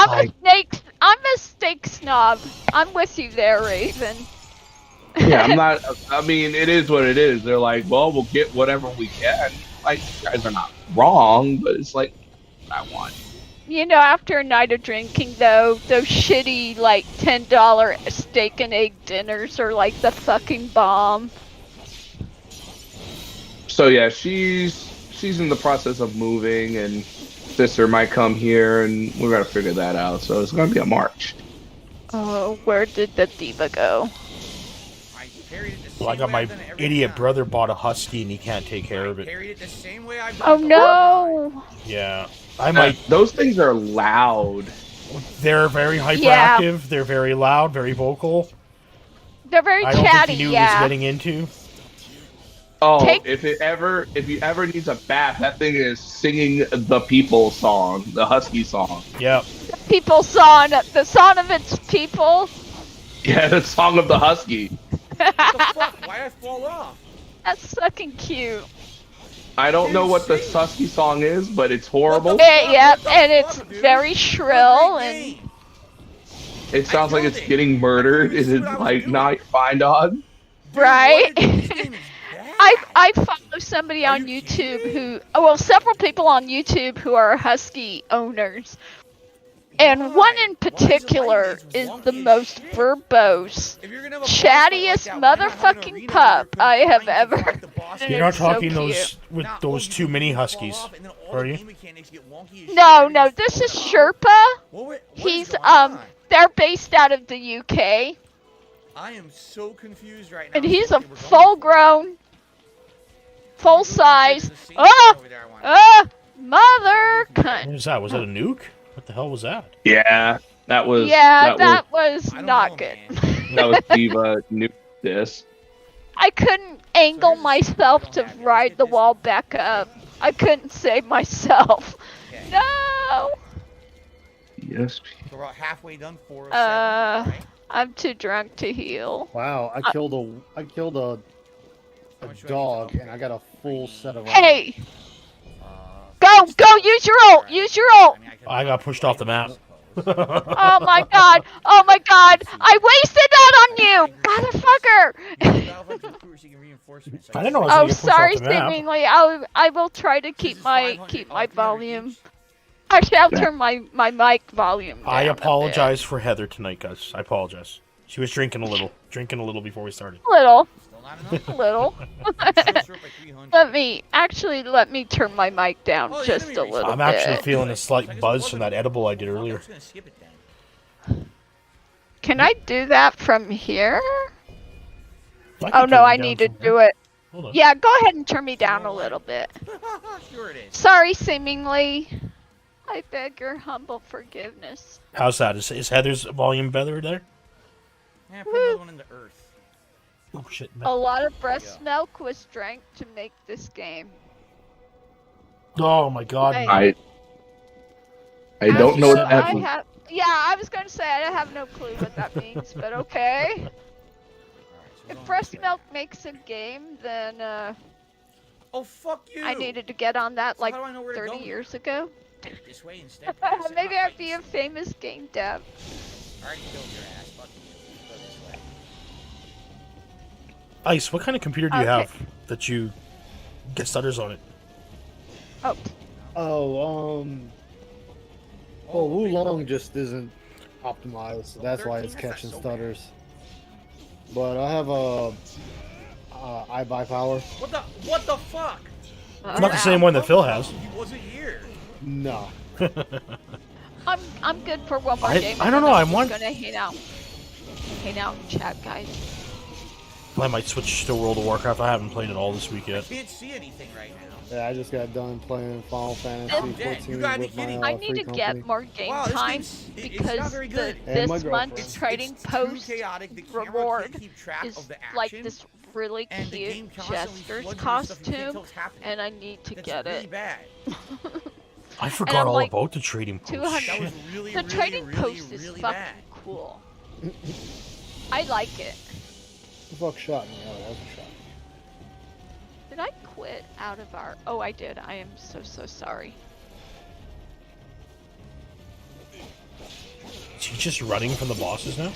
I'm a steak snob. I'm with you there, Raven. yeah, I'm not. I mean, it is what it is. They're like, well, we'll get whatever we can. Like, you guys are not wrong, but it's like, I want. You know, after a night of drinking, though, those shitty, like, $10 steak and egg dinners are like the fucking bomb. So yeah, she's in the process of moving, and sister might come here, and we're gonna figure that out. So it's gonna be a march. Oh, where did the diva go? I parried it the Well, I same got way my I've done it every idiot time. brother bought a husky and he can't take care of I it. parried it the same way I've done Oh it the whole time. no! Yeah, I might. Those things are loud. They're very hyperactive. They're very loud, very vocal. They're very I don't chatty, think he knew what he was getting into. Oh, if you ever needs a bath, that thing is singing the people song, the husky song. Yep. People song, the song of its people. Yeah, the song of the husky. What the fuck? Why'd I fall off? That's fucking cute. I don't know what the husky song is, but it's horrible. Yep, and it's very shrill and. It sounds like it's getting murdered. Is it like not fine, dog? Right? This game is bad. I follow somebody on YouTube who, several people on YouTube who are husky owners. And one in particular is the most verbose, chattiest motherfucking pup I have ever. You're not It's talking so those with those too many huskies, are you? No, this is Sherpa. He's they're based out of the UK, I am so confused right now. and he's a full-grown, full-size. Mother cunt. What was that? Was that a nuke? What the hell was that? Yeah, that was. Yeah, that was I don't not know, good. man. That was Diva nuke this. I couldn't angle myself to ride the wall back up. I couldn't save myself. Okay. No! Yes. We're about halfway done. 407. Right? I'm too drunk to heal. Wow, I killed a How much do I dog need to and I got a full set of Hey! Uh, Go! Use your ult! Use your ult! I got pushed off the map. Oh my god! Oh my god! I wasted that on you! Motherfucker! I didn't know I was Oh, gonna get pushed sorry, off the map. seemingly. I will try to keep my volume. Actually, I'll turn my mic volume down I a bit. apologize for Heather tonight, guys. I apologize. She was drinking a little before we started. Little. Still not enough. A little. let me turn my mic down Oh, the just enemy a race. little I'm actually bit. feeling a slight buzz from that edible I did earlier. I'm just gonna skip it then. Can I do that from here? I can Oh turn no, it I down need to from do here. it. Hold on. Yeah, go ahead and turn me down a little bit. Sure it is. Sorry, seemingly. I beg your humble forgiveness. How's that? Is Heather's volume better there? Yeah, put another one in the earth. Oh shit. A lot of breast milk was drank to make this game. Oh my god. Hey. I don't know what I that. have, yeah, I was going to say I have no clue what that means, but okay. Alright, so If we're breast on- milk makes a game, then Oh fuck you! I needed to get on that So like how do I know where to 30 go? years ago. This way instead. Maybe I'd be a famous game dev. I already killed your ass. Fuck you. Go this way. Ice, what kind of computer do you Okay. have that you get stutters on it? Oh, Oh, Wulong just isn't optimized, so that's why it's 13, that's catching not so bad. stutters. But I have a iBuy power. What the fuck? Not the same one that Phil has. He wasn't here. No. I'm good for one more I- game. I and don't then know, I'm I'm one- just gonna hang out in chat, guys. I might switch to World of Warcraft. I haven't played it all this week I yet. can't see anything right now. Yeah, I just got done playing Final Fantasy I'm dead. 14 You gotta be with my kidding. I free need to company. get more game Wow, this time game's- it's not because very good. And my this month's girlfriend. trading It's too post chaotic. The camera reward can't keep track is of the like action, this really and the game cute constantly Jester's floods you with stuff you can't costume, tell what's happening. and I need to That's get really it. bad. I forgot I'm all like about the trading post. 200 That was Shit. really, The really, trading really, post is really fucking bad. cool. I like it. The fuck shot me? Oh, that was a shot. Did I quit out of our? Oh, I did. I am so sorry. Is he just running from the bosses now?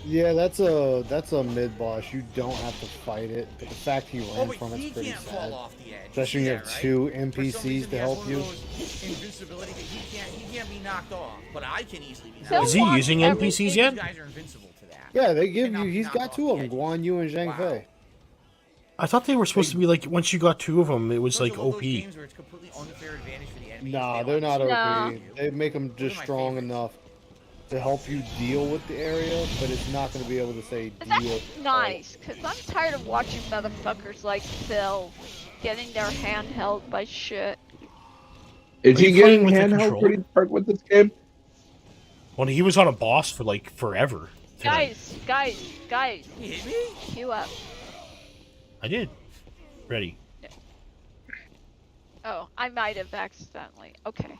Yeah, that's a mid boss. You don't have to fight it, but the fact he Oh, ran but from he it's pretty can't fall sad. off the edge. Especially when you have right? two For some NPCs reason, to he has help one you. of those invincibility that he can't be knocked off, but I can easily be knocked Phil Is he wants using everything- NPCs These yet? guys are invincible to that. Yeah, they give Cannot you. be He's knocked got off two the of them, edge. Guan Yu and Zhang Wow. Fei. I thought they were supposed to be like, once you got two of them, it was Don't like you love those OP. games where it's completely unfair advantage for the enemies? Nah, They they're not like- OP. No. They make them just my strong favorites. enough to help you deal with the area, but it's not going to be able to say That's deal. nice, because I'm tired of watching motherfuckers like Phil getting their hand held by shit. Is Are he you playing getting with the handheld controller? pretty hard with this game? Well, he was on a boss for like forever. tonight. Guys, He hit me? queue up. I did. Ready. Oh, I might have accidentally. Okay.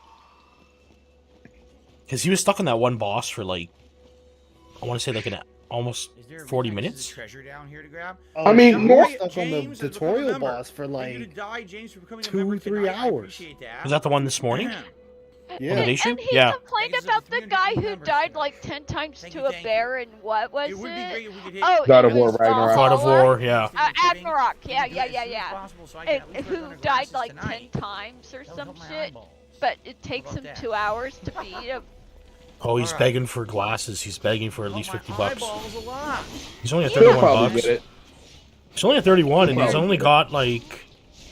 Because he was stuck on that one boss for like, I want to say like almost Is there a 40 reason there's minutes. a treasure down here to grab? I mean, he more- was stuck on the James, as a tutorial member. boss for Thank you to like die, James, for becoming a 2, member 3 tonight. I hours. appreciate that. Was that the one this morning? Yeah. On the day stream? And he Yeah. complained Thanks to about the the guy 300 who members died tonight. like 10 times Thank to you, a thank bear, and what was It would be great if we could hit Oh, God it of War was Ragnarok. God of Valhalla? War, yeah. Ragnarok, yeah. And Who died like 10 times or some shit, but it takes him 2 hours to beat him. Oh, he's Alright. begging for glasses. He's begging for at least 50 bucks. A lot. He's only at He'll 31 probably bucks. get it. He's only at 31, and he's Probably only get it. got like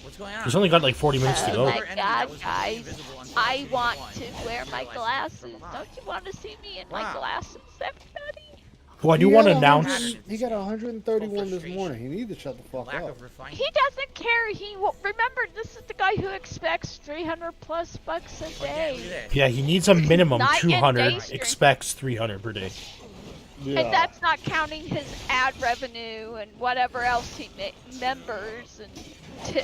What's going on? 40 minutes to Oh go. my god, guys. I want to wear my glasses. Don't you want to see me in my Wow. glasses, everybody? Well, I do He want to got announce. 100 He got 131 this morning. He needs to shut the fuck Lack up. of refinement. He doesn't care. Remember, this is the guy who expects 300 plus bucks a Look at day. this. Yeah, he needs a minimum Night and 200. day stream. Expects 300 per day. Yeah. And that's not counting his ad revenue and whatever else he members and.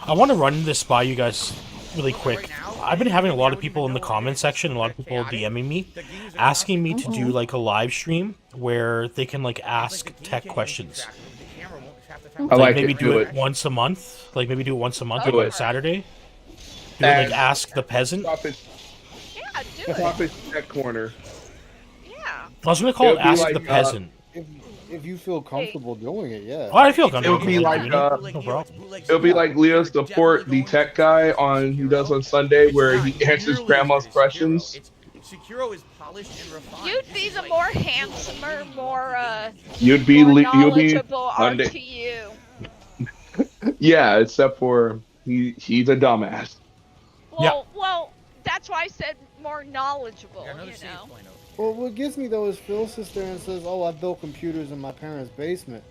I want to run this by you guys really quick. Right now, I've been having a lot of people in the comment section, a lot of people DMing me, The games are asking me to Mm-hmm. do like a live stream where they can like ask like the tech game questions. can't even keep track of it. The camera won't half the time. I like maybe it. do Do it it. once a month. Like maybe do it once a month, Do like on it. a Saturday. Do it, And- like ask the peasant. Stop it. Yeah, do it. Stop it. That corner. Yeah. I was gonna call It it would be ask like, the peasant. If you feel comfortable doing it, yeah. Oh, I feel It comfortable. would be doing like it. No problem. It'll be like Leo support the tech guy on who does on Sunday where he answers grandma's questions. Sekiro is polished and refined. You'd This be is the like- more handsomer, more You'd be more you'll be knowledgeable Sunday. RTU. Yeah, except for he's a dumbass. Well, that's why I said more knowledgeable. We got another You save know. point over. Well, what gets me though is Phil sits there and says, "Oh, I built computers in my parents' basement,"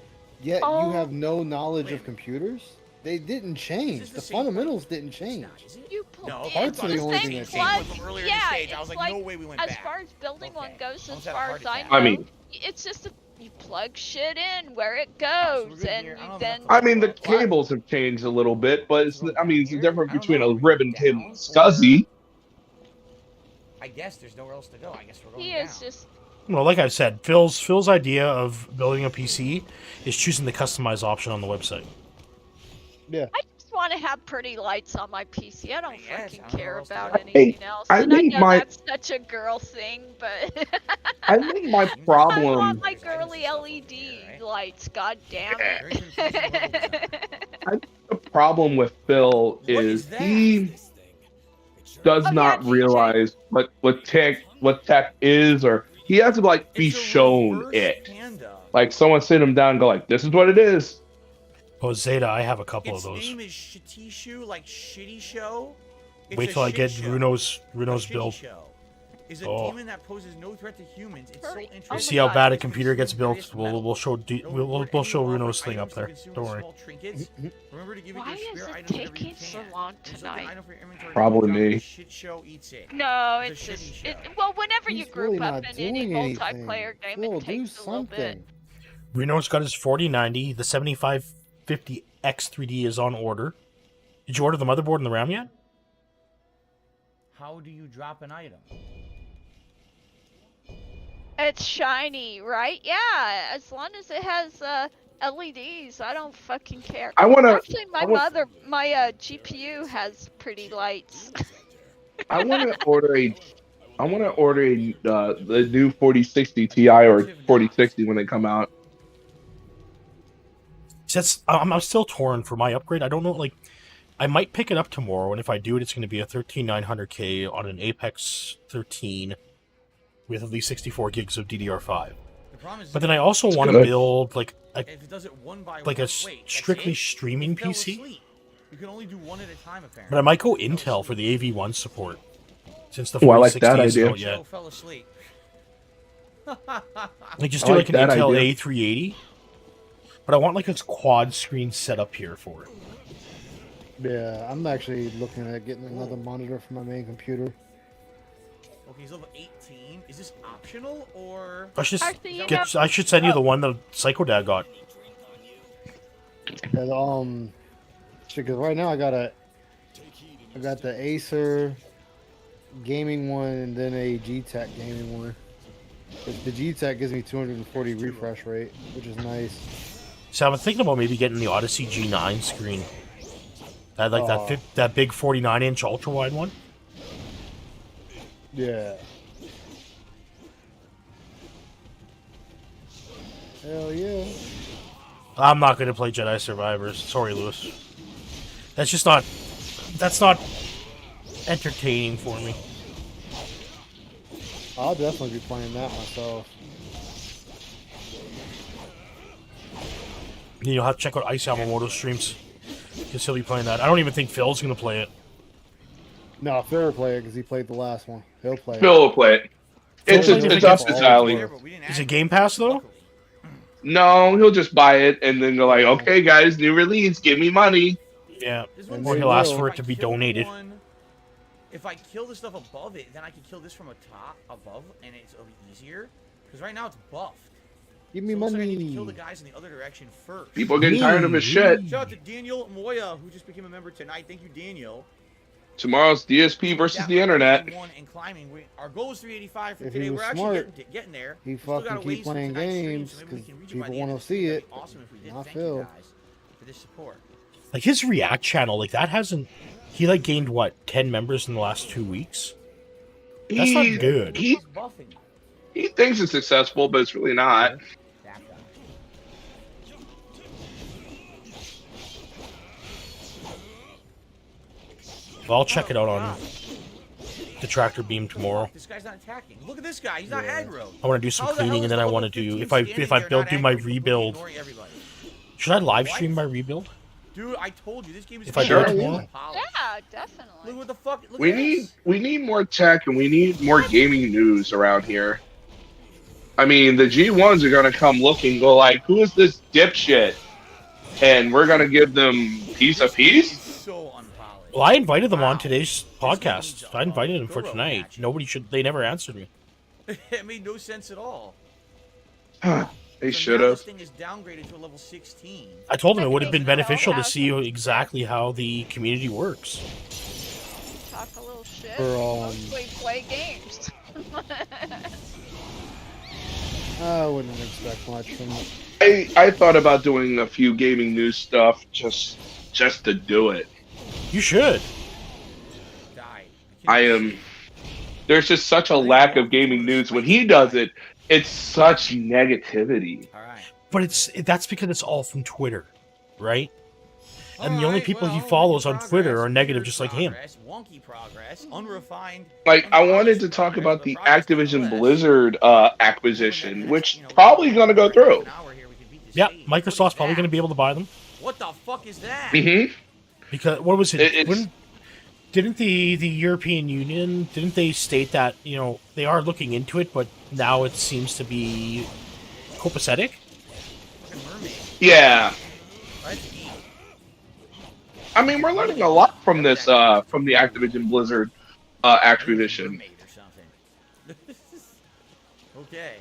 yet Oh. you have no knowledge of computers. They didn't Is change. this The the same fundamentals plug? didn't It's change. not, is it? You No, it's parts are the the only same thing that plug. changed. From earlier in the Yeah, stage, I was it's like, no way we went as back. far as building one Okay. goes, Almost as had a far heart as I know, attack. I mean- it's just you plug shit in where it so we're goes, good and here. I you don't then. know I mean, the What? cables have changed a little bit, but it's I mean, it's the difference I don't between know. a ribbon Down cable and or- SCSI. I guess there's nowhere else to go. I guess we're going He down. is just. Well, like I've said, Phil's idea of building a PC is choosing the customized option on the website. Yeah. I just want to have pretty lights on my PC. I don't Yes, I fucking don't know care where else to about go. anything else. I And I think know my- that's such a girl thing, but I think my I problem. want my girly LED lights. God damn Very confusing it! The problem with Phil What is that? he does Oh, not yeah, DJ. realize what tech is, or he has to like be It's a shown reverse it. Panda. Like someone sit him down and go like, "This is what it is." Oh, Zeta, I have a couple Its of those. name is Shitishu, like shitty show. It's Wait a till I shit get show. Runo's A shitty build. show is a Oh. demon that poses no threat to humans. It's so Hurry. interesting. Oh You see my how God. bad a computer gets built? We'll show we'll show Runo's thing up there. Don't worry. Remember to give it Why your is spare it items whenever you taking so can. long There's like an tonight? item for your inventory Probably drop, me. the Shit show eats it. No, It's it's a just shitty show. well, whenever you He's group really up not in any doing anything. multiplayer game, Phil, it takes do a little bit. something. Runo's got his 4090. The 7550 X3D is on order. Did you order the motherboard and the RAM yet? How do you drop an item? It's shiny, right? Yeah, as long as it has LEDs, I don't fucking care. I wanna. Actually, my GPU has pretty lights. I want to order a. I want to order the new 4060 Ti or 4060 when they come out. Since I'm still torn for my upgrade. I don't know. Like, I might pick it up tomorrow, and if I do it, it's going to be a 13900K on an Apex 13 with at least 64 gigs of DDR5. The problem is, But then I also want to Good. build like a if it does it one by like one, a s- wait, that's strictly it? streaming It fell PC. asleep. You can only do one at a time, apparently. But I might go Intel for the AV1 support, since the Oh, I like 4060 that isn't idea. out yet. Joe fell asleep. Like just I do like like an that Intel idea. A380. But I want like a quad screen setup here for it. Yeah, I'm actually looking at getting another monitor for my main computer. Okay, he's level 18. Is this optional or? I should Actually, you I should send you the one that Psycho Dad got. And, because right now I got the Acer gaming one and then a G-Tech gaming one. But the G-Tech gives me 240 refresh rate, which is nice. So I'm thinking about maybe getting the Odyssey G9 screen. That that big 49-inch ultra wide one. Yeah. Hell yeah. I'm not going to play Jedi Survivors. Sorry, Lewis. That's not entertaining for me. I'll definitely be playing that myself. You'll have to check out Ice Yamamoto's streams, because he'll be playing that. I don't even think Phil's going to play it. No, Phil will play it because he played the last one. He'll play it. Phil will play it. It's up to Sally. Is it Game Pass, though? No, he'll just buy it, and then they're like, okay, guys, new release, give me money. Yeah. And Or they he'll ask will. for it to be donated. If I kill the stuff above it, then I can kill this from above, and it'll be easier. Because right now it's buffed. Give me So it looks like I need to money. kill the guys in the other direction first. People are getting tired of his shit. Shout out to Daniel Moya, who just became a member tonight. Thank you, Daniel. Tomorrow's DSP versus the internet. And climbing. Our goal is 385 for If today. he was We're smart, actually getting there. He We still fucking gotta keep waste playing tonight's stream, games so maybe we because can reach it people by the end want of to the see stream. it. That'd be awesome if we did. Not Thank you Phil. guys for this support. Like, his React channel, like, that hasn't... He, like, gained, what, 10 members in the last 2 weeks? That's not good. He thinks it's successful, but it's really not. That guy. Well, I'll check it out on the Tractor Beam tomorrow. This guy's not attacking. Look at this guy. He's not aggro. I want to do some How the hell cleaning, is and then I level want to do... 15 If I standing there do not my angry, rebuild... ignoring everybody? Should I live stream my rebuild? Dude, I told you this game is If I do it tomorrow? Yeah, definitely. Look what the fuck. Look We at need this. we need more tech and we need more gaming news around here. I mean, the G1s are gonna come looking, go like, who is this dipshit? And we're gonna give them piece of It's piece. so unpolished. Well, I invited them on Wow. today's podcast. I invited them for tonight. Nobody should... They never answered me. It made no sense at all. They So should now have. This thing is downgraded to a level 16. I told them it would have been beneficial to see exactly how the community works. Talk a little shit. For, Mostly play games. I wouldn't expect much from it. I thought about doing a few gaming news stuff just to do it. You should. Died. I am. There's just such a lack of gaming news. When he does it, it's such negativity. All right. But that's because it's all from Twitter, right? And the only people he follows on Twitter are negative, just like him. Wonky progress, unrefined. Like, I wanted to talk about the Activision Blizzard acquisition, which probably going to go through. Yeah, Microsoft's probably going to be able to buy them. What the fuck is that? Mm-hmm. Because, what was it? It's- Didn't the European Union, didn't they state that, they are looking into it, but now it seems to be copacetic? Fucking mermaid. Yeah. Let's eat. I mean, we're learning a lot from this, from the Activision Blizzard acquisition. Mermaid or something. Okay.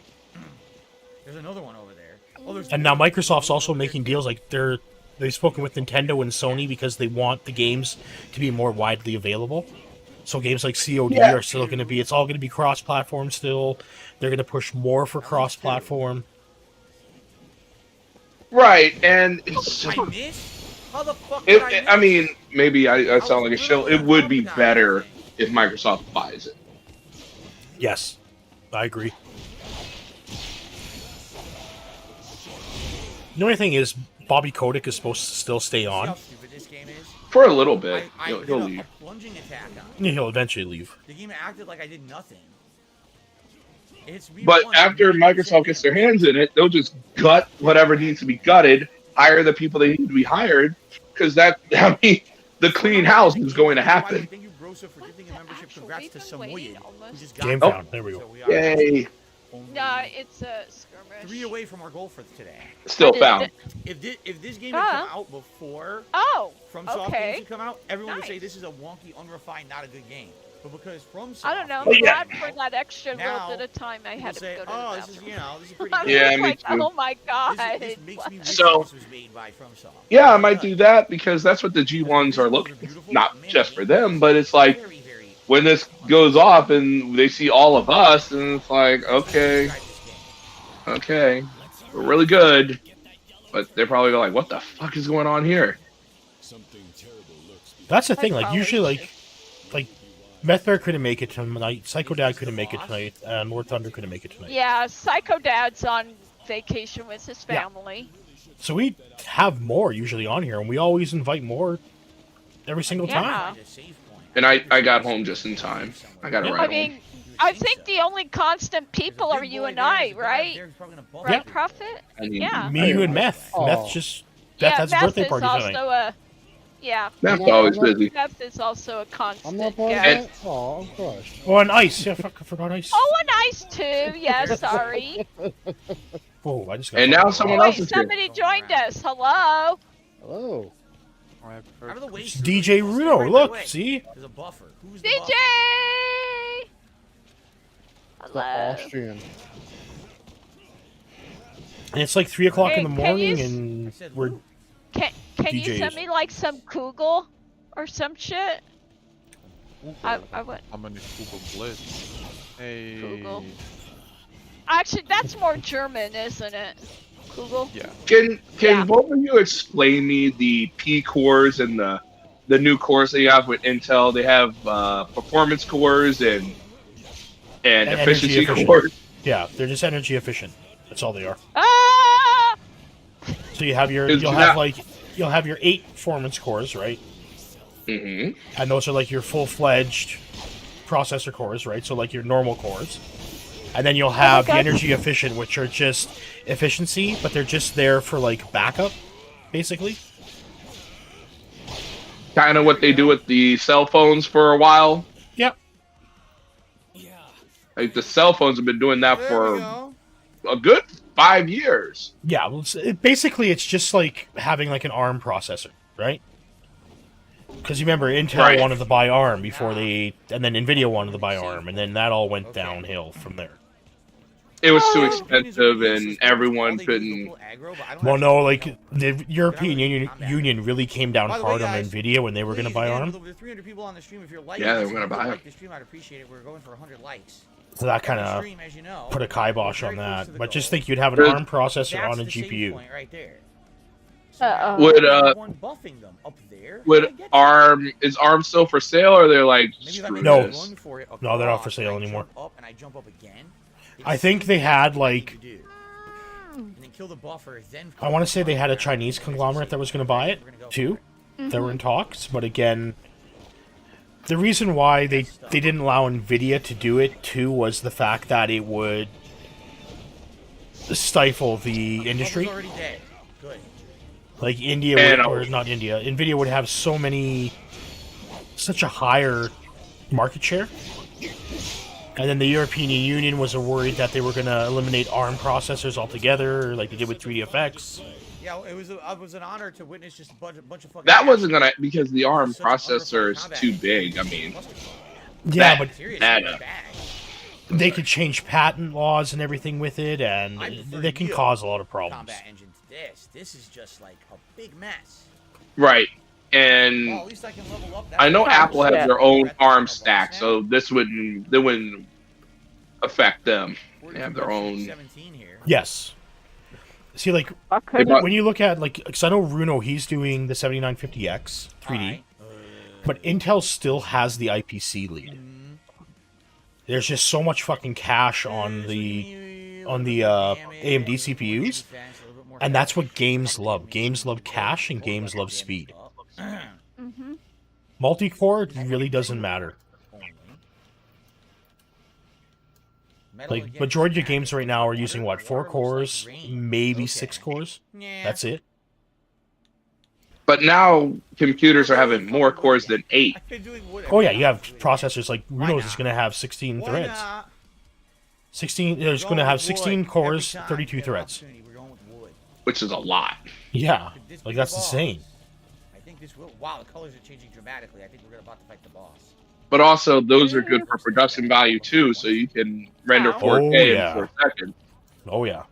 There's another one over there. Oh, there's And now Microsoft's also making deals, like they've spoken with Nintendo and Sony because they want the games to be more widely available. So games like COD are still going to be, it's all going to be cross-platform still. They're going to push more for cross-platform. Right, and it's I missed? How the fuck did I miss? I mean, maybe I sound like a shill. It would be better if Microsoft buys it. Yes, I agree. The only thing is, Bobby Kotick is supposed to still stay See on. how stupid this game is? For a little bit. I He'll did leave. a plunging attack on it. He'll eventually leave. The game acted like I did nothing. It's But reborn. after Microsoft gets their hands in it, they'll just gut whatever needs to be gutted, hire the people they need to be hired, because the clean house is going to happen. Thank you, Brosa, for giving a membership. Actually, Congrats we've to been Samoyed, waiting who almost. just got Game it. found. There we go. So we are Yay. only No, it's a skirmish. 3 away from our goal for today. Still I did found. If this game had come out before Oh, From Soft okay. Games had come out, everyone would say Nice. this is a wonky, unrefined, not a good game. But because from I don't know. But I'm yeah. glad for that extra Now, little bit of time I people had to say, go to oh, the this is, bathroom. this is pretty I'm good. Yeah, just me like, too. oh my god. This makes me wish So- this was made by FromSoft. Yeah, I It might does. do that because that's what the G1s are Visuals looking. beautiful, Not but man, just the for gameplay them, is but it's like very, very. when this goes off and they see all of us, and it's like, That's the way to okay, describe this game. okay, we're really good, but they're probably like, what the fuck is going on here? That's the I thing. Like probably usually, like Meth Bear couldn't make it tonight. Psycho Dad couldn't make it tonight, and Lord Thunder couldn't make it tonight. Yeah, Psycho Dad's on vacation with his Yeah. family. So we have more usually on here, and we always invite more every single Yeah. time. Find a save point. And I got home just in time. I got it Yeah. right I home. mean, I think the only constant people are you and I, right? Right, Yeah. Prophet? I mean, Yeah. Me, you, and Meth. Oh. Meth just Yeah, Meth has a Meth birthday is party also tonight. yeah, That's I'm always not- busy. Meth is also a I'm constant not part of guest. that. Oh, of course. Oh, and ice. Yeah, fuck, I forgot ice. Oh, and Ice too. Yeah, sorry. Oh, I just got. And fucking now someone wrong. else Wait, is here. somebody joined us. Hello. Hello. DJ Runo. Look, see. There's a buffer. Who's the DJ. buffer? The Hello. Austrian. And it's like 3 o'clock in the Hey, can you morning, s- and I said we're who? Can you DJs. send me like some Kugel or some shit? I would. How many Google Blitz? Hey. Google. Actually, that's more German, isn't it? Kugel. Yeah. Can Yeah. both of you explain me the P cores and the new cores they have with Intel? They have performance cores and And efficiency energy efficient. cores. yeah, they're just energy efficient. That's all they are. Ah! So you have your Is you'll that- have your 8 performance cores, right? Mm-hmm. And those are like your full-fledged processor cores, right? So like your normal cores. And then you'll have the God. energy efficient, which are just efficiency, but they're just there for like backup, basically. Kind of what they do with the cell phones for a while. Yep. Like the cell phones have been doing that There we for go. a good 5 years. Yeah, well, basically it's just like having like an ARM processor, right? Because you remember Intel Right. wanted to buy ARM before and then Nvidia wanted to buy ARM, and then that all went downhill from there. It was too Oh. expensive, and everyone couldn't. Well, no, like the European Union really came down By the way, hard on guys, Nvidia when they were going to buy ARM. With over 300 people on the stream, if you're liking Yeah, they this, were gonna if you buy it. like the stream, I'd appreciate it. We're going for 100 likes. So that kind Every of stream, as you know, put a kibosh we're on very close that. to the But just goal. think you'd have an There's- ARM processor That's on a the save GPU. point right there. Would One buffing them up there. I would get that. ARM is ARM still for sale, or they're like Maybe if I screw make No. a this? run for it No, they're not for across, sale and I anymore. jump up and I jump up again, I it's think they had like you do. And then kill the buffer, then I want to say they had a Chinese conglomerate that was going to buy it too. That were in talks, but again, the reason why they didn't allow Nvidia to do it too was the fact that it would stifle the industry. Buffer's already dead. Good. Like India And, or not India, Nvidia would have such a higher market share. And then the European Union was worried that they were going to eliminate ARM processors altogether, like they did with 3DFX. Yeah, it was an honor to witness just a bunch of fucking. That action. wasn't gonna because the ARM Such an processor is unrefined too combat. big. I mean, Yeah, That- but Seriously, that, it's bad. they could change patent laws and everthing with it, and I prefer they can real cause a lot of problems. Combat engine to this. This is just like a big mess. right? Well, And at least I can level up. I know Oh, Apple has shit. their own ARM stack, so they wouldn't affect them. They have their own. 17 here. Yes. See, like, They bought- when you look at, like, because I know Runo, he's doing the 7950X 3D, Alright. but Intel still has the IPC lead. There's just so much fucking cash on the AMD CPUs, and that's what games love. Games love cache, and games love speed. Multi-core really doesn't matter. Like, majority of games right now are using, what, 4 cores, maybe 6 cores? That's it. But now computers are having more cores than 8. Oh yeah, you have processors like Runo's is going to have 16 threads. 16. There's going to have 16 cores, 32 threads. Which is a lot. Yeah, like that's insane. I think this will. Wow, the colors are changing dramatically. I think we're about to fight the boss. But also, those are good for production value too, so you can render 4K in 4 seconds. Oh yeah.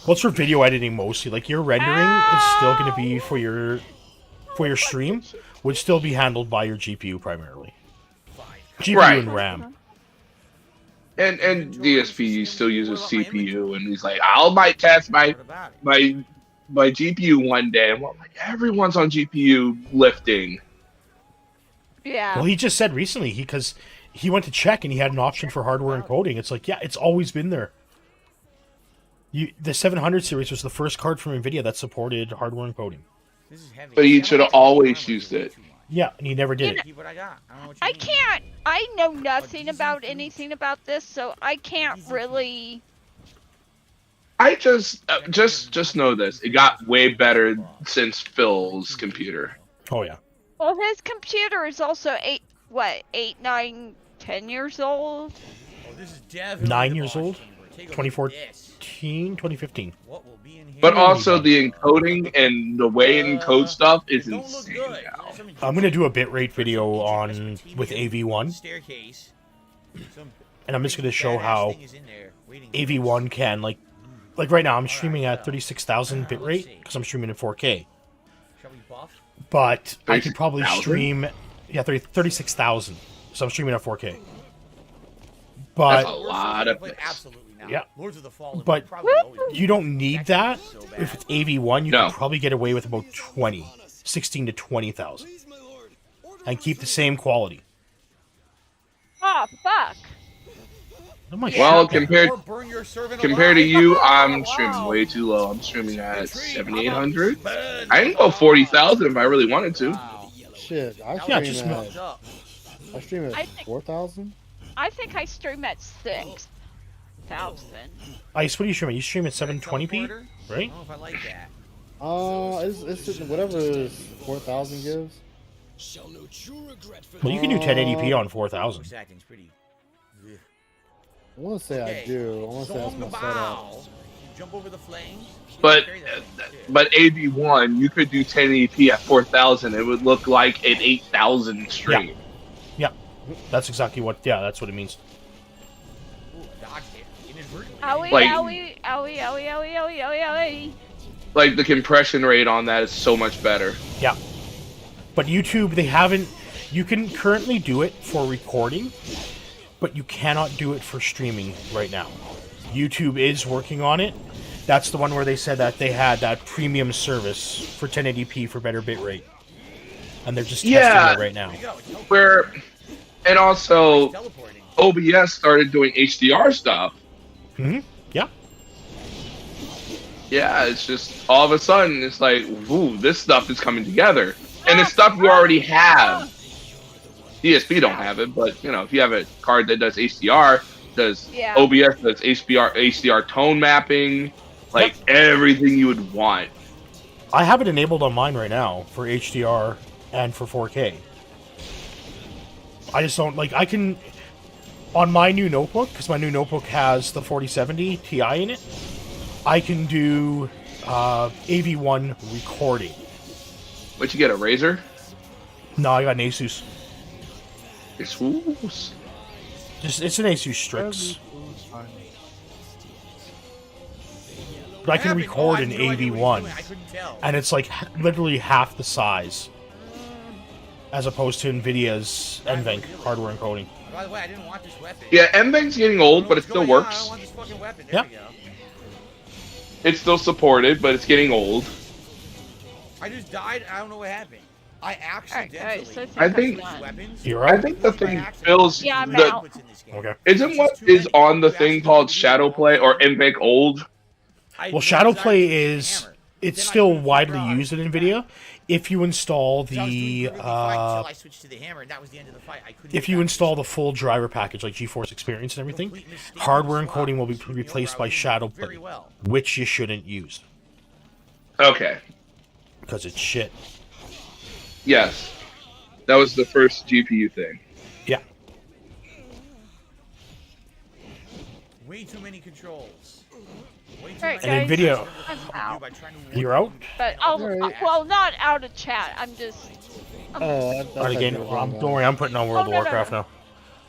What's for video editing mostly? Like your rendering is still going to be for your stream, would still be handled by your GPU primarily. GPU Right. and RAM. And DSP still uses CPU, and he's like, I might test my GPU one day. And I'm like, everyone's on GPU lifting. Yeah. Well, he just said recently because he went to check and he had an option for hardware encoding. It's like, yeah, it's always been there. The 700 series was the first card from NVIDIA that supported hardware encoding. But he should have always used it. Yeah, and he never did it. I know nothing about anything about this, so I can't really. I just know this. It got way better since Phil's computer. Oh yeah. Well, his computer is also 8, 9, 10 years old. 9 years old? 2014, 2015. But also the encoding and the way it encodes stuff is insane now. I'm gonna do a bitrate video with AV1, and I'm just gonna show how AV1 can like right now I'm streaming at 36,000 bitrate because I'm streaming in 4K. But I could probably stream 36,000, so I'm streaming at 4K. But that's a lot of bits. Yeah, but you don't need that. If it's AV1, you can probably get away with about 16 to 20,000, and keep the same quality. Oh fuck! Oh my well, God. compared to you, I'm streaming way too low. I'm streaming at 7,800. I can go 40,000 if I really wanted to. Shit, I stream at 4,000. I think I stream at 6,000. Ice, what do you stream at? You stream at 720p, right? It's whatever 4,000 gives. Well, you can do 1080p on 4,000. I want to say I do. I want to say that's my setup. Jump over the flames. But AV1, you could do 1080p at 4,000. It would look like an 8,000 stream. Yeah, that's exactly what. Yeah, that's what it means. Like the compression rate on that is so much better. Yeah, but YouTube, they haven't. You can currently do it for recording, but you cannot do it for streaming right now. YouTube is working on it. That's the one where they said that they had that premium service for 1080p for better bitrate, and they're just testing it right now. And also, OBS started doing HDR stuff. Mm-hmm. Yeah. Yeah, it's just all of a sudden it's like, ooh, this stuff is coming together, and it's stuff you already have. DSP don't have it, but if you have a card that does HDR, OBS does HDR tone mapping, like everything you would want. I have it enabled on mine right now for HDR and for 4K. I just don't I can on my new notebook, because my new notebook has the 4070 Ti in it. I can do AV1 recording. What you get, a Razer? No, I got an Asus. Asus? It's an Asus Strix. But I can record in AV1, and it's like literally half the size, as opposed to NVIDIA's NVENC hardware encoding. By the way, I didn't want this weapon. Yeah, NVENC's getting old, but it still works. I want this fucking weapon. Yeah. It's still supported, but it's getting old. I just died. I don't know what happened. I accidentally. I think you're right. I think the thing Phil's out. Okay. Isn't what is on the thing called Shadowplay or NVENC old? Well, Shadowplay it's still widely used in NVIDIA. If you install the full driver package like GeForce Experience and everything, hardware encoding will be replaced by Shadowplay, which you shouldn't use. Okay. Because it's shit. Yes. That was the first GPU thing. Yeah. Way too many controls. Right, and guys, NVIDIA, I'm out. You're out? But well, not out of chat. I'm just Alright, again, don't worry, I'm putting on World of Warcraft now.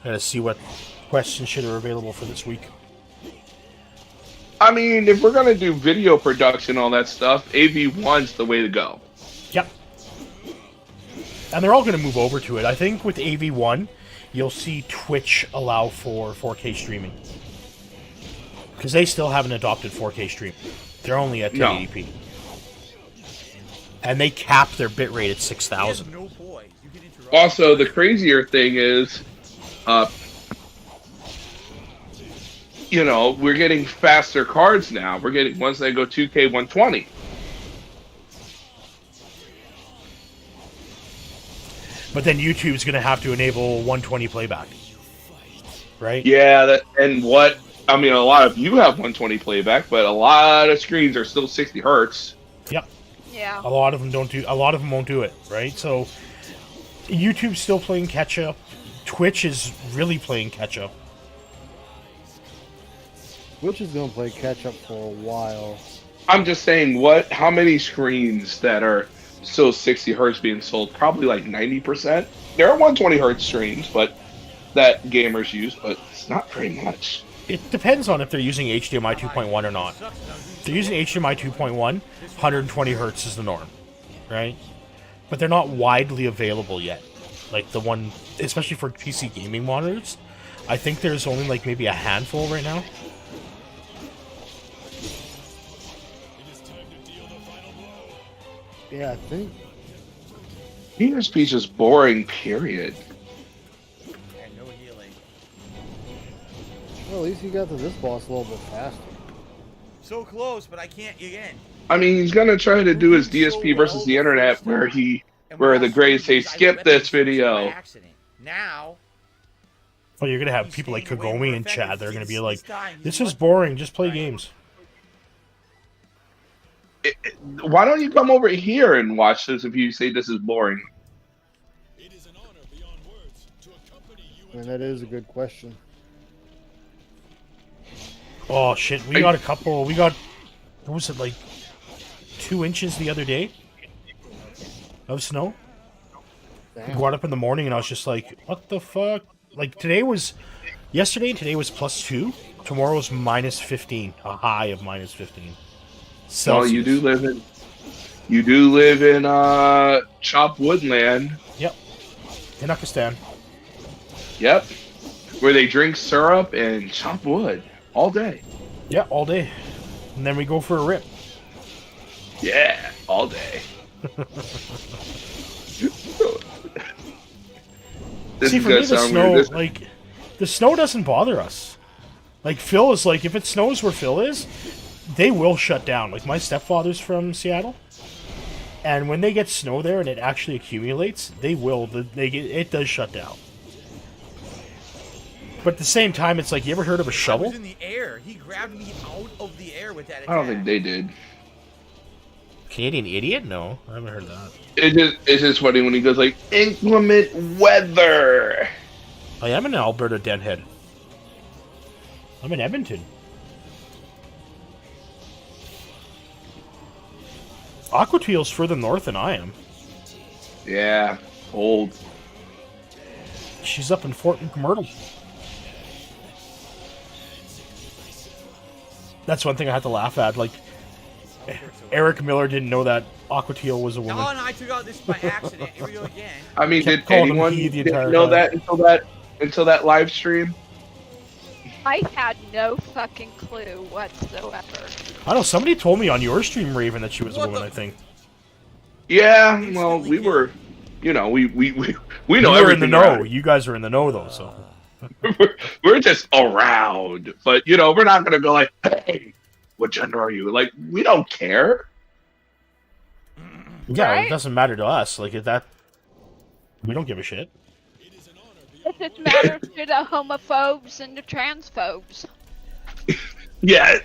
I gotta see what questions shit are available for this week. I mean, if we're gonna do video production, all that stuff, AV1's the way to go. Yep. And they're all gonna move over to it. I think with AV1, you'll see Twitch allow for 4K streaming. Because they still haven't adopted 4K stream. They're only at 1080p. And they cap their bitrate at 6,000. Also, the crazier thing is, you know, we're getting faster cards now. We're getting ones that go 2K 120. But then YouTube's going to have to enable 120 playback. Right? Yeah, and what... I mean, a lot of you have 120 playback, but a lot of screens are still 60 hertz. Yep. Yeah. A lot of them don't do. A lot of them won't do it, right? So YouTube's still playing catch up. Twitch is really playing catch up. Twitch is gonna play catch up for a while. I'm just saying, how many screens that are still 60 hertz being sold? Probably like 90%. There are 120 hertz streams, but that gamers use, but it's not very much. It depends on if they're using HDMI 2.1 or not. If they're using HDMI 2.1, 120 hertz is the norm, right? But they're not widely available yet. Like the one, especially for PC gaming monitors, I think there's only like maybe a handful right now. Yeah, I think. DSP's just boring, period. And no healing. Well, at least you got to this boss a little bit faster. So close, but I can't again. I mean, he's gonna try to do his DSP versus the internet, where the grades say skip this video. Now. Well, you're gonna have people like Kagome and Chad. They're gonna be like, "This is boring. Just play games." Why don't you come over here and watch this if you say this is boring? I mean, that is a good question. Oh shit, we got a couple. We got, what was it, like 2 inches the other day of snow? We got up in the morning and I was just like, what the fuck? Like yesterday and today was +2. Tomorrow was -15, a high of -15. Celsius. Well, you do live in Chop Woodland. Yep. In Pakistan. Yep. Where they drink syrup and chop wood all day. Yeah, all day. And then we go for a rip. Yeah, all day. See, for me, the snow, like, the snow doesn't bother us. Like, Phil is like, if it snows where Phil is, they will shut down. Like, my stepfather's from Seattle, and when they get snow there and it actually accumulates, they will. It does shut down. But at the same time, it's like, you ever heard of a shovel? I was in the air. He grabbed me out of the air with that attack. I don't think they did. Canadian idiot? No, I haven't heard that. It's just funny when he goes like, inclement weather. I am in Alberta, Deadhead. I'm in Edmonton. Aquatiel's further north than I am. Yeah, cold. She's up in Fort McMurdo. That's one thing I had to laugh at. Like, Eric Miller didn't know that Aquatiel was a woman. Oh, no, I took out this by accident. Here we go again. I mean, Kept did calling him anyone he the didn't entire know time. that until that live stream? I had no fucking clue whatsoever. I know, somebody told me on your stream, Raven, that she was a What woman, the- I think. Yeah, well, we were, you know, we know You were everything. in the know. You guys are in the know, though, so. We're just around, but you know, we're not gonna go like, hey, what gender are you? Like, we don't care. Yeah, Right? it doesn't matter to us. Like, if that... We don't give a shit. It just matters to the homophobes and the transphobes. Yeah,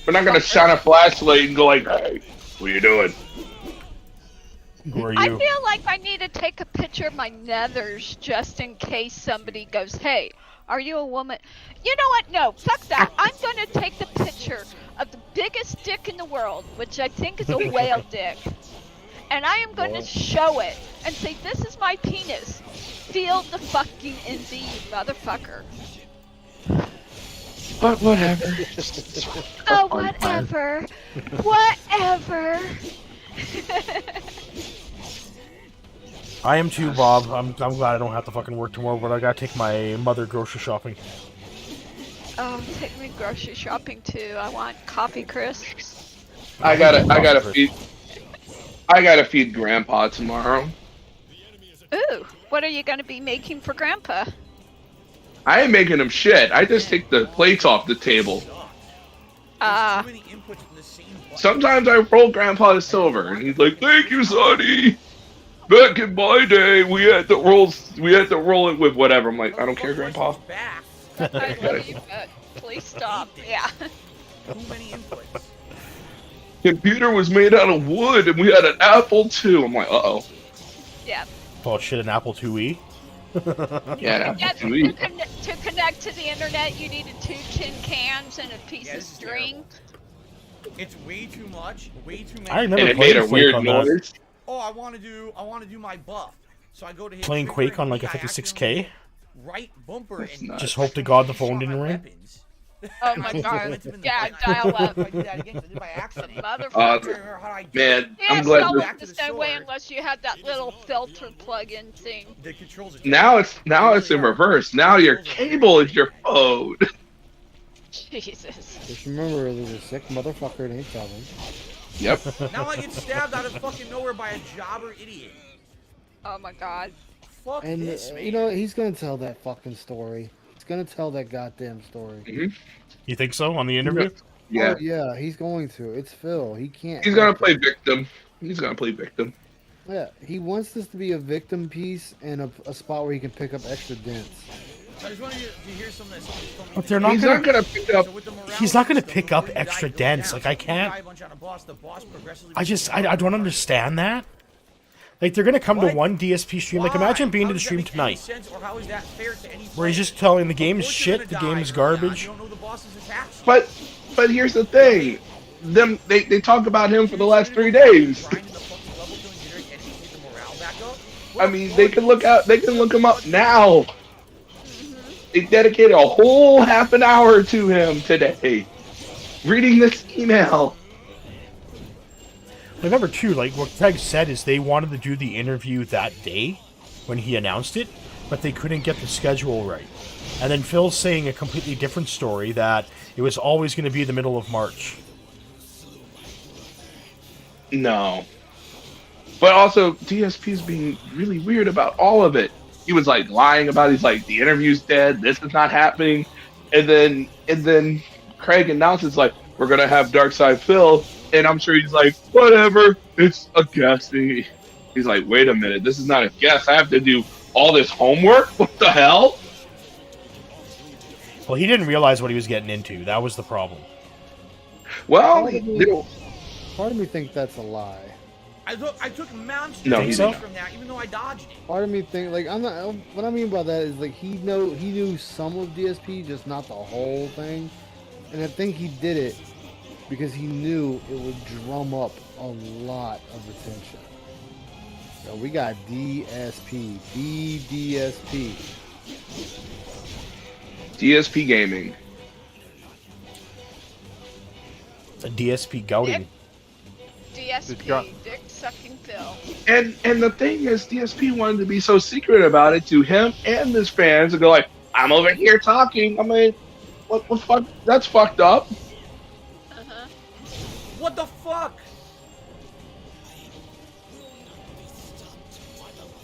we're not gonna shine a flashlight and go like, hey, what are you doing? Who are I you? feel like I need to take a picture of my nethers just in case somebody goes, hey, are you a woman? You know what? No, fuck that. I'm going to take the picture of the biggest dick in the world, which I think is a whale dick. and I am going to show it and say, this is my penis. Feel the fucking NZ, motherfucker. But whatever. Oh, whatever. Whatever. I am too, Bob. I'm glad I don't have to fucking work tomorrow, but I gotta take my mother grocery shopping. Oh, take me grocery shopping too. I want coffee crisps. I gotta feed Grandpa tomorrow. Ooh, what are you going to be making for Grandpa? I ain't making him shit. I just take the plates off the table. Ah. Sometimes I roll Grandpa to silver, and he's like, "Thank you, Sonny. Back in my day, we had to roll it with whatever." I'm like, "I don't care, Grandpa." I love you, but please stop. Yeah. Too many inputs. Computer was made out of wood, and we had an Apple II. I'm like, "Uh-oh." Yeah. Oh shit, an Apple IIe? Yeah, an Yeah, Apple II. to connect to the internet, you needed 2 tin cans and a piece of this is string. It's way too much. Way too many. I remember And it playing made a Quake weird on that. noise. Oh, I want to do my buff. So I go to hit Playing trigger Quake and on like a I 56K? right bumper and nuts. Just hope to God the shot phone didn't my ring. weapons. Oh my god. Yeah, dial up. If I do that again, 'cause I did by accident. Motherfucker. How do I do Man, it? Yeah, I'm glad so this- Back to the the same way sword. unless you had that little filter plug-in thing. The controls are now it's in reverse. Now your cable is your phone. Jesus. Just remember, there's a sick motherfucker named Kevin. Yep. Now I get stabbed out of fucking nowhere by a jobber idiot. Oh my god. Fuck And, this, man. you know, he's gonna tell that fucking story. He's gonna tell that goddamn story. You think so on the interview? Yeah. Oh, yeah, he's going to. It's Phil. He can't. He's gonna help play it. victim. He's gonna play victim. Yeah, he wants this to be a victim piece and a spot where he can pick up extra dents. So I just wanted you to hear something that somebody told me. But they're not He's gonna. not gonna pick up. So with the morale He's not gonna system, pick the up more you die, extra goes dents, down. like, I So if you die can't- a bunch on a boss, the boss progressively I don't understand that. Like, they're gonna come to one DSP stream. Like, imagine being to the stream tonight, where he's just telling the game is shit, the game is garbage. But here's the thing. They talk about him for the last 3 days. I mean, they can look him up now. They dedicated a whole half an hour to him today, reading this email. Remember too, like what Craig said is they wanted to do the interview that day when he announced it, but they couldn't get the schedule right. And then Phil's saying a completely different story that it was always going to be the middle of March. No. But also, DSP's being really weird about all of it. He was like lying about. He's like, the interview's dead. This is not happening. And then Craig announces like, we're gonna have Darkside Phil, and I'm sure he's like, whatever. It's a guess. He's like, wait a minute. This is not a guess. I have to do all this homework. What the hell? Well, he didn't realize what he was getting into. That was the problem. Well, Part of me thinks that's a lie. I took mounts No, Think so? from that, even though I dodged it. Part of me think like I'm not. What I mean by that is like he knew some of DSP, just not the whole thing. And I think he did it because he knew it would drum up a lot of attention. So we got DSP, DSP. DSPGaming. A DSP Gouting. DSP, Dick Sucking Phil. And the thing is, DSP wanted to be so secret about it to him and his fans and go like, I'm over here talking. I mean, what fuck? That's fucked up. Uh-huh. What the fuck?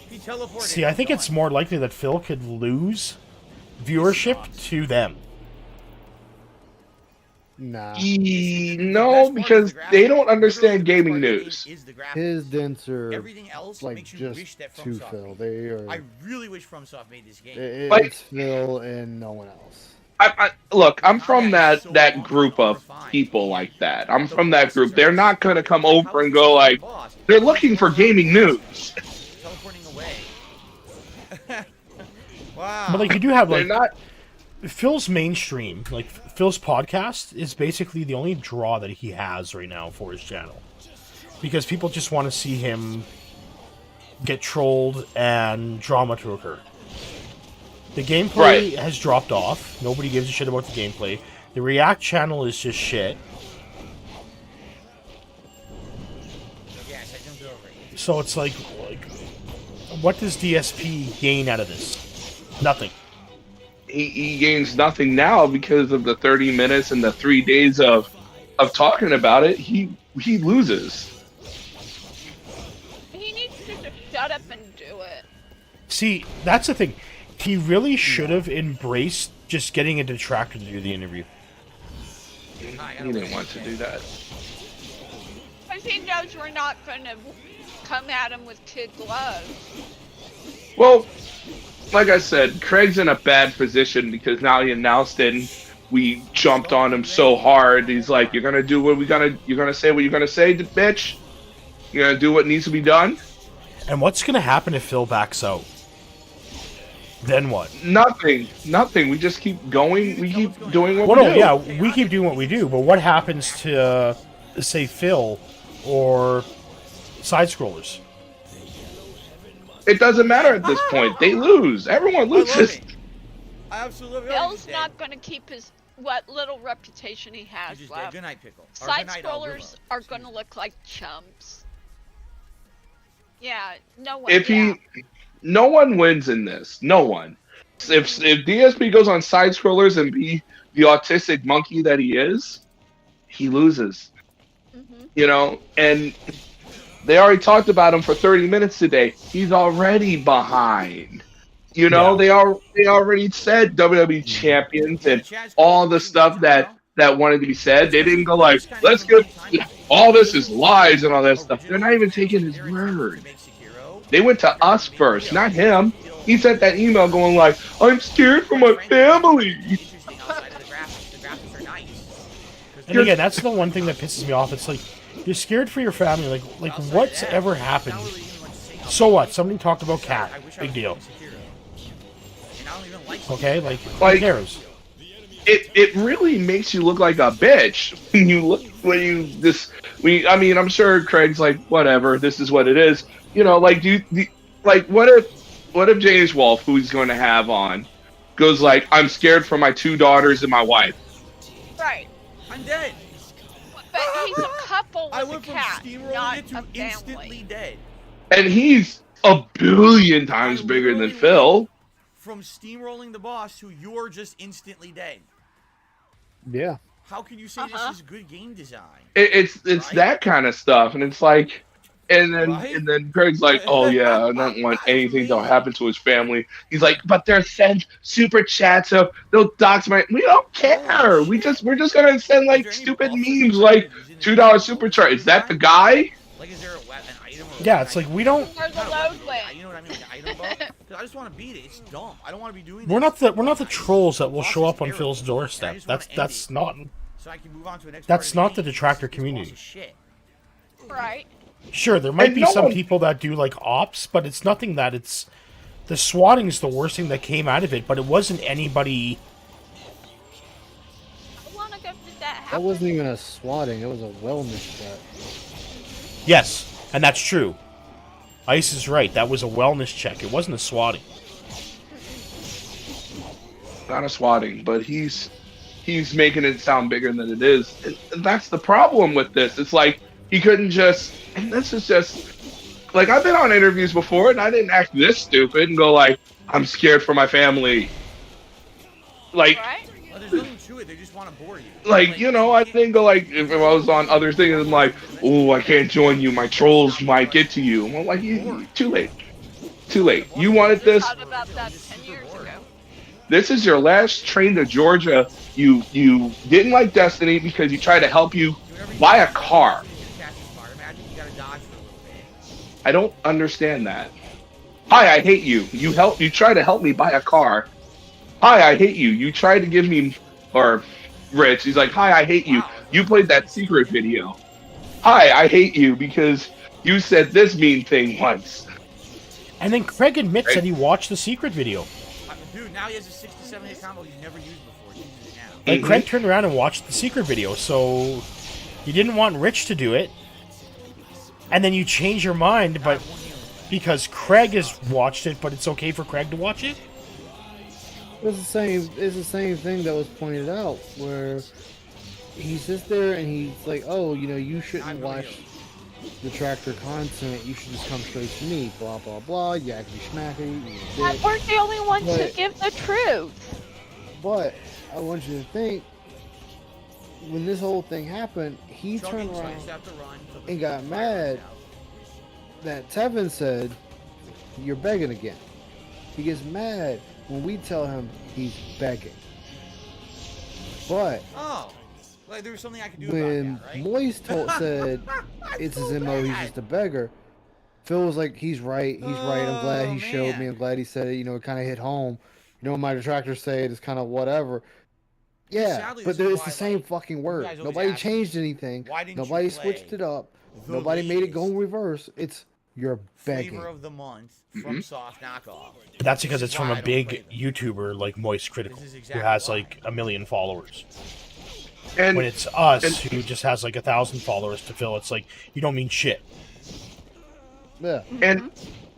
He teleported. See, I think it's more likely that Phil could lose viewership to them. Nah, No, because they don't understand gaming news. his dents are Everything else like makes you just wish that too FromSoft Phil. made They it. are. I really wish FromSoft made this game. Like- It's Phil and no one else. Look, I'm from that group of people like that. I'm from that group. They're not going to come over and go like, they're looking for gaming news. Teleporting away. Wow. But like you do have They're like not. Phil's mainstream, like Phil's podcast is basically the only draw that he has right now for his channel. because people just want to see him get trolled and drama to occur. The gameplay has dropped off. Nobody gives a shit about the gameplay. The React channel is just shit. Yes, I jumped over it. So it's like, what does DSP gain out of this? Nothing. He gains nothing now because of the 30 minutes and the 3 days of talking about it. He loses. He needs to just shut up and do it. See, that's the thing. He really should have embraced just getting a detractor to do the interview. He didn't want to do that. Because he knows we're not going to come at him with kid gloves. Well, like I said, Craig's in a bad position because now he announced it and we jumped on him so hard. He's like, you're gonna do what you're gonna say what you're gonna say, bitch? You're gonna do what needs to be done? And what's gonna happen if Phil backs out? Then what? Nothing. We just keep going. We keep doing what Well, we no, do. yeah, we keep doing what we do, but what happens to, say, Phil or side-scrollers? It doesn't matter at this point. They lose. Everyone loses. I absolutely love Phil's not going to keep his what little reputation he has Just left. good night, pickle. Or Side good night, scrollers Albumo. are going to look like chumps. Yeah, no one. If yeah. no one wins in this. No one. If DSP goes on side scrollers and be the autistic monkey that he is, he loses. Mhm. You know, and they already talked about him for 30 minutes today. He's already behind. You know, they already said WWE champions and all the stuff that wanted to be said. They didn't go like, let's get all this is lies and all that stuff. They're not even taking his word. They went to us first, not him. He sent that email going like, I'm scared for my family. And again, that's the one thing that pisses me off. It's like, you're scared for your family. Like what's ever happened? So what? Somebody talked about Cat. Big deal. Okay, like who cares? It really makes you look like a bitch I mean, I'm sure Craig's like, whatever, this is what it is. You know, like what if James Wolfe, who he's going to have on, goes like, I'm scared for my 2 daughters and my wife. Right. I'm dead. But he's a couple with I a went from cat, not steamrolling it to a instantly family. dead. And he's a billion times bigger than Phil. From steamrolling the boss to you're just instantly dead. Yeah. How can you say this is good game design? It's Right? that kind of stuff, and it's like, and then Craig's like, oh yeah, I don't want anything to happen to his family. He's like, but they're send super chats, so they'll dox my. We don't care. We're just gonna send like stupid memes like $2 super chat. Is that the guy? Like, is there an item? Yeah, it's like we don't. Or the load link. You know what I mean? Like an item buff? Because I just want to beat it. It's dumb. I don't want to be doing. We're this. not the trolls that will show up on Phil's doorstep. That's not. So I can move on to the next. That's part not of the game. detractor This community. boss is shit. Right. Sure, there might And be no some one- people that do like ops, but it's nothing that it's. The swatting is the worst thing that came out of it, but it wasn't anybody. How long ago did that That happen? wasn't even a swatting. It was a wellness check. Yes, and that's true. Ice is right. That was a wellness check. It wasn't a swatting. Not a swatting, but he's making it sound bigger than it is. And that's the problem with this. It's like he couldn't just. And this is just like I've been on interviews before, and I didn't act this stupid and go like, I'm scared for my family. Like. Right? Well, there's nothing to it. They just want to bore you. Like, you know, I didn't go like, if I was on other things, I'm like, oh, I can't join you. My trolls might get to you. I'm like, too late. Too late. You wanted this. Thought about that 10 years ago. This is your last train to Georgia. You didn't like Destiny because he tried to help you buy a car. I don't understand that. Hi, I hate you. You tried to help me buy a car. Hi, I hate you. You tried to give me, or Rich, he's like, hi, I hate you. You played that secret video. Hi, I hate you because you said this mean thing once. And then Craig admits that he watched the secret video. Dude, now he has a 67 hit combo he's never used before. He uses it now. Like Craig turned around and watched the secret video, so he didn't want Rich to do it. and then you change your mind, but because Craig has watched it, but it's okay for Craig to watch it. It's the same. It's the same thing that was pointed out, where he sits there and he's like, "Oh, you know, you shouldn't watch the tractor content. You should just come straight to me." Blah blah blah. Yakety schmackety. We're the only ones who But- give the truth. But I want you to think, when this whole thing happened, he turned around and got mad that Tevin said, "You're begging again." He gets mad when we tell him he's begging. But Oh, like there was something I could do when about that, right? Moist said it's his MO, he's just a beggar, Phil was like, he's right, he's right. I'm glad he showed me. I'm glad he said it. You know, it kind of hit home. You know, my detractors say it is kind of whatever. Yeah, Sadly, but this is it's why, the same like, fucking you word. guys always Nobody ask, changed anything. why didn't you Nobody play switched it up. the Nobody made it go latest in reverse. It's you're begging. Flavor of the month from Soft Knockoff. But that's because it's This is from why a I don't play big them. YouTuber like Moist Critical, This is who exactly has why. like 1 million followers. And When it's us who just has like 1,000 followers to Phil, it's like you don't mean shit. Yeah.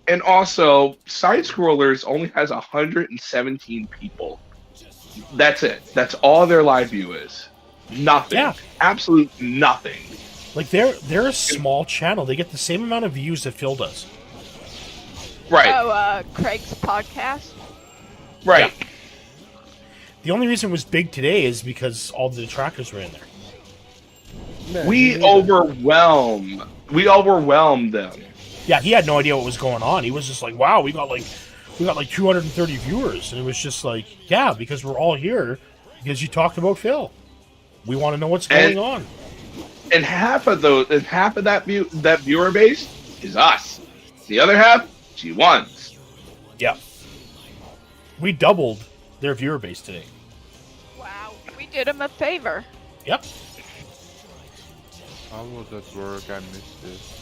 and also, side scrollers only has 117 people. That's it. That's all their live view is. Nothing. Yeah. Absolute nothing. Like they're a small channel. They get the same amount of views that Phil does. Right. Oh, Craig's podcast. Right. The only reason it was big today is because all the detractors were in there. Yeah, We yeah. overwhelmed them. Yeah, he had no idea what was going on. He was just like, "Wow, we got like 230 viewers," and it was just like, "Yeah, because we're all here because you talked about Phil. We want to know what's going on." And half of that viewer base is us. The other half, G1s. Yeah, we doubled their viewer base today. Wow, we did him a favor. Yep. I was at work, I missed it.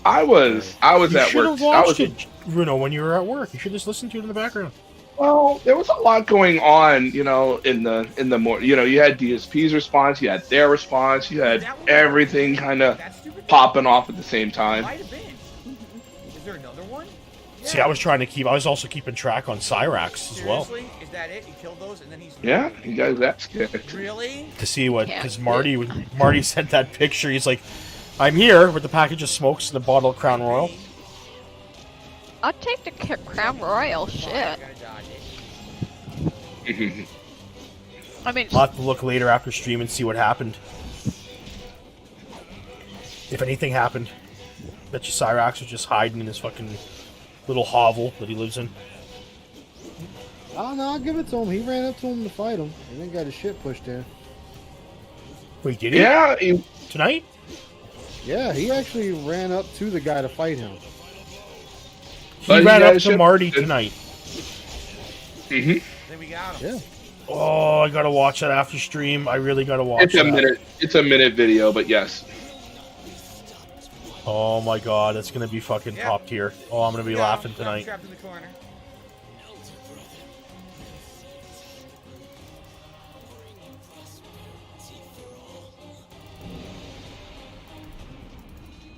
I was You at should work. have watched it, Bruno, when you were at work. You should just listen to it in the background. Well, there was a lot going on, you know, in the more, you know, you had DSP's response, you had their response, you had everything kind of popping off at the same time. Might have been. Is there another one? See, I was also keeping track on Cyrax as well Seriously? Is that it? You killed those and then he's Yeah, you guys, that's good. Really? to see what, Yeah. because Marty sent that picture. He's like, "I'm here with the package of smokes and the bottle of Crown Royal." I'll take the Crown Royal. Shit. I gotta dodge it. I mean, I'll have to look later after stream and see what happened. If anything happened. Bet you Cyrax was just hiding in his fucking little hovel that he lives in. Oh no, I'll give it to him. He ran up to him to fight him, and then got his shit pushed in. Wait, did he? Yeah, Tonight? Yeah, he actually ran up to the guy to fight him. He But he ran got up his to shit Marty pushed in. tonight. mhm. Then we got him. Yeah. Oh, I gotta watch that after stream. I really gotta watch that. It's a minute video, but yes. Oh my god, that's gonna be fucking Yeah. top tier. Oh, I'm gonna be We got laughing him. tonight. Trapped in the corner.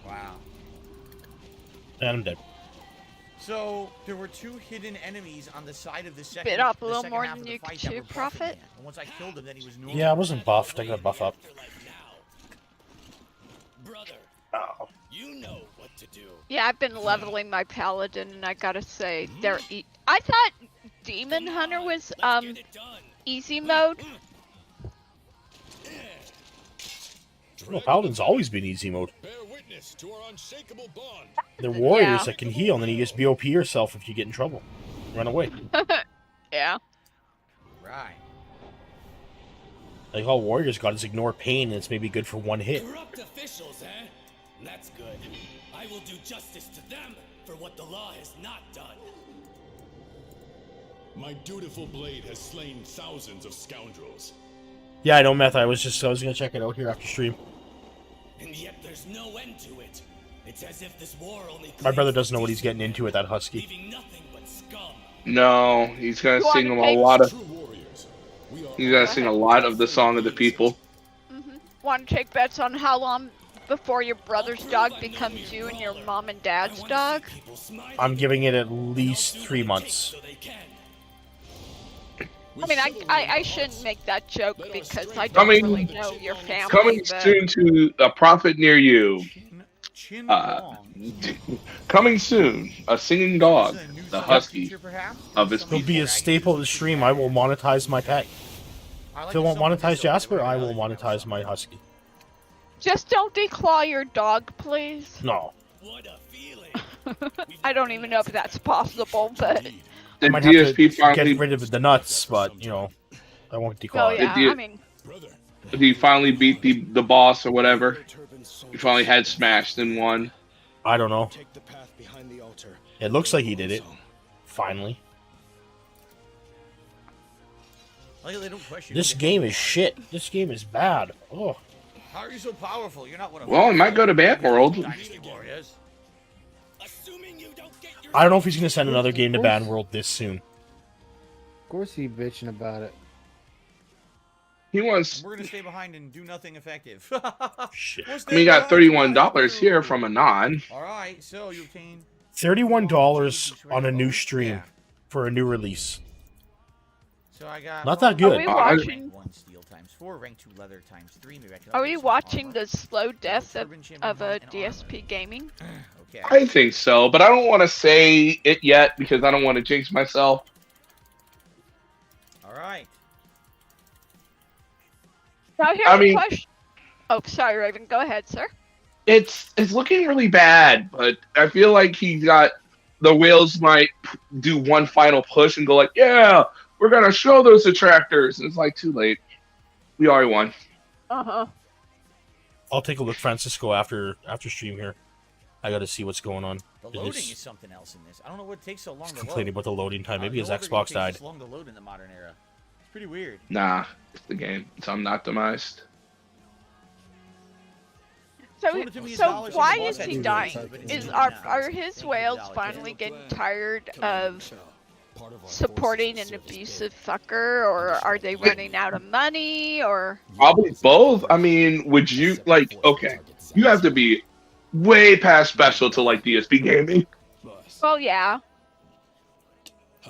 Wow. And I'm dead. So there were two hidden enemies on the side of the second. Bit up a the little second more half than of the you fight could that chew, were buffing Prophet. him. And once I killed him, then he was normal. Yeah, I wasn't buffed. I gotta buff up. Oh. yeah, I've been leveling my paladin, and I gotta say, they're. I thought Demon Hunter was easy mode. Well, Paladin's always been easy mode. They're warriors Yeah. that can heal, and then you just BOP yourself if you get in trouble. Run away. Yeah. Right. Like all warriors got is ignore pain, and it's maybe good for one hit. Corrupt officials, eh? That's good. I will do justice to them for what the law has not done. My dutiful blade has slain thousands of scoundrels. Yeah, I know, Meth. I was gonna check it out here after stream. And yet there's no end to it. It's as if this war only My brother claims doesn't know what he's the getting into with that husky. leaving nothing but scum. No, he's gonna You sing wanna a take- lot of. True warriors. We are He's gonna sing a lot of the song of the people. Want to take bets on how long before your brother's dog becomes you and your mom and dad's dog? I'm giving it at least 3 months. I mean, I shouldn't make that joke because I don't Coming- really know your family. Coming but... soon to a prophet near you. Chin Coming soon, a singing dog, the husky of his It'll be a staple of the stream. I will monetize my pet. If I won't monetize Jasper, I will monetize my husky. Just don't declaw your dog, please. No. What a feeling. I don't even know if that's possible, but... The I might have DSP to finally get rid of the nuts, but, you know, I won't declaw Oh it. yeah, did- I mean... he finally beat the boss or whatever. He finally had smashed and won. I don't know. Take the path behind the altar. It looks like he did it. Finally. This game is shit. This game is bad. Oh. How are you so powerful? You're not one of Well, it might go to Bad World. Dynasty Warriors. Assuming you don't get your I don't know if he's going to send another game to Ban World this soon. Of course he bitching about it. He wants. We're gonna stay behind and do nothing effective. Shit. We'll I stay mean, you got behind. $31 here from Anon. All right, so you obtain $31 on a new stream Yeah. for a new release. So I got Not that Are good. we I- watching... rank 1 steel times 4, rank 2 leather times 3. Maybe I can Are upgrade we some watching armor. the slow death Turban, chimney of a helmet, and armor. DSPGaming? Okay. I think so, but I don't want to say it yet because I don't want to jinx myself. All right. Now here's I mean- a question. Oh, sorry, Raven. Go ahead, sir. It's looking really bad, but I feel like he got the whales might do one final push and go like, yeah, we're gonna show those detractors. And it's like too late. We already won. Uh-huh. I'll take a look, Francisco, after stream here. I got to see what's going on. The It loading is- is something else in this. I don't know what takes so long He's to complaining load. about the loading time. Maybe his No other game Xbox takes died. this long to load in the modern era. It's pretty weird. Nah, it's the game. It's unoptimized. So, Sold it to me as so dollars why and the is boss he had dying? $2, but it's Is $2 now. are his whales $2. finally getting tired of supporting an abusive fucker, or are they running out of money, or? Probably both. I mean, would you like? Okay, you have to be way past special to like DSPGaming Well, yeah.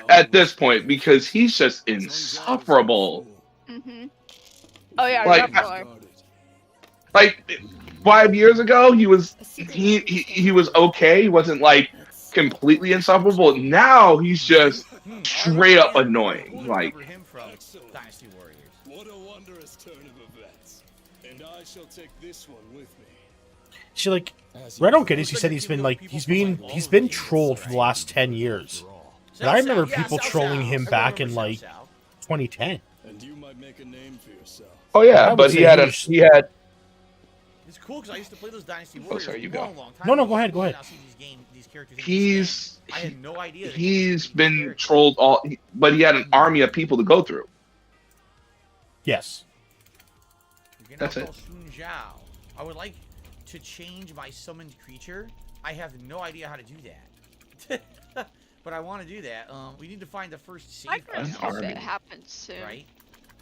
at this point because he's just insufferable. Mhm. Oh yeah, Like, definitely. Like 5 years ago, he was okay. He wasn't like completely insufferable. Now he's just straight up annoying. Like, Remember him from Dynasty Warriors. What a wondrous turn of events. And I shall take this one with me. See, like, what I don't get is he said he's been trolled for the last 10 years. But I remember people trolling him back in like 2010. And you might make a name for yourself. oh I yeah, would but say he had he was- It's cool because I used to play those Dynasty Warriors sorry, you a go. long, long time No, no, ago. go ahead, go ahead. Now see these characters in these he's games. I had no idea. that he's these been characters- trolled but he had an army of people to go through. Yes. You can That's now it. call Sun Zhao. I would like to change my summoned creature. I have no idea how to do that. But I want to do that. We need to find the first I save can point, hope army. it happens soon. right?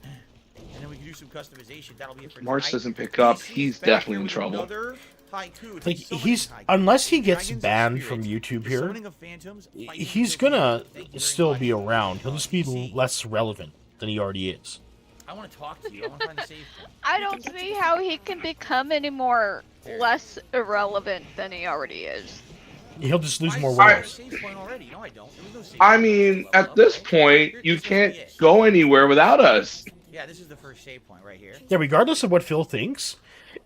And then we can do some customization. That'll be it for March tonight. doesn't pick up. DC's He's back definitely here in with trouble. another haiku. It's Like, so many he's, haikus. unless he gets Dragons of banned Spirit, from YouTube the here, summoning of phantoms, fighting he's for gonna freedom. Thank you very still much. be around. He'll just be DC. less relevant than he already is. I want to talk to you. I want to find the save point. I don't see how he can become any more less irrelevant than he already is. He'll just lose more I whales. save point already. No, I don't. There was no save I point. mean, Level at up, this right? point, Here- you this is can't it. go anywhere without us. Yeah, this is the first save point right here. Yeah, regardless of what Phil thinks,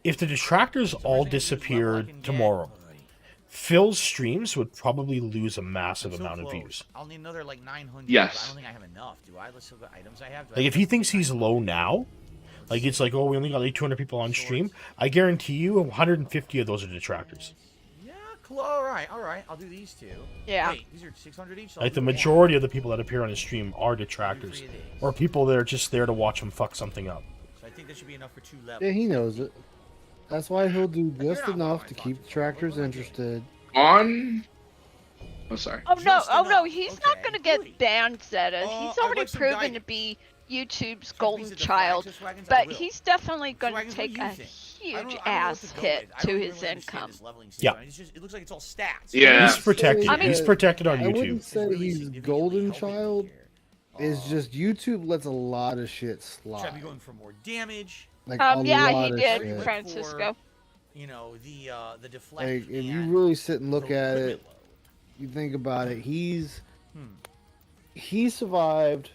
if the detractors So all first thing I do is level disappeared I can get. tomorrow, Phil's streams would probably lose a massive I'm so amount of close. views. I'll need another like 900. Yes. But I don't think I have enough. Do I? Let's see what items I have. Do I Like, have if he enough? thinks he's low now, like it's like, oh, we only got like 200 people on stream, I guarantee you 150 of those are detractors. Yeah, cool. All right. I'll do these two. Yeah. Wait, these are 600 each. so I'll Like, the do one. majority of the people that appear on his stream are Do detractors. 3 of these. Or people that are just there to watch him fuck something up. So I think that should be enough for 2 levels. Yeah, he knows it. That's why he'll do You're just not enough wrong, to I keep thought the you were. tractors What am I doing? interested. On. Oh, sorry. Oh no! Just Oh no! enough. He's Okay, not gonna get good. banned, Zeta. He's I'd already like some proven guide- to be YouTube's Some golden pieces of child. flagship wagons, I But will. he's definitely going to wagons, what take do you a think? huge ass hit to his income. Yeah. It looks like it's all stats. Yeah. He's protected. I mean- He's protected on I wouldn't YouTube. say he's golden child. It's just YouTube lets a lot of shit Should slide. be going for more damage. Like Yeah, a lot he of did, shit. Francisco. You know, the deflect. Like if you and really sit and look the at equipment it, load. you think about it. He survived.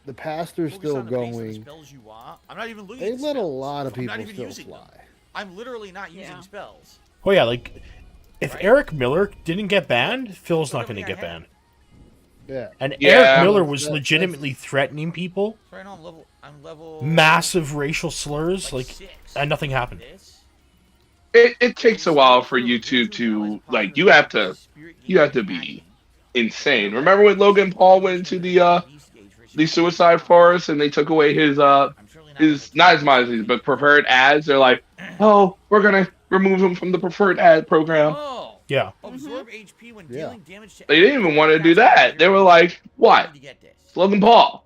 The pastor's Focus still on the base of the going. spells you want. I'm not even looking They at the let a spells. lot of I'm not people even still using them. fly. I'm literally not using Yeah. spells. Oh yeah, like if Right? Eric Miller didn't get banned, Phil's not going to Whatever get I had. banned. Yeah. And Yeah. Eric Miller was That's- legitimately threatening people, So right now I'm level massive racial slurs, like, 6. and nothing happened. This. It takes a while for YouTube to like. You have to be insane. Remember when Logan Paul went to the suicide forest and they took away his not his monetary but preferred ads? They're like, oh, we're gonna remove him from the preferred ad program. Oh. Yeah. Absorb HP when Yeah. dealing damage to They didn't even want to do that. They were like, what? To get this. It's Logan Paul.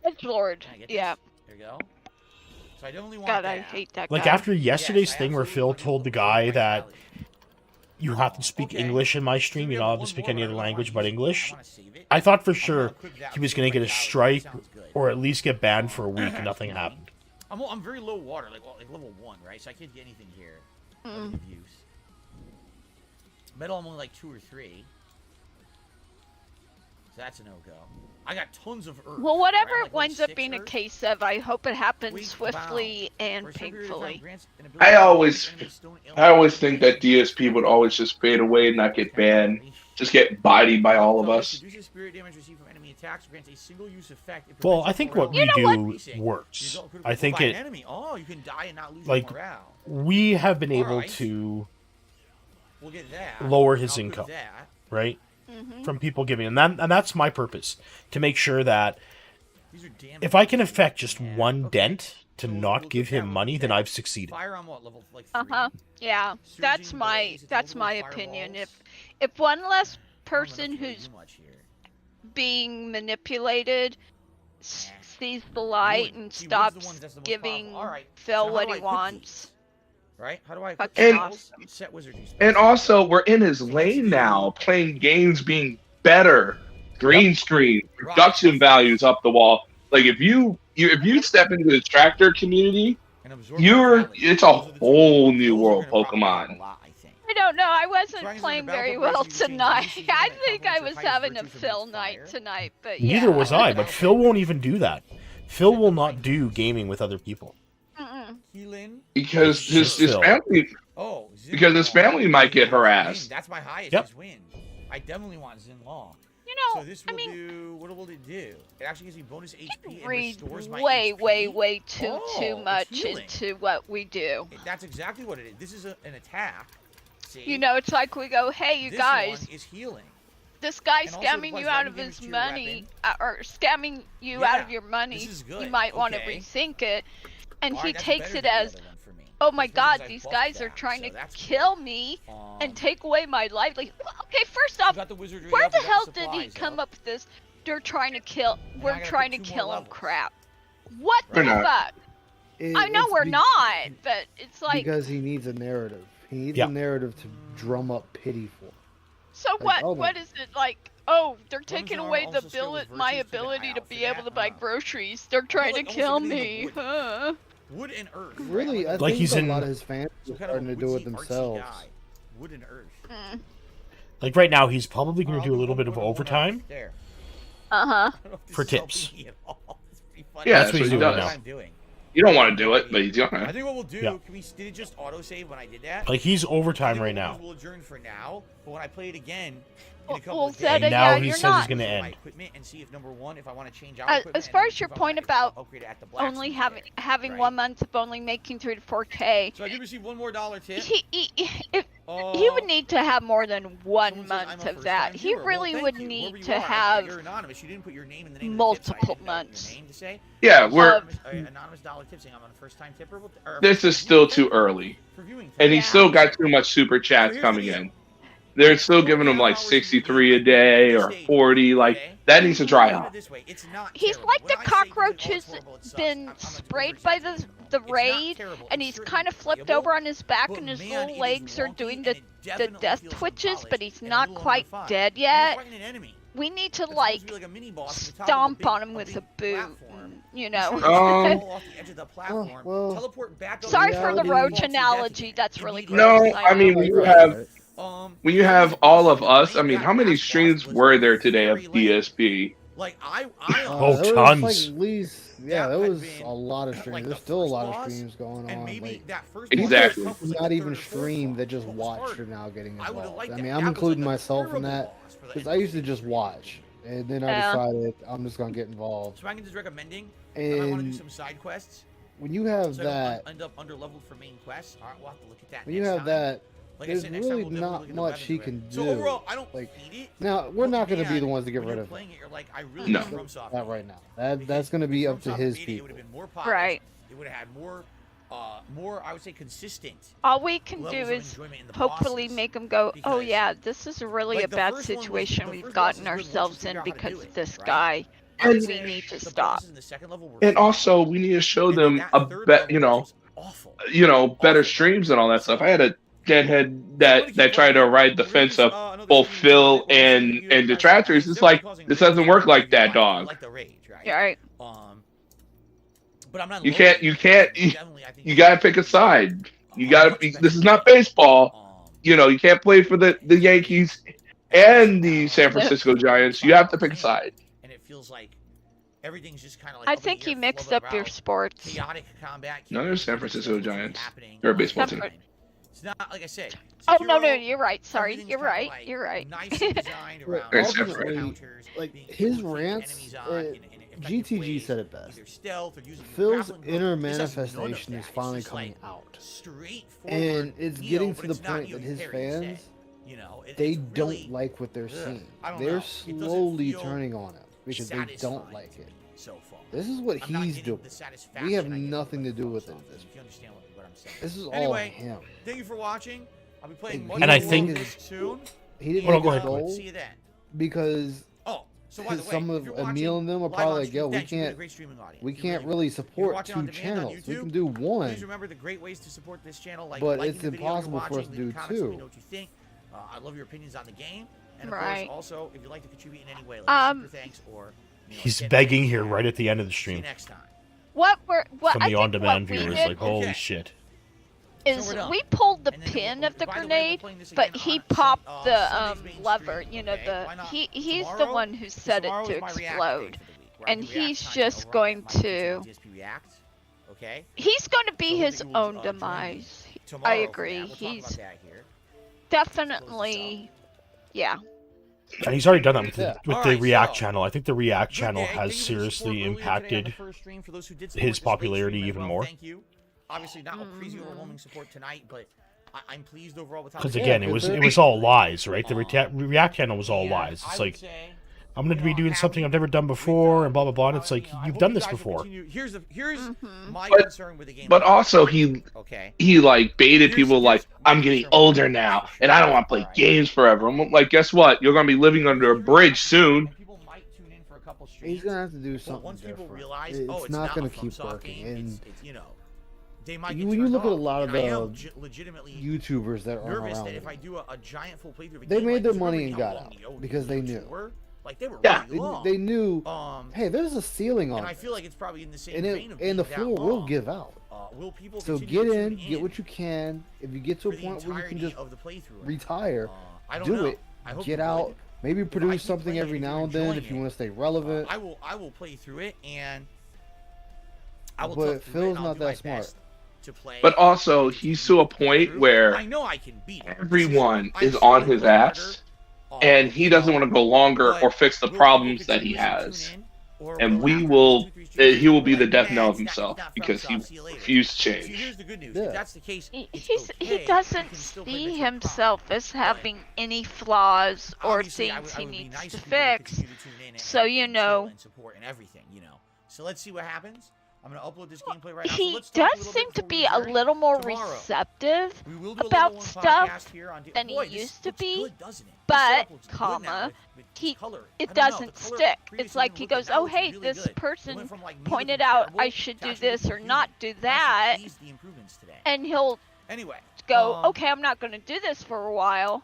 Good lord. Can I get this? Yeah. There you go. So I definitely want God, that. I hate that Like guy. after yesterday's Yes, I thing where absolutely Phil want told the to guy absorb that vitality. you have to speak Okay. English in my So stream, we you have don't have one to speak more, any but other I don't language wanna but use it. English, I wanna save it. I thought for I'm sure gonna equip that he was with going to get a vitality. strike Sounds good. or at least get banned for a week and nothing happened. I'm very low water, like level 1, right? So I can't get anything here. Nothing of use. Metal, I'm only like 2 or 3. So that's a no-go. I got tons of earth. Well, whatever right? it Like winds up 6 being a earth. case of, I hope it happens Weak swiftly bound. and For a short period of time, painfully. grants an ability I to always enemy stone think that DSP would always just fade away and not get banned. Just get bodied by all of us. Reduces spirit damage received from enemy attacks, grants a single-use effect. It Well, prevents I think morale what we from do increasing. works. Result critical I think by an it, enemy. Oh, you can die and not lose like, your morale. we have been able Alright. to, We'll get that. lower and his I'll put income. that. right, from people giving, and that's my purpose, to make sure that These are damage if I can reducers. affect just Yeah. one Okay. dent to So not we'll give get that, him we'll money, get then that. I've succeeded. Fire on what level? Like 3. Yeah. That's Surging my blaze, it's that's my multiple opinion. fireballs. If one less I don't person know if I can who's do much here. being manipulated sees the Wood. light and See, wood's the stops one that's the most giving powerful. Alright, Phil so what how do I he equip wants. these? Right? How do I Fucking And- awesome. set wizardry spells? And also, we're in his lane now, playing games being better, green screen, production values up the wall. Like if you step into the tractor community, And absorb it's vitality. a Those are the two- whole new those are world gonna probably help Pokemon. a lot, I think. I don't know. I wasn't Dragons playing under battle very well preparation, you can tonight. change the I use think I of was highest having a virtue from Phil each night fire. tonight, but yeah. Neither was I, but Phil won't even do that. Phil will not do gaming with other people. Mm-mm. Healing. Because his Phil. family, Oh, Zin because his Long. family might get Wind. harassed. That's my highest. Yep. Is wind. I definitely want Zin Long. You So know, this I will mean, do. What will it do? It actually gives me bonus HP and read restores my way, HP. way too Oh, it's much healing. into what we do. That's exactly what it is. This is an attack. See? You know, it's like we go, hey, you this guys, one is healing. this guy and also scamming applies you out lightning of damage his to your money, weapon. or scamming you out of Yeah, your money, this is you good. might want to Okay. rethink it. And Alright, he that's takes better it than the as, other one for me. oh my That's god, because I these buffed guys are that, trying so to that's kill good. me and take away my livelihood. Well, okay, first we off, got the wizardry where up, the we got hell did he supplies come up. up with this? They're trying to kill, I we're gotta trying to pick 2 more kill him levels. crap. What We're the not. fuck? I know It's we're not, but it's like, because he needs a narrative. He needs Yeah. a narrative to drum up pity for. so what? oh, What is it like? Oh, they're Weapons taking and away armor the also scale with my virtues to the ability high to out be for able that, to buy huh? groceries. They're trying like to almost kill everything me. but wood. Huh? Wood and earth. Really, I Like think he's a in- lot of his fans Some are kind of starting to do it woodsy, artsy themselves. guy. Wood and earth. Mm. Like right now, he's probably going I'll to do a little one- bit of one overtime. There. Uh-huh. I don't know if this For is helping tips. me at all. It's pretty funny. Yeah, That's what he's doing does. now. I'm doing. You don't want to do it, but he's I gonna. think what we'll do, Yeah. did it just autosave when I did that? Like he's I overtime think right what now. We'll adjourn for now, but when I play it again in a couple Well, of days, Zeta, And now yeah, he you're says not. he's gonna look at my end. equipment and see if number one, if I want to change out As equipment, far and as your if I point wanna about upgrade it at the only blacksmith having right? 1 month of only making 3 to 4K, So I did receive one more $1 tip. he would need to have more than 1 Someone says, month "I'm a of that. first-time He viewer." Well, really thank would you, whoever need you to are. have You're anonymous. You didn't put your name in the name of the tip, so I multiple didn't know your months. name to say. Yeah, we're. Anonymous dollar tip saying I'm a first-time tipper. Or This is still too early, for viewing. and he's Yeah. still got too much super So chats here's the coming deal. in. they're still giving him like 63 a day or 40. Like that needs to dry up. He's like the cockroach who's been sprayed by the raid, and he's kind of flipped over on his back, and his little legs are doing the death twitches, but he's not quite dead yet. We need to like stomp on him with a boot, you know. Sorry for the roach analogy. That's really gross. No, I mean when you have all of us. I mean, how many streams were there today of DSP? Like there tons. was like at least, there was a lot of streams. There's still a lot of streams going on. Like, exactly. Not even stream that just watched are now getting involved. I mean, I'm including myself in that because I used to just watch, and then I decided I'm just gonna get involved. So I can just recommending. And I want to do some side quests. When you have so that, I don't end up under leveled for main quests. All right, we'll have to look at that. When you have that. Like There's said, next time really we'll not much he can do. So overall, I don't like, hate it. Now, we're not going to be the ones to get rid of it. No. Not right now. That's going to be up to his people. Right. It would have had more, I would say, consistent. All we can do is hopefully make them go, oh yeah, this is really a bad situation we've gotten ourselves in because of this guy. And we need to stop. And also, we need to show them better streams and all that stuff. I had a deadhead that tried to ride the fence of both Phil and detractors. It's like, this doesn't work like that, dog. Yeah, right. But I'm not. You gotta pick a side. This is not baseball. You can't play for the Yankees and the San Francisco Giants. You have to pick a side. And it feels like everything's just kind of like. I think you mixed up your sports. Chaotic combat. No, they're San Francisco Giants. They're a baseball team. It's not like I said. Oh no, you're right. Sorry, you're right. You're right. Nicely designed around Ultimately, like his rants, GTG said it best. Phil's inner manifestation is finally coming out, and it's getting to the point that his fans, they don't like what they're seeing. They're slowly turning on him because they don't like it. This is what he's doing. We have nothing to do with it. This is all him. Thank you for watching. I'll be playing and I think soon. He didn't make go a ahead. goal See you then. because some of Emil and them are probably like, yo, we can't really support two channels. We can do one. Please remember the great ways to support this channel, but it's impossible for us to do two. Let me know what you think. I love your opinions on the game, and of course, also if you'd like to contribute in any way, super thanks or. He's begging here right at the end of the stream. Next time. From the on-demand viewers, like, holy shit. Is we pulled the pin of the grenade, but he popped the lever. He's the one who set it to explode, and he's just going to. He's going to be his own demise. I agree. He's definitely, yeah. And he's already done that with the React channel. I think the React channel has seriously impacted his popularity even more. Obviously not crazy overwhelming support tonight, but I'm pleased overall with how. Because again, it was all lies, right? The React channel was all lies. It's like, I'm going to be doing something I've never done before, and blah blah blah. And it's like, you've done this before. Here's my concern with the game. But also he like baited people like, I'm getting older now and I don't want to play games forever. I'm like, guess what? You're gonna be living under a bridge soon. He's gonna have to do something different. It's not gonna keep working. And when you look at a lot of the YouTubers that are around, they made their money and got out because they knew. Like they were they knew. Hey, there's a ceiling on. And I feel like it's probably in the same vein of and the floor will give out. Will people so get in, get what you can. If you get to a point where you can just retire, do it. Get out. Maybe produce something every now and then if you want to stay relevant. I will play through it, and I will. But Phil's not that smart. But also, he's to a point where everyone is on his ass, and he doesn't want to go longer or fix the problems that he has. And he will be the death knell of himself because he refused to change. Here's the good news. If that's the case, he doesn't see himself as having any flaws or things he needs to fix. So and support and everything. So let's see what happens. I'm gonna upload this gameplay right now. So he let's talk does a little seem bit to before we be a adjourn. little more Tomorrow, receptive we will do a about level 1 stuff podcast here on than Boy, he this used to looks be, good, doesn't it? This but, setup looks good now comma, with he color. it I don't know, doesn't the color stick. It's previously like didn't he look good, goes, now oh looks hey, really this good. It person went from, like, me pointed looking out terrible I should to do actually this looking or human. not do I'm actually that, pleased with the improvements today. and he'll Anyway, go, okay, I'm not going to do this for a while.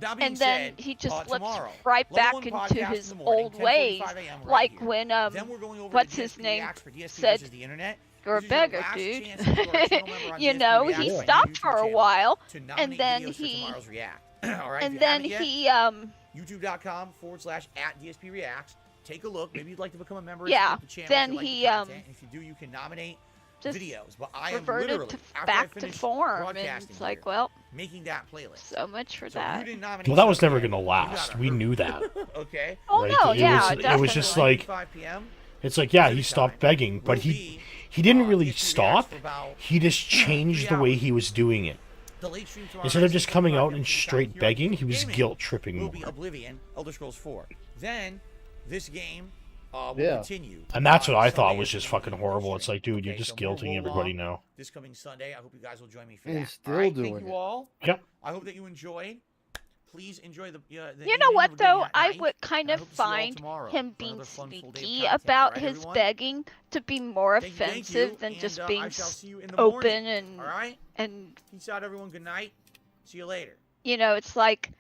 that being And then said, he just slips tomorrow, right level back 1 into podcast his in the morning, old ways, 10:45 a.m. right like here. when Then we're going over what's to his DSP name Reacts for DSP said, versus the internet. you're a This is your beggar, last dude. chance to become a channel member on You DSP know, Reacts he on our stopped YouTube for a channel while, to and nominate then videos for he, tomorrow's React. All right, and if you then haven't yet, he, youtube.com/@DSP Reacts. Take a look. Maybe you'd like to become a member yeah, and support the channel. then if you like he, the content. And if you do, you can nominate just videos. But I am reverted literally, to after I back to finish form, and broadcasting it's like, here, well, making that playlist. so much for So if you that. didn't nominate Well, that was stuff never yet, gonna you last. gotta We hurry. knew that. Okay. Oh Like, no, it yeah, was- definitely. it was just like- 5 p.m. It's like, yeah, he Pacific stopped time begging, but will he be, didn't really DSP stop. Reacts for about He just changed the way he was doing it. the late stream tomorrow Instead night, of just coming 6:45 out p.m. and Pacific straight time here on begging, he was DSPGaming guilt tripping will more. be Oblivion, Elder Scrolls 4. Then this game will Yeah. continue. And that's what I Sunday thought was is just the main fucking horrible. stream. It's like, dude, you're Okay, just so more guilting everybody Wolong now. this coming Sunday. I hope you guys will join me for And that. still all right, doing thank you it. all. Yep. I hope that you enjoyed. Please enjoy the You know evening what or though? at I night, would kind and I of hope to see you all find tomorrow him for being another fun full day of sneaky content. about All right, his everyone? begging to be more Thank offensive you, than and, just I being shall see you in the open morning. and All right. and Peace out, everyone. Good night. See you later. you know, it's like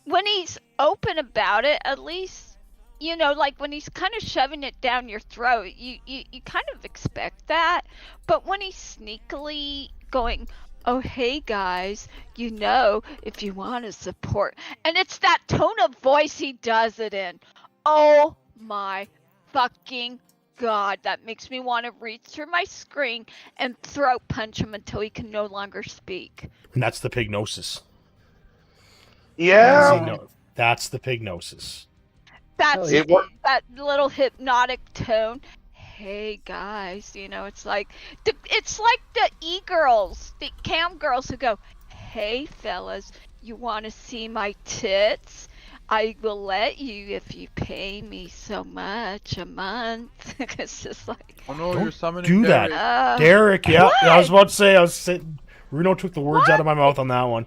when he's open about it, at least, you know, like when he's kind of shoving it down your throat, you kind of expect that. But when he's sneakily going, oh, hey guys, you know, if you want to support, and it's that tone of voice he does it in. Oh my fucking God, that makes me want to reach through my screen and throat punch him until he can no longer speak. And that's the pignosis. Yeah. See, no, that's the pignosis. That's It worked. that little hypnotic tone. Hey guys, you know, it's like the e-girls, the cam girls who go, hey fellas, you want to see my tits? I will let you if you pay me so much a month. It's just like, Oh no, Don't you're summoning do that. Derek. Derek, yeah, what? I was about to say, Runo took the words out of my mouth on that one.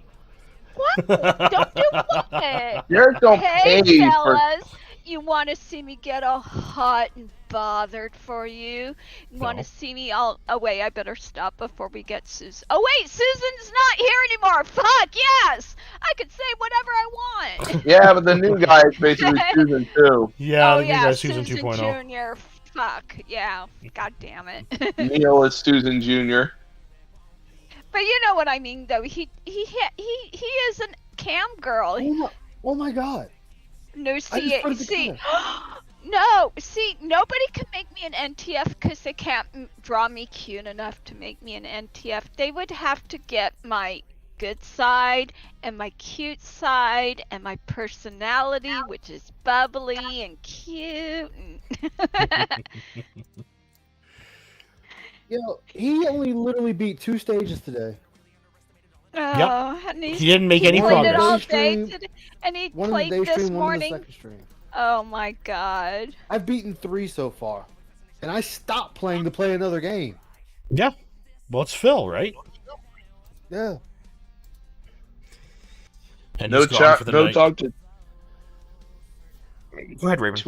what? Don't do what? Derek don't Hey pay for. fellas, you want to see me get all hot and bothered for you? You want No. to see me all... Oh wait, I better stop before we get Susan. Oh wait, Susan's not here anymore! Fuck, yes! I could say whatever I want! Yeah, but the new guy is basically Susan too. Yeah, Oh the new yeah, guy, Susan 2.0. Jr. Fuck, yeah. God damn it. Neil is Susan Jr. But you know what I mean, though. He is an cam girl. Oh my God. No, I see, just put it see, together. no, see, nobody can make me an NTF because they can't draw me cute enough to make me an NTF. They would have to get my good side and my cute side and my personality, which is bubbly and cute. And Yo, he only literally beat 2 stages today. Oh, and He didn't make any played it progress. all Day day stream, today, and he One in the played day this stream, one in the morning. second stream. Oh my god. I've beaten 3 so far. And I stopped playing to play another game. Yeah. Well, it's Phil, right? Yeah. And No he's gone chat. for the No night. talk to Go ahead, Raven.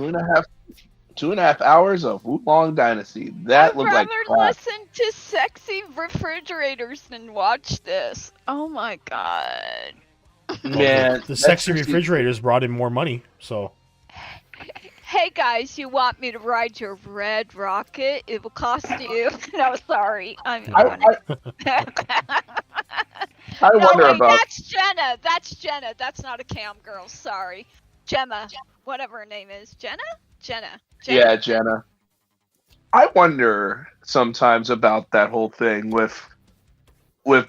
2.5 hours of Wulong Dynasty. That I'd looked like rather crap. listen to sexy refrigerators than watch this. Oh my god. Man, The that's sexy 60 refrigerators brought in more money, so Hey guys, you want me to ride your red rocket? It will cost you. No, sorry. I'm funny. I No, wonder wait, about. that's Jenna. That's Jenna. That's not a cam girl. Sorry. Gemma. Whatever her name is. Jenna? Jenna. Yeah, Jenna. I wonder sometimes about that whole thing with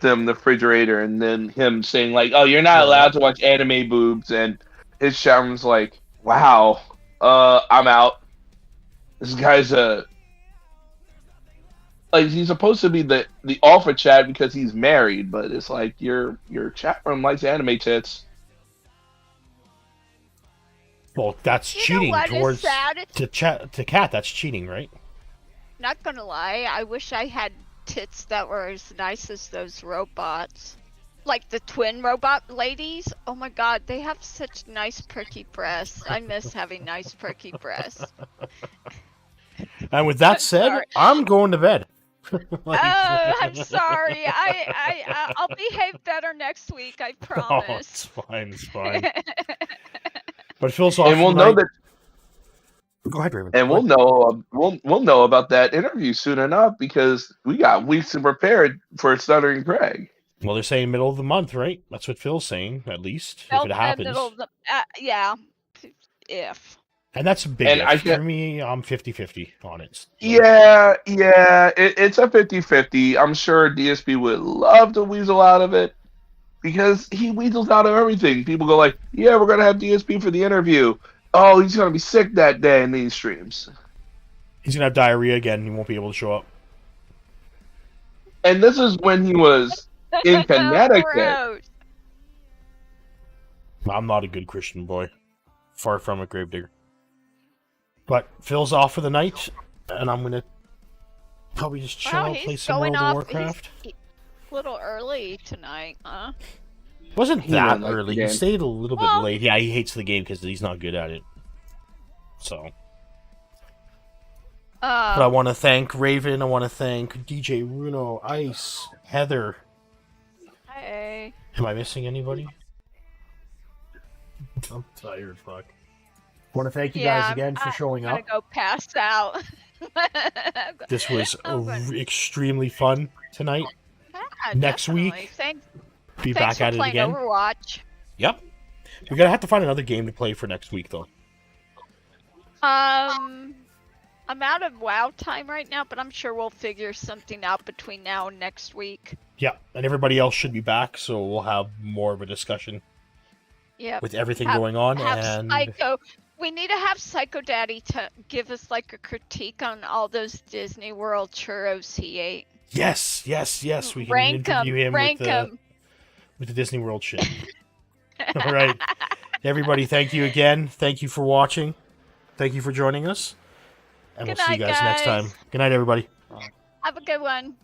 them, the refrigerator, and then him saying like, "Oh, you're not allowed to watch anime boobs," and his chat room's like, "Wow, I'm out." This guy's like he's supposed to be the alpha chat because he's married, but it's like your chat room likes anime tits. Well, that's You know cheating what is towards sad? to Cat. That's cheating, right? Not gonna lie, I wish I had tits that were as nice as those robots. Like the twin robot ladies. Oh my god, they have such nice perky breasts. I miss having nice perky breasts. And with that said, Sorry. I'm going to bed. Like- Oh, I'm sorry. I'll behave better next week. I Oh, promise. it's fine. It's fine. But Phil's off And we'll tonight. know that. Go ahead, Raven. And Go we'll know about that interview soon enough because we got weeks to prepare for Stuttering Craig. Well, they're saying middle of the month, right? That's what Phil's saying, at least, Well, if it happens. Yeah, if. And that's a big And if. For me, I'm 50-50 on it. Yeah, it's a 50-50. I'm sure DSP would love to weasel out of it because he weasels out of everything. People go like, yeah, we're going to have DSP for the interview. Oh, he's going to be sick that day in these streams. He's going to have diarrhea again. He won't be able to show up. And this is when he was in Connecticut. Gross. I'm not a good Christian boy. Far from a gravedigger. But Phil's off for the night, and I'm going to probably just chill out, play some World of Warcraft. He's a little early tonight, huh? Wasn't that like early. the He game. stayed a little bit Well- late. Yeah, he hates the game because he's not good at it. So... But I want to thank Raven. I want to thank DJ Runo, Ice, Heather. Hey. Am I missing anybody? I'm tired, fuck. I want to thank you guys again for showing up. I'm gonna go pass out. This was I'm gonna- extremely fun tonight. Yeah, Next definitely. week, Thanks be for back at it playing again. Overwatch. Yep. We're going to have to find another game to play for next week, though. I'm out of WoW time right now, but I'm sure we'll figure something out between now and next week. Yeah, and everybody else should be back, so we'll have more of a discussion Yeah. with everything going on. And Psycho. We need to have Psycho Daddy to give us like a critique on all those Disney World churros he ate. yes. We can Rank interview him rank with, 'em. with the Disney World shit. All right. Everybody, thank you again. Thank you for watching. Thank you for joining us. And Good we'll see you night, guys next time. guys. Good night, everybody. Have a good one.